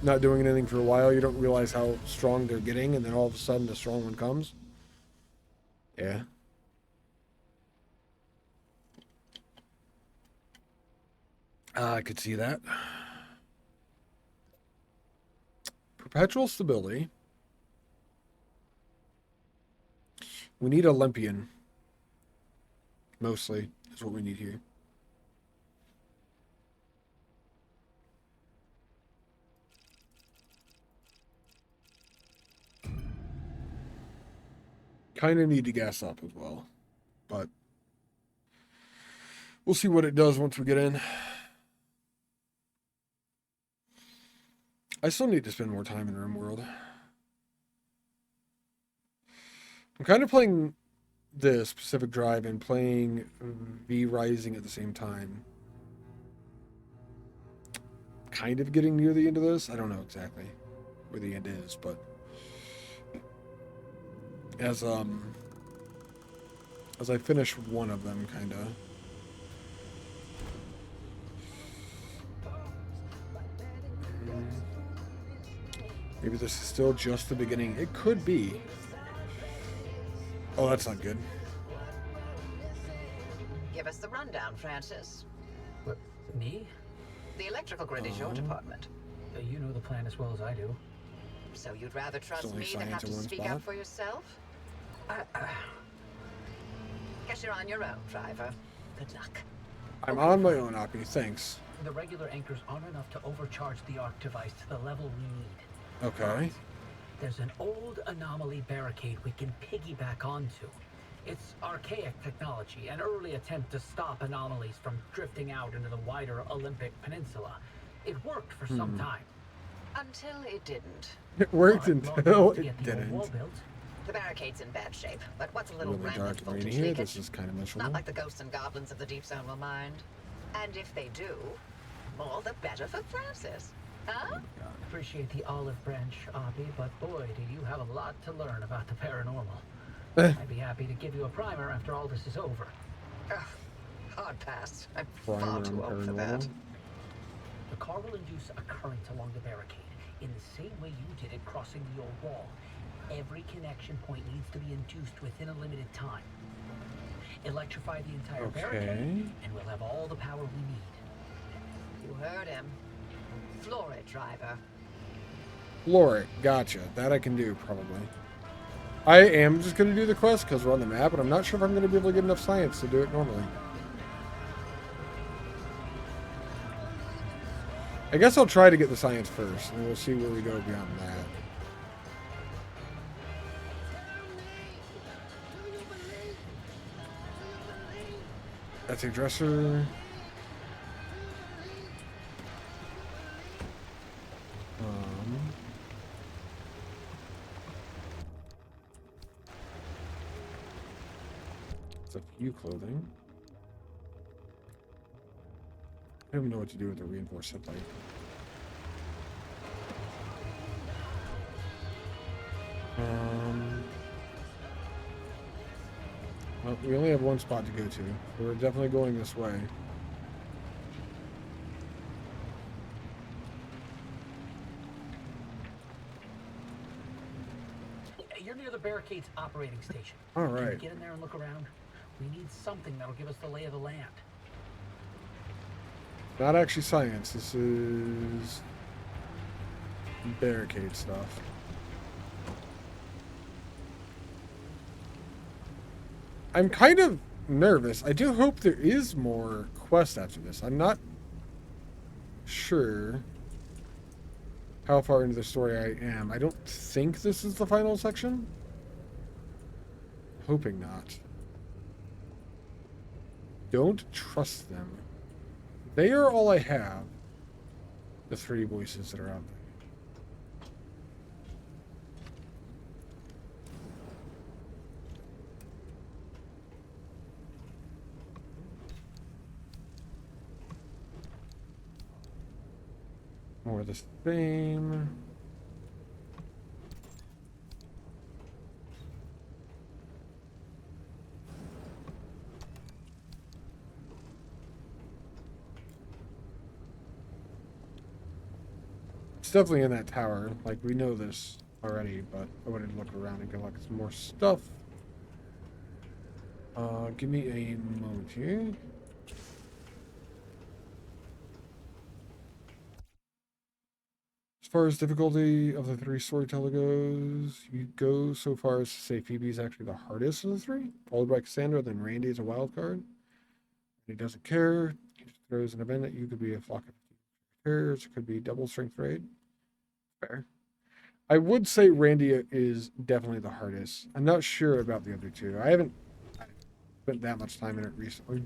Not doing anything for a while, you don't realize how strong they're getting, and then all of a sudden the strong one comes. Yeah. I could see that. Perpetual stability. We need Olympian. Mostly is what we need here. Kind of need to gas up as well. But we'll see what it does once we get in. I still need to spend more time in RimWorld. I'm kind of playing this Pacific Drive and playing V Rising at the same time. Kind of getting near the end of this. I don't know exactly where the end is, but as I finish one of them, kind of. Maybe this is still just the beginning. It could be. Oh, that's not good. Give us the rundown, Francis. What, me? The electrical grid is your department. You know the plan as well as I do. So you'd rather trust only me than have science in to one speak spot? up for yourself? Guess you're on your own, driver. Good luck. I'm on my own, Oppie. Thanks. The regular anchors aren't enough to overcharge the ARC device to the level we need. Okay. There's an old anomaly barricade we can piggyback onto. It's archaic technology, an early attempt to stop anomalies from drifting out into the wider Olympic Peninsula. It worked for some time. Until it didn't. It worked But long until enough to it get the old wall didn't. built. The barricade's in bad shape, but what's a little Really dark rampant and rainy voltage here. leakage? This is kind of miserable. Not like the ghosts and goblins of the Deep Zone will mind. And if they do, more the better for Francis. Huh? Appreciate the olive branch, Oppie, but boy, do you have a lot to learn about the paranormal. Eh. I'd be happy to give you a primer after all this is over. Ugh, hard pass. I'm Primer far on too old for that. paranormal. The car will induce a current along the barricade, in the same way you did it crossing the old wall. Every connection point needs to be induced within a limited time. Electrify the entire barricade, and we'll have all the power we need. You heard him. Floor it, driver. Floor it. Gotcha. That I can do, probably. I am just going to do the quest because we're on the map, but I'm not sure if I'm going to be able to get enough science to do it normally. I guess I'll try to get the science first, and we'll see where we go beyond that. That's a dresser. It's a few clothing. I don't even know what to do with the reinforced headlight. Well, we only have one spot to go to. We're definitely going this way. You're near the barricade's operating station. All Can you right. get in there and look around? We need something that'll give us the lay of the land. Not actually science. This is barricade stuff. I'm kind of nervous. I do hope there is more quest after this. I'm not sure how far into the story I am. I don't think this is the final section. Hoping not. Don't trust them. They are all I have. The three voices that are out there. More of the same. It's definitely in that tower. Like, we know this already, but I wanted to look around and get like some more stuff. Give me a moment here. As far as difficulty of the three storyteller goes, you go so far as to say Phoebe is actually the hardest of the three, followed by Cassandra, then Randy is a wild card. He doesn't care. He just throws an event at you. Could be a flock of carriers. It could be double strength raid. Fair. I would say Randy is definitely the hardest. I'm not sure about the other two. I haven't spent that much time in it recently.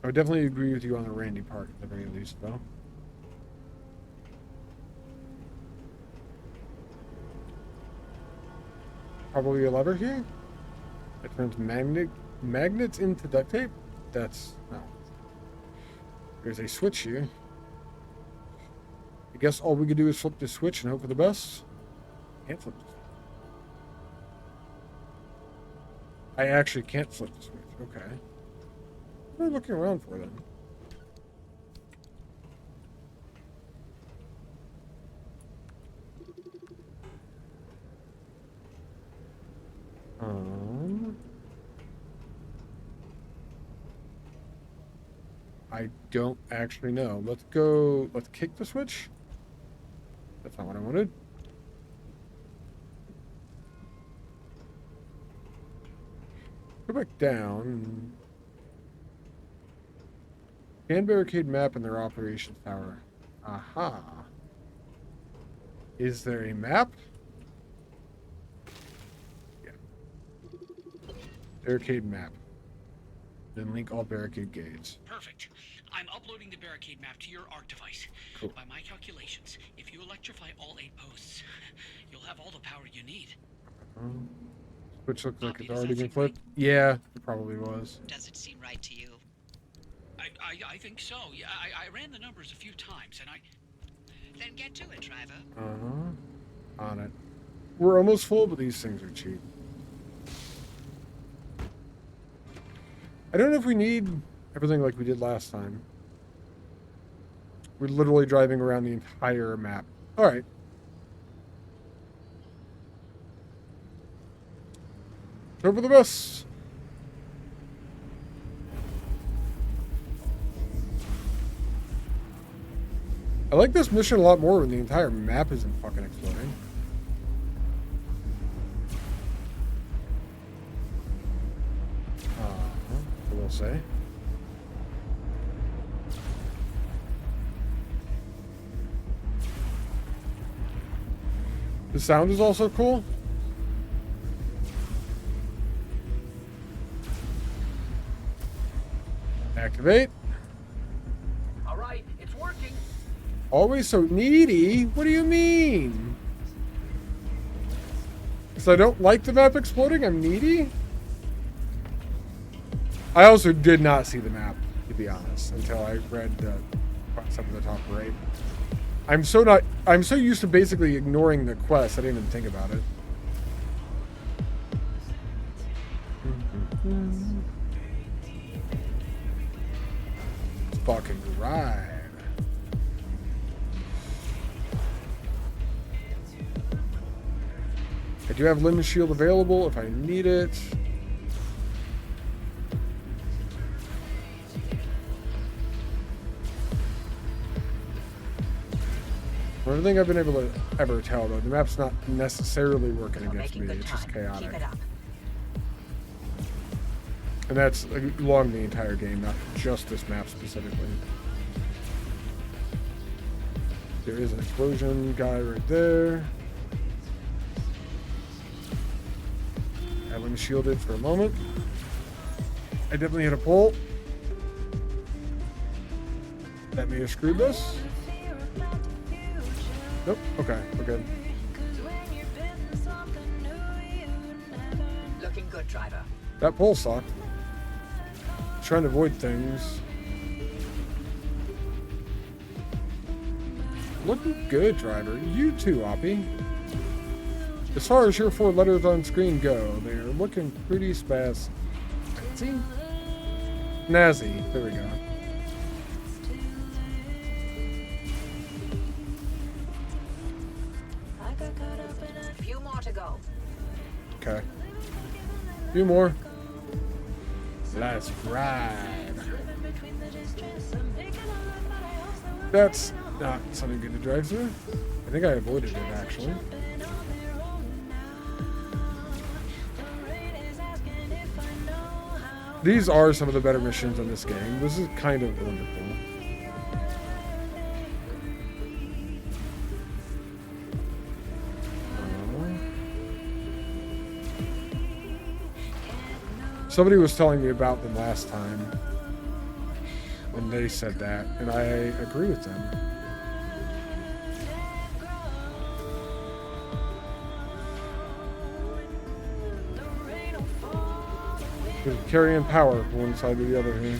I would definitely agree with you on the Randy part, at the very least, though. Probably a lever here. It turns magnets into duct tape. That's no. There's a switch here. I guess all we could do is flip the switch and hope for the best. Can't flip the switch. I actually can't flip the switch. Okay. What am I looking around for then? I don't actually know. Let's go. Let's kick the switch. That's not what I wanted. Go back down. Can barricade map in their operations tower. Aha. Is there a map? Yeah. Barricade map. Then link all barricade gates. Perfect. I'm uploading the barricade map to your ARC device. Cool. By my calculations, if you electrify all 8 posts, you'll have all the power you need. Which looks like Poppy, it's does already that been seem right? flipped. Yeah, it probably was. Does it seem right to you? I think so. Yeah, I ran the numbers a few times, and I... Then get to it, driver. On it. We're almost full, but these things are cheap. I don't know if we need everything like we did last time. We're literally driving around the entire map. Alright. Hope for the best. I like this mission a lot more when the entire map isn't fucking exploding. I will say. The sound is also cool. Activate. All right, it's working. Always so needy? What do you mean? Because I don't like the map exploding, I'm needy? I also did not see the map, to be honest, until I read up at the top right. I'm so used to basically ignoring the quest, I didn't even think about it. Fucking ride. I do have Limit Shield available if I need it. From everything I've been able to ever tell, though, the map's not necessarily working against me. It's just chaotic. Keep it up. And that's along the entire game, not just this map specifically. There is an explosion guy right there. I'm shielded for a moment. I definitely hit a pole. That may have screwed us. Nope. Okay, we're good. Looking good, driver. That pole sucked. Trying to avoid things. Looking good, driver. You too, Oppie. As far as your 4 letters on screen go, they're looking pretty fancy. Snazzy. There we go. A few more to go. Okay. A few more. Let's ride. That's not something good to drive through. I think I avoided it, actually. These are some of the better missions in this game. This is kind of wonderful. Somebody was telling me about them last time, and they said that, and I agree with them. You're carrying power from one side to the other here.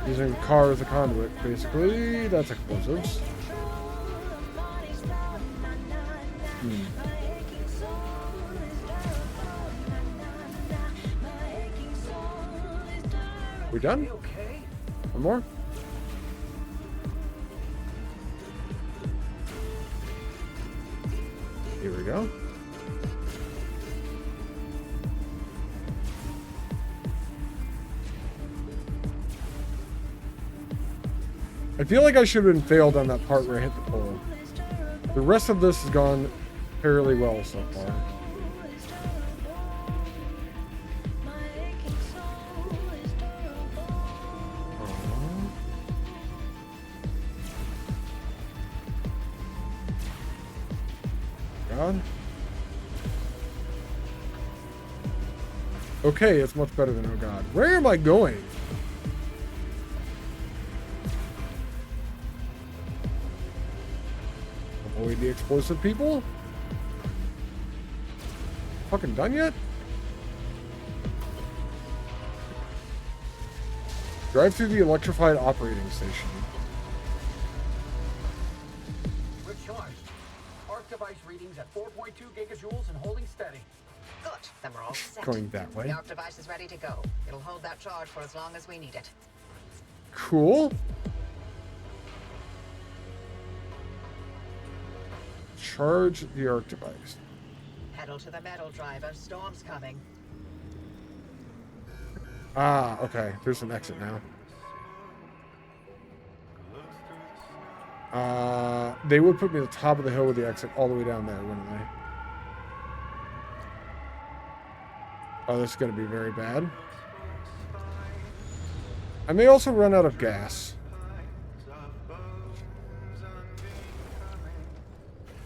Using a car as a conduit, basically. That's explosives. We done? Okay. One more? Here we go. I feel like I should have been failed on that part where I hit the pole. The rest of this has gone fairly well so far. God. Okay, it's much better than oh god. Where am I going? Avoid the explosive people? Fucking done yet? Drive through the electrified operating station. We're charged. Arc device readings at 4.2 gigajoules and holding steady. Good. Then we're all set. Going that way. The arc device is ready to go. It'll hold that charge for as long as we need it. Cool. Charge the arc device. Pedal to the metal, driver. Storm's coming. Ah, okay. There's an exit now. They would put me at the top of the hill with the exit all the way down there, wouldn't they? Oh, this is going to be very bad. I may also run out of gas.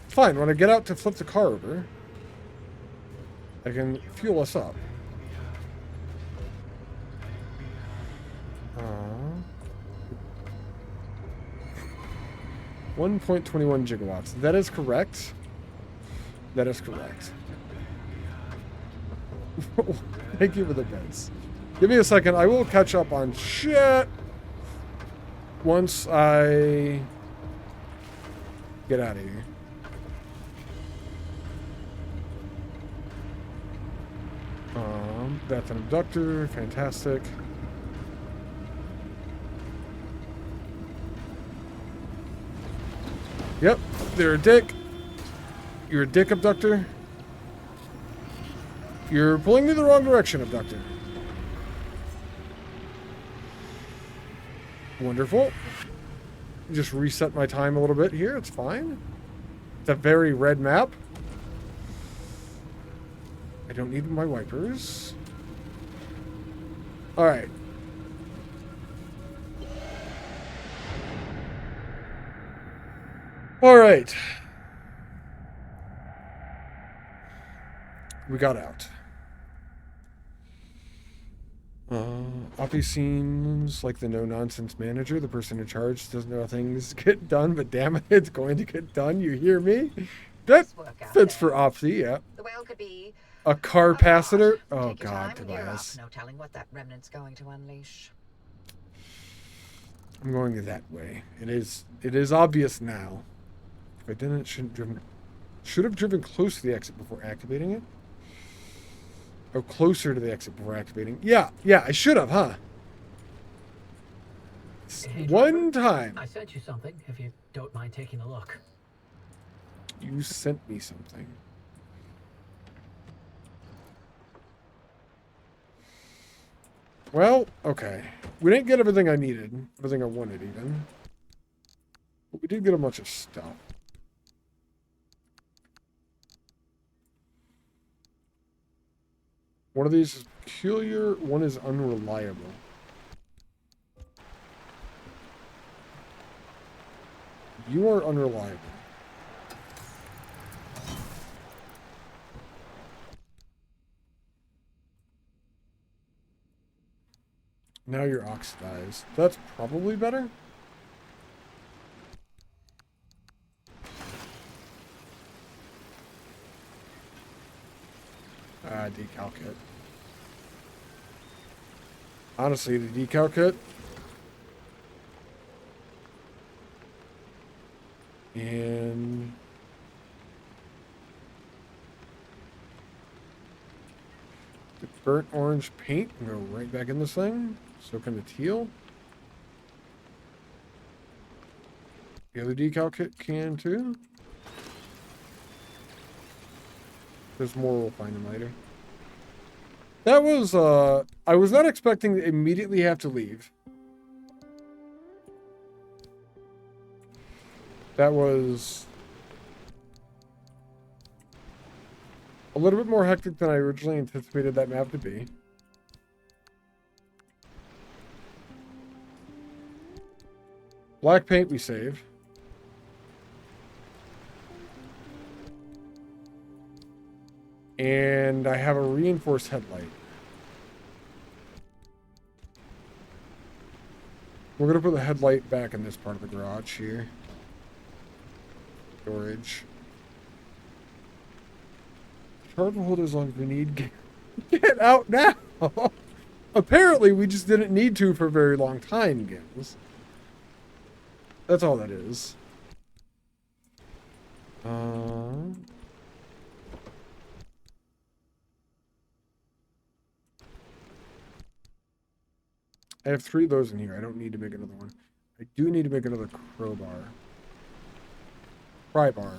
Fine, when I get out to flip the car over, I can fuel us up. 1.21 gigawatts. That is correct. That is correct. Thank you for the bets. Give me a second. I will catch up on shit once I get out of here. That's an abductor. Fantastic. Yep, they're a dick. You're a dick, abductor. You're pulling me the wrong direction, abductor. Wonderful. Just reset my time a little bit here. It's fine. It's a very red map. I don't need my wipers. All right. All right. We got out. Oppie seems like the no-nonsense manager. The person in charge doesn't know how things get done, but damn it, it's going to get done. You hear me? That fits for Oppie, yeah. The whale could be a capacitor. Oh, Take your God, time, gear up. Tobias. No telling what that remnant's going to unleash. I'm going that way. It is obvious now. If I didn't, should have driven close to the exit before activating it. Or closer to the exit before activating. Yeah, I should have, huh? Hey, One driver, time. I sent you something, if you don't mind taking a look. You sent me something. Well, okay. We didn't get everything I needed. Everything I wanted, even. But we did get a bunch of stuff. One of these is peculiar, one is unreliable. You are unreliable. Now you're oxidized. That's probably better. Decal kit. Honestly, the decal kit. And the burnt orange paint can go right back in this thing. So can the teal. The other decal kit can too. There's more, we'll find them later. That was, I was not expecting to immediately have to leave. That was a little bit more hectic than I originally anticipated that map to be. Black paint we saved. And I have a reinforced headlight. We're going to put the headlight back in this part of the garage here. Storage. Charge will hold as long as we need. Get out now! Apparently, we just didn't need to for a very long time, Gims. That's all that is. I have 3 of those in here. I don't need to make another one. I do need to make another crowbar. Pry bar.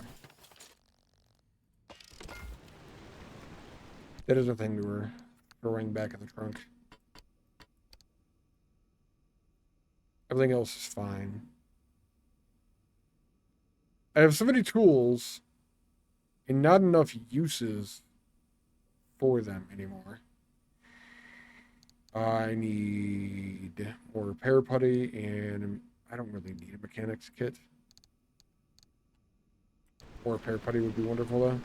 That is a thing we were throwing back in the trunk. Everything else is fine. I have so many tools and not enough uses for them anymore. I need more repair putty, and I don't really need a mechanics kit. More repair putty would be wonderful, though.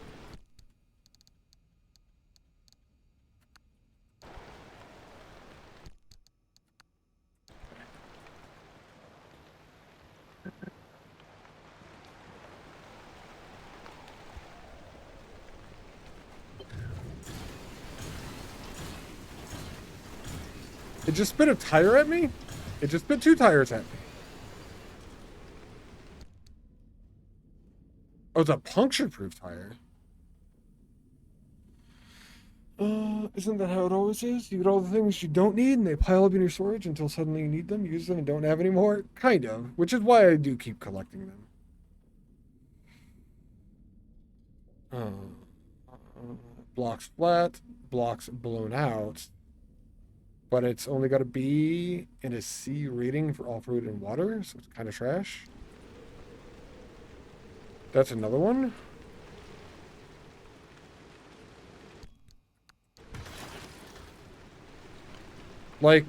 It just spit a tire at me? It just spit 2 tires at me. Oh, it's a puncture-proof tire. Isn't that how it always is? You get all the things you don't need and they pile up in your storage until suddenly you need them, use them, and don't have any more? Kind of. Which is why I do keep collecting them. Blocks flat, blocks blown out. But it's only got a B and a C rating for off-road and water, so it's kind of trash. That's another one. Like,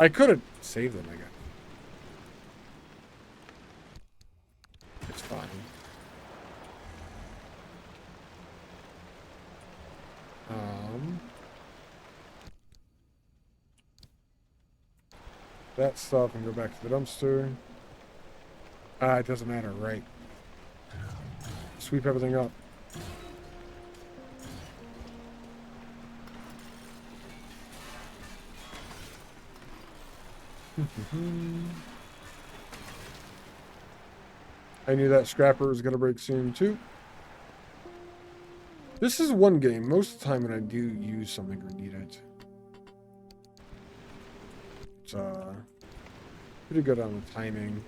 I could have saved them, I guess. It's fine. That stuff and go back to the dumpster. It doesn't matter, right? Sweep everything up. I knew that scrapper was going to break soon, too. This is one game, most of the time when I do use something or need it. It's pretty good on the timing.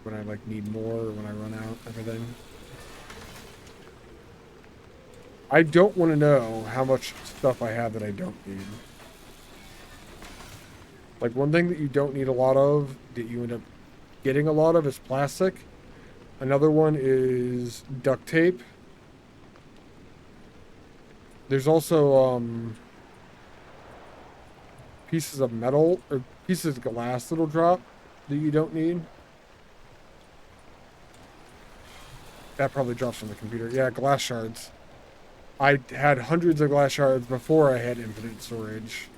When I like need more, or when I run out, everything. I don't want to know how much stuff I have that I don't need. Like, one thing that you don't need a lot of, that you end up getting a lot of, is plastic. Another one is duct tape. There's also, pieces of metal, or pieces of glass that'll drop that you don't need. That probably drops from the computer. Yeah, glass shards. I had hundreds of glass shards before I had infinite storage.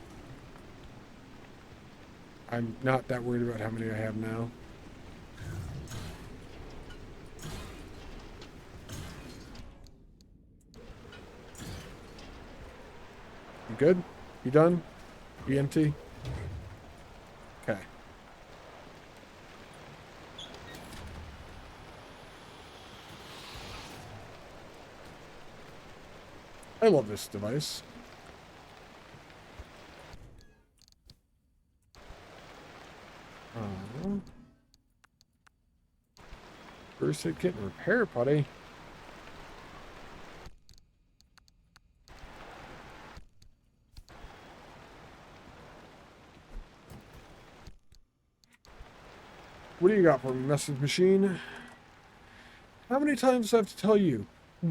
I'm not that worried about how many I have now. You good? You done? You empty? Okay. I love this device. First aid kit and repair putty. What do you got for me, message machine? How many times do I have to tell you?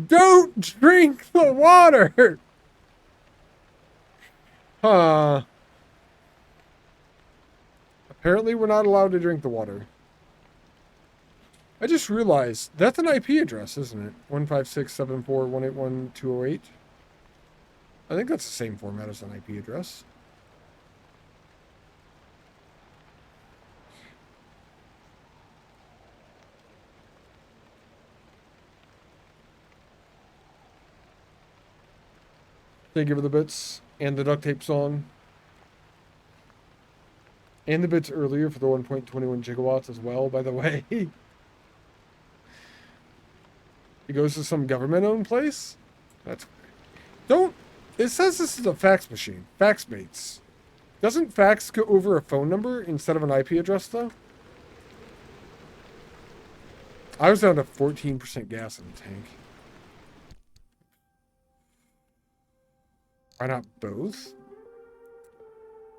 Don't drink the water! Huh. Apparently we're not allowed to drink the water. I just realized that's an IP address, isn't it? 156.74.181.208. I think that's the same format as an IP address. Thank you for the bits and the duct tape song. And the bits earlier for the 1.21 gigawatts as well, by the way. It goes to some government-owned place? That's... Don't... It says this is a fax machine. FaxMates. Doesn't fax go over a phone number instead of an IP address, though? I was down to 14% gas in the tank. Why not both?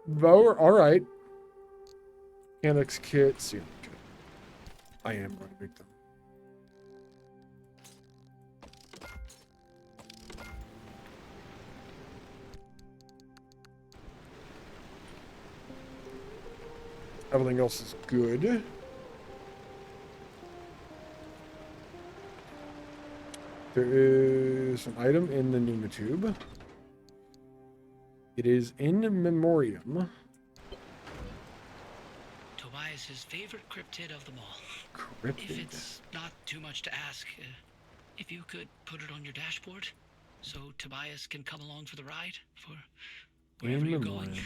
Though, alright. Mechanics kits. Yeah, okay. I am going to make them. Everything else is good. There is an item in the pneumatube. It is in memoriam. Tobias's favorite cryptid of them all. Cryptid? If it's not too much to ask, if you could put it on your dashboard, so Tobias can come along for the ride, for wherever you're going.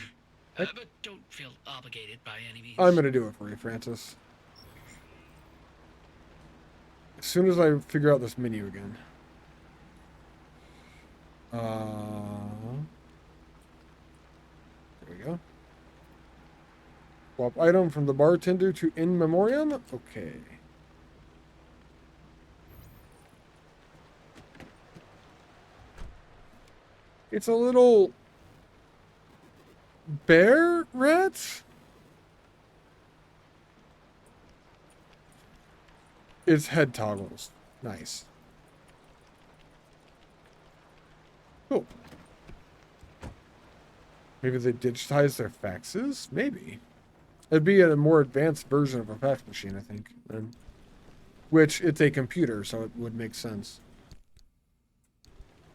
But don't feel obligated by any means. I'm going to do it for you, Francis. As soon as I figure out this menu again. There we go. Swap item from the bartender to in memoriam? Okay. It's a little... bear rat? Its head toggles. Nice. Cool. Maybe they digitized their faxes? Maybe. It'd be a more advanced version of a fax machine, I think. Then. Which, it's a computer, so it would make sense.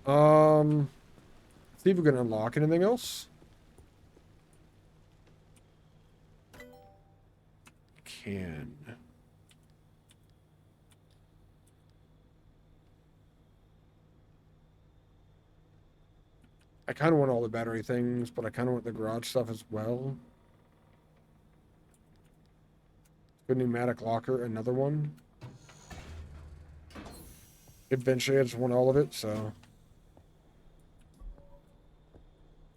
See if we can unlock anything else. Can. I kind of want all the battery things, but I kind of want the garage stuff as well. Good pneumatic locker, another one. Eventually I just want all of it, so...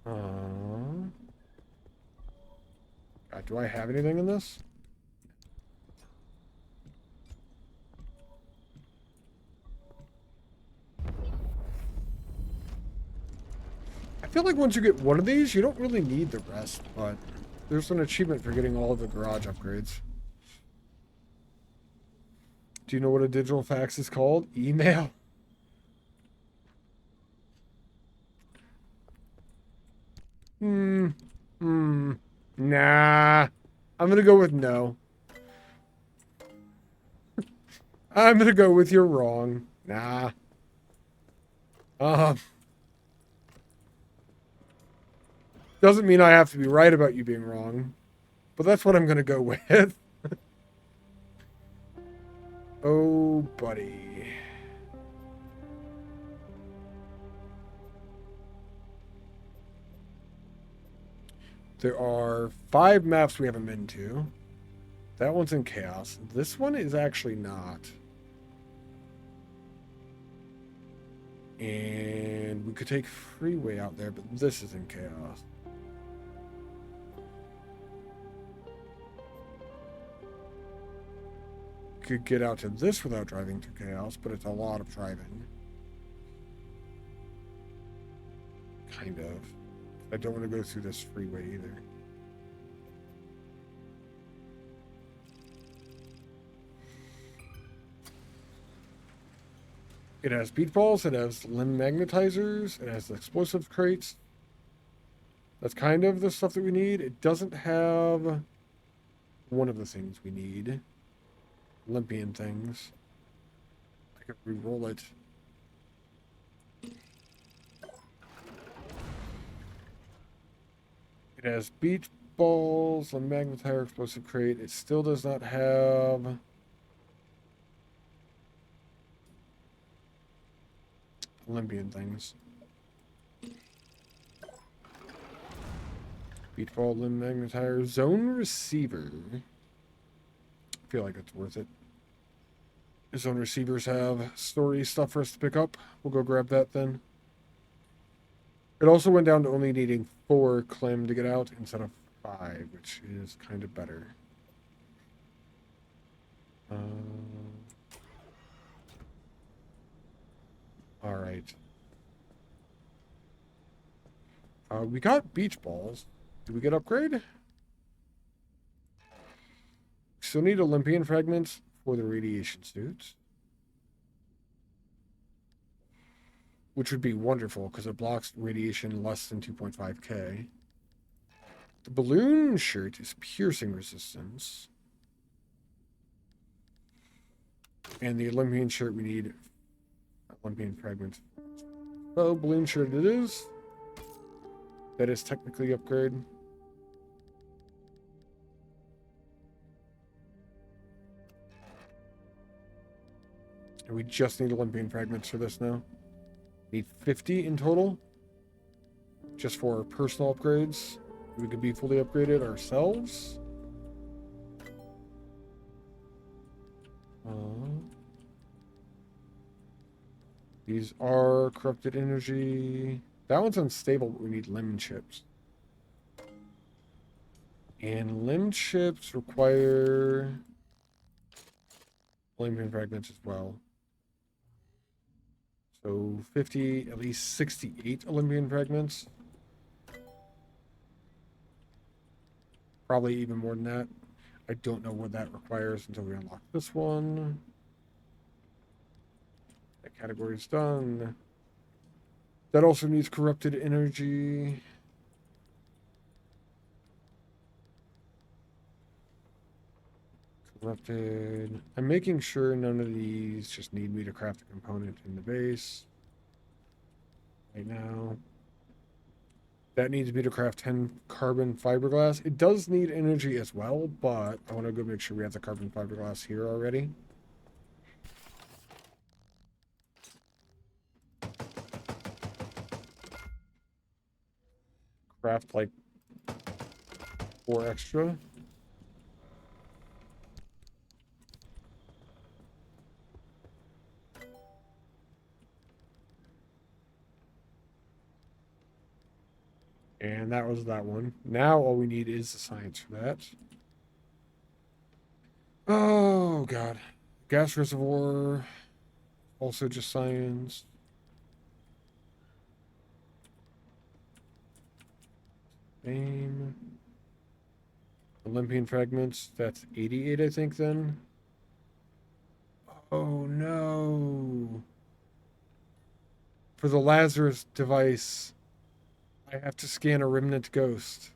God, do I have anything in this? I feel like once you get one of these, you don't really need the rest, but there's an achievement for getting all of the garage upgrades. Do you know what a digital fax is called? Email? Nah. I'm gonna go with no. I'm gonna go with you're wrong. Nah. Doesn't mean I have to be right about you being wrong. But that's what I'm going to go with. Oh, buddy. There are 5 maps we haven't been to. That one's in Chaos. This one is actually not. And we could take Freeway out there, but this is in Chaos. Could get out to this without driving through Chaos, but it's a lot of driving. Kind of. I don't want to go through this freeway either. It has beach balls, it has limb magnetizers, it has explosive crates. That's kind of the stuff that we need. It doesn't have one of the things we need. Olympian things. I could re-roll it. It has beach balls, a magnetizer, explosive crate. It still does not have Olympian things. Beach ball, limb magnetizer, zone receiver. I feel like it's worth it. Zone receivers have story stuff for us to pick up. We'll go grab that then. It also went down to only needing 4 Clem to get out instead of 5, which is kind of better. All right. We got beach balls. Did we get upgrade? Still need Olympian fragments for the radiation suits. Which would be wonderful because it blocks radiation less than 2.5k. The balloon shirt is piercing resistance. And the Olympian shirt we need Olympian fragments. So balloon shirt it is. That is technically upgrade. And we just need Olympian fragments for this now. Need 50 in total. Just for personal upgrades. We could be fully upgraded ourselves. These are corrupted energy. That one's unstable, but we need limb chips. And limb chips require Olympian fragments as well. So 50, at least 68 Olympian fragments. Probably even more than that. I don't know what that requires until we unlock this one. That category is done. That also needs corrupted energy. Corrupted. I'm making sure none of these just need me to craft a component in the base. Right now. That needs me to craft 10 carbon fiberglass. It does need energy as well, but I want to go make sure we have the carbon fiberglass here already. Craft like 4 extra. And that was that one. Now all we need is the science for that. Oh, God. Gas reservoir. Also just science. Aim. Olympian fragments. That's 88, I think, then. Oh, no. For the Lazarus device, I have to scan a remnant ghost.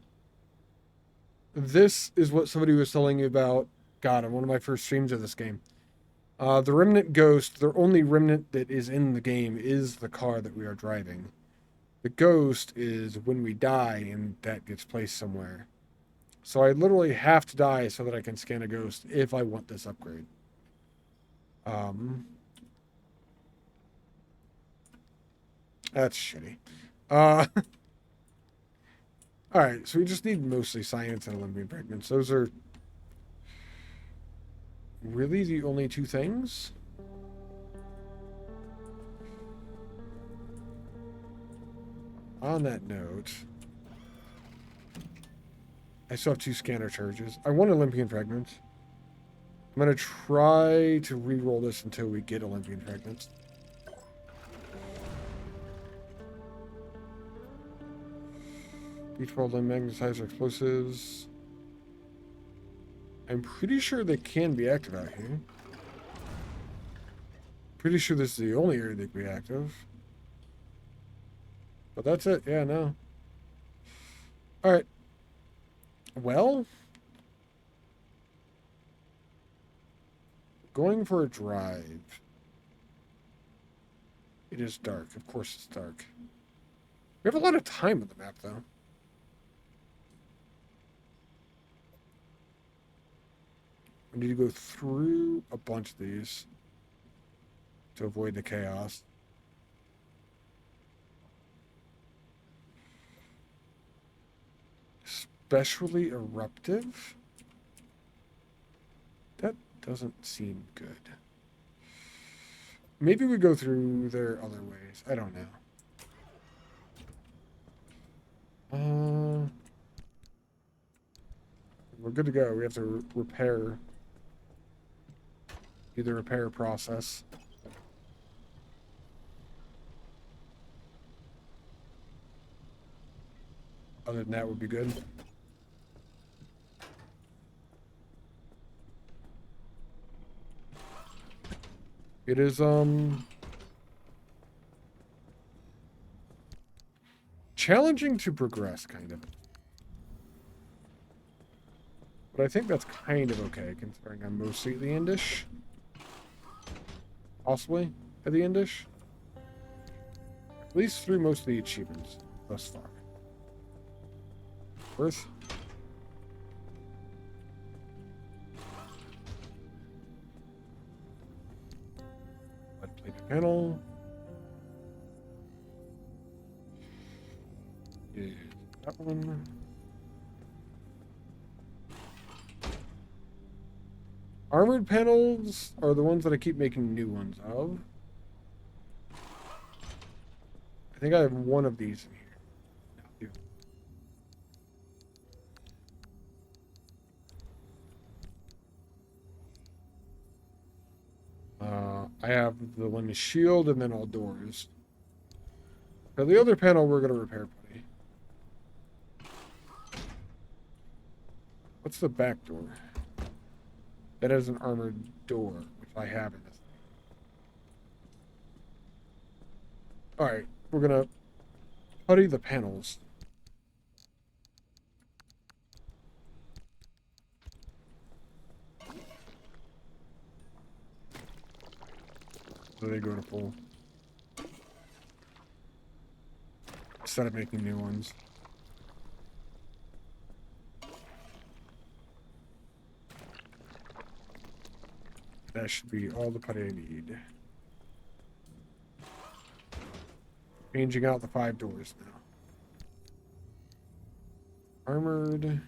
This is what somebody was telling me about, God, on one of my first streams of this game. The remnant ghost, the only remnant that is in the game is the car that we are driving. The ghost is when we die and that gets placed somewhere. So I literally have to die so that I can scan a ghost if I want this upgrade. That's shitty. Alright, so we just need mostly science and Olympian fragments. Those are really the only two things? On that note, I still have 2 scanner charges. I want Olympian fragments. I'm going to try to re-roll this until we get Olympian fragments. Beach-ball and magnetizer explosives. I'm pretty sure they can be active out here. Pretty sure this is the only area they can be active. But that's it. Yeah, no. Alright. Well, going for a drive. It is dark. Of course it's dark. We have a lot of time on the map, though. We need to go through a bunch of these to avoid the chaos. Especially eruptive? That doesn't seem good. Maybe we go through there other ways. I don't know. We're good to go. We have to repair. Do the repair process. Other than that would be good. It is, challenging to progress, kind of. But I think that's kind of okay, considering I'm mostly at the endish. Possibly at the endish. At least through most of the achievements thus far. Worth. Panel. Yeah, that one. Armored panels are the ones that I keep making new ones of. I think I have one of these in here. I have the one with shield and then all doors. Now the other panel we're going to repair, buddy. What's the back door? That is an armored door, which I have in this. Alright, we're going to putty the panels. So they go to full. Instead of making new ones. That should be all the putty I need. Changing out the 5 doors now. Armored.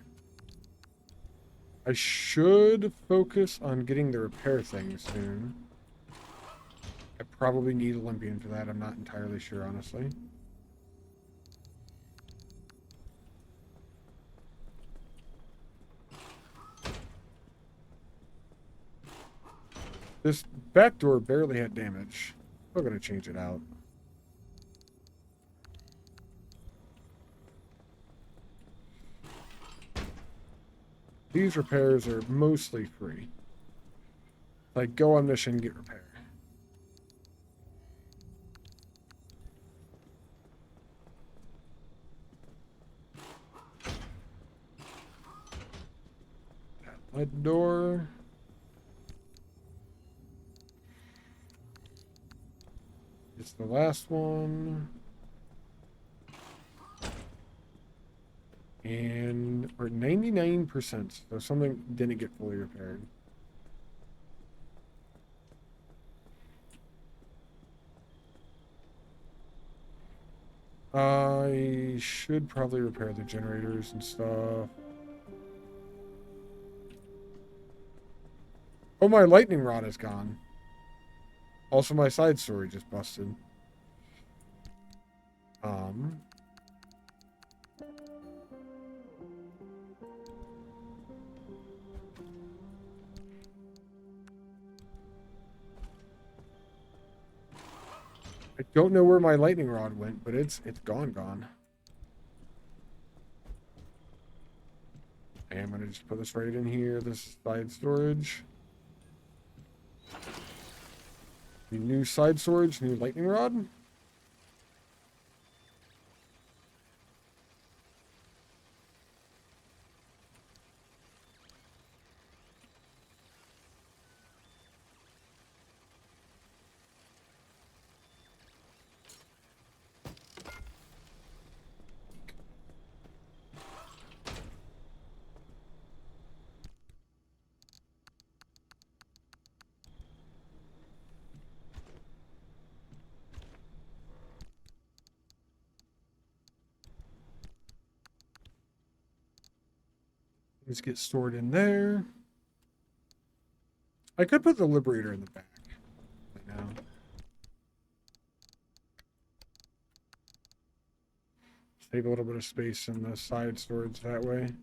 I should focus on getting the repair thing soon. I probably need Olympian for that. I'm not entirely sure, honestly. This back door barely had damage. We're going to change it out. These repairs are mostly free. Like, go on mission, get repair. Lead door. It's the last one. And we're 99%, so something didn't get fully repaired. I should probably repair the generators and stuff. Oh, my lightning rod is gone. Also, my side storage is busted. I don't know where my lightning rod went, but it's gone. And I'm gonna just put this right in here, this side storage. The new side storage, new lightning rod. These get stored in there. I could put the Liberator in the back right now. Save a little bit of space in the side storage that way.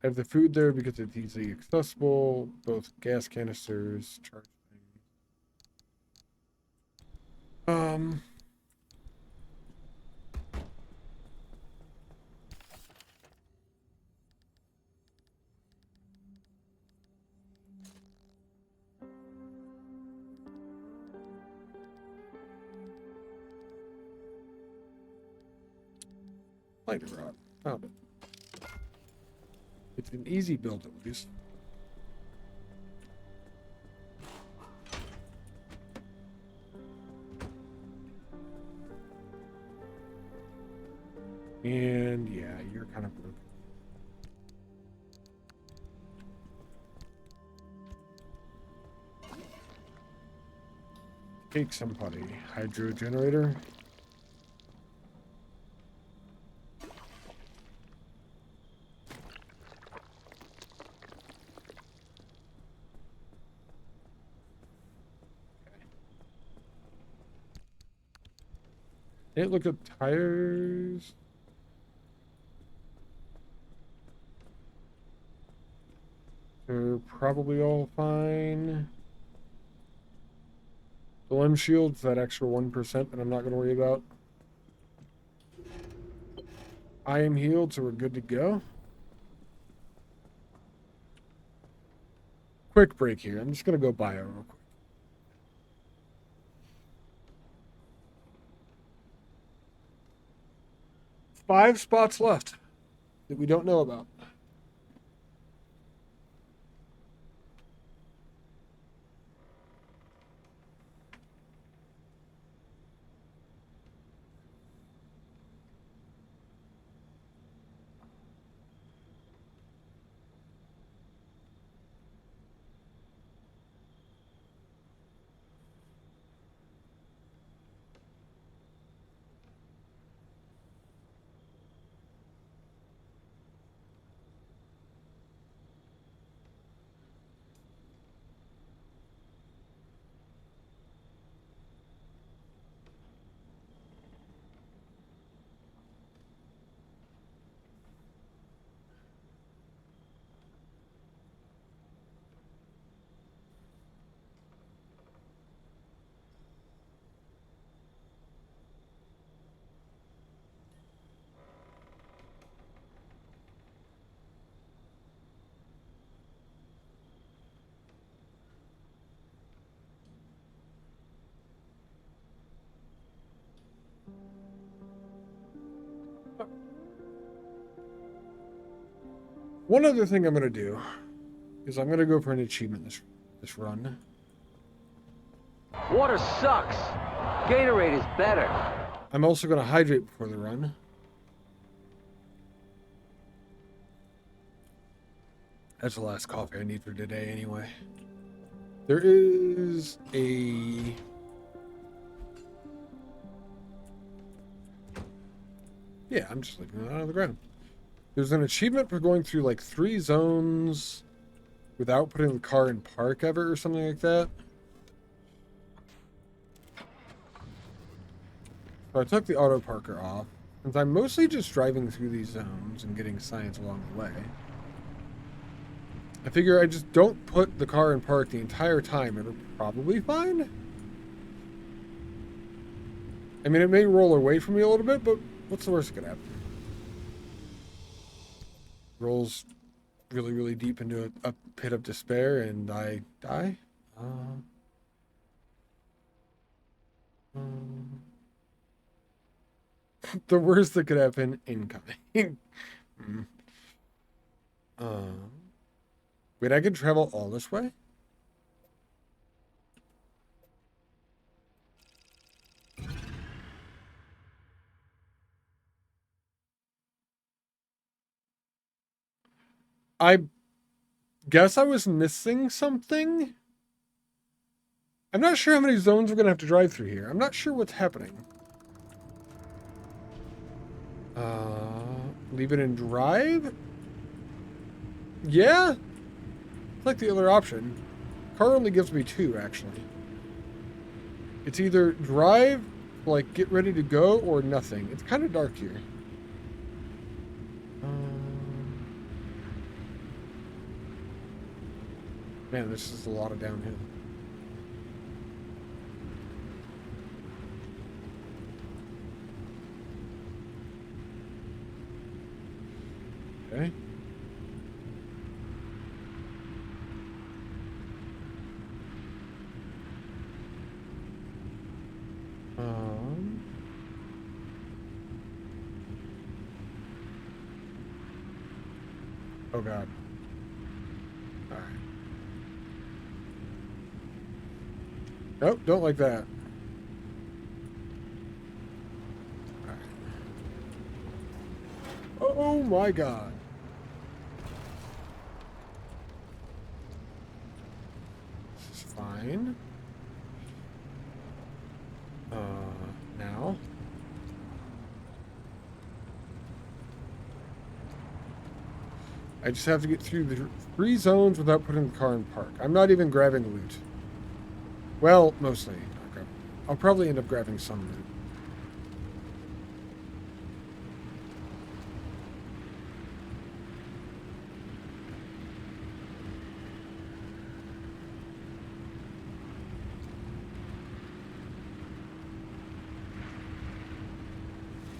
I have the food there because it's easily accessible, both gas canisters, charge things. Lightning rod. Found it. It's an easy build at least. And yeah, you're kind of broken. Take somebody. Hydro generator. Look at tires. They're probably all fine. The limb shields, that extra 1% that I'm not going to worry about. I am healed, so we're good to go. Quick break here. I'm just going to go bio real quick. 5 spots left that we don't know about. One other thing I'm going to do is I'm going to go for an achievement this run. Water sucks. Gatorade is better. I'm also going to hydrate before the run. That's the last coffee I need for today anyway. There is a... Yeah, I'm just leaving it out on the ground. There's an achievement for going through like 3 zones without putting the car in park ever or something like that. So I took the auto parker off, since I'm mostly just driving through these zones and getting science along the way. I figure I just don't put the car in park the entire time. It'll probably fine. I mean, it may roll away from me a little bit, but what's the worst that could happen? Rolls really, really deep into a pit of despair and I die? The worst that could happen, incoming. Wait, I could travel all this way? I guess I was missing something? I'm not sure how many zones we're going to have to drive through here. I'm not sure what's happening. Leave it in drive? Yeah? It's like the other option. Car only gives me 2, actually. It's either drive, like get ready to go, or nothing. It's kind of dark here. Man, this is a lot of downhill. Okay. Oh God. All right. Nope, don't like that. All right. Oh my God. This is fine. Now. I just have to get through the 3 zones without putting the car in park. I'm not even grabbing loot. Well, mostly. I'll probably end up grabbing some loot.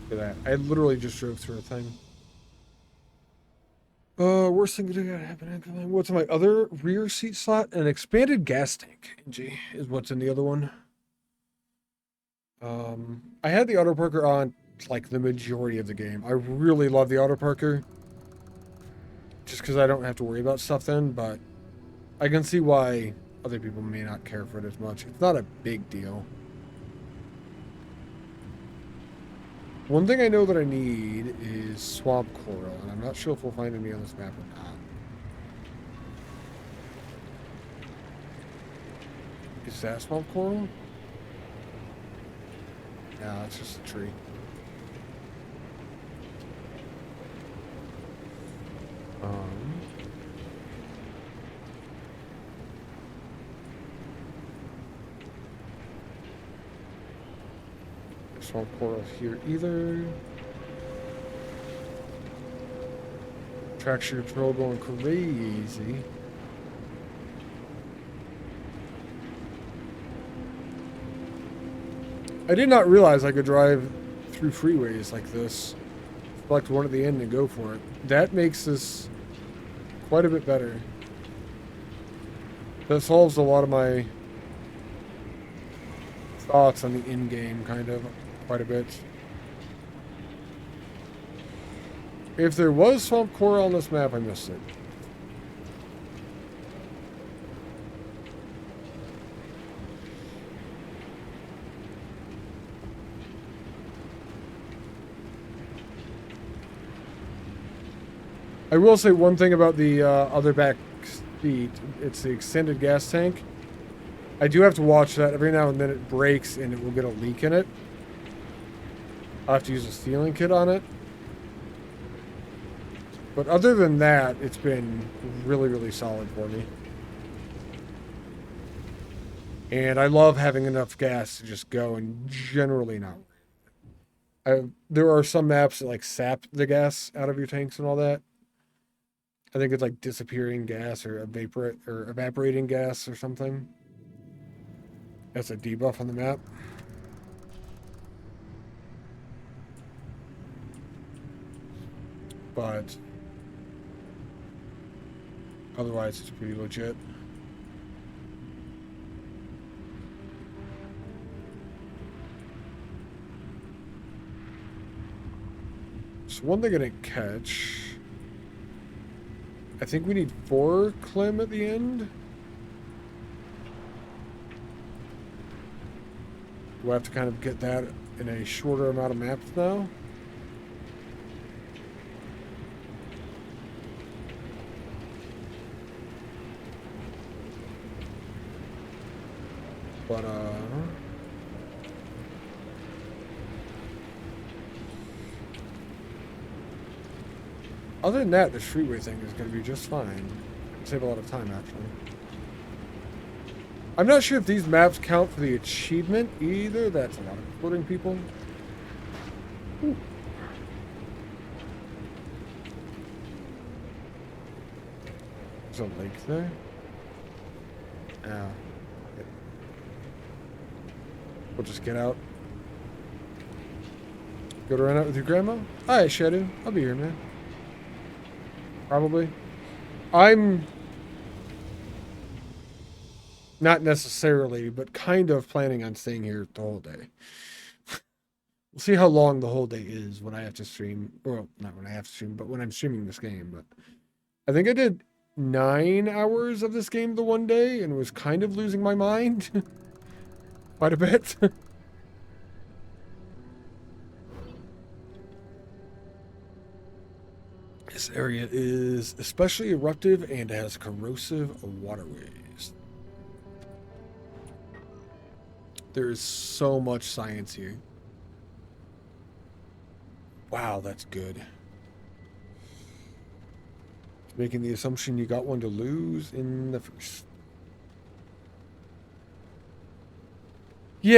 Look at that. I literally just drove through a thing. Worst thing to happen. What's in my other rear seat slot? An expanded gas tank. NG is what's in the other one. I had the auto parker on like the majority of the game. I really love the auto parker. Just because I don't have to worry about stuff then, but I can see why other people may not care for it as much. It's not a big deal. One thing I know that I need is swamp coral, and I'm not sure if we'll find any on this map or not. Is that swamp coral? No, it's just a tree. Swamp coral here either. Traction control going crazy. I did not realize I could drive through freeways like this. Select one at the end and go for it. That makes this quite a bit better. That solves a lot of my thoughts on the in-game, kind of, quite a bit. If there was swamp coral on this map, I missed it. I will say one thing about the other back seat. It's the extended gas tank. I do have to watch that. Every now and then it breaks and it will get a leak in it. I'll have to use a sealing kit on it. But other than that, it's been really, really solid for me. And I love having enough gas to just go and generally not. There are some maps that like sap the gas out of your tanks and all that. I think it's like disappearing gas or evaporating gas or something. That's a debuff on the map. But otherwise, it's pretty legit. So one thing I didn't catch. I think we need 4 Clem at the end. We'll have to kind of get that in a shorter amount of maps now. But, other than that, the freeway thing is going to be just fine. Save a lot of time, actually. I'm not sure if these maps count for the achievement either. That's a lot of exploding people. Ooh. There's a lake there. Yeah. We'll just get out. Go to run out with your grandma? Hi, Shadow. I'll be here, man. Probably. I'm not necessarily, but kind of planning on staying here the whole day. We'll see how long the whole day is when I have to stream. Well, not when I have to stream, but when I'm streaming this game. But I think I did 9 hours of this game the one day and was kind of losing my mind. Quite a bit. This area is especially eruptive and has corrosive waterways. There is so much science here. Wow, that's good. Making the assumption you got one to lose in the first.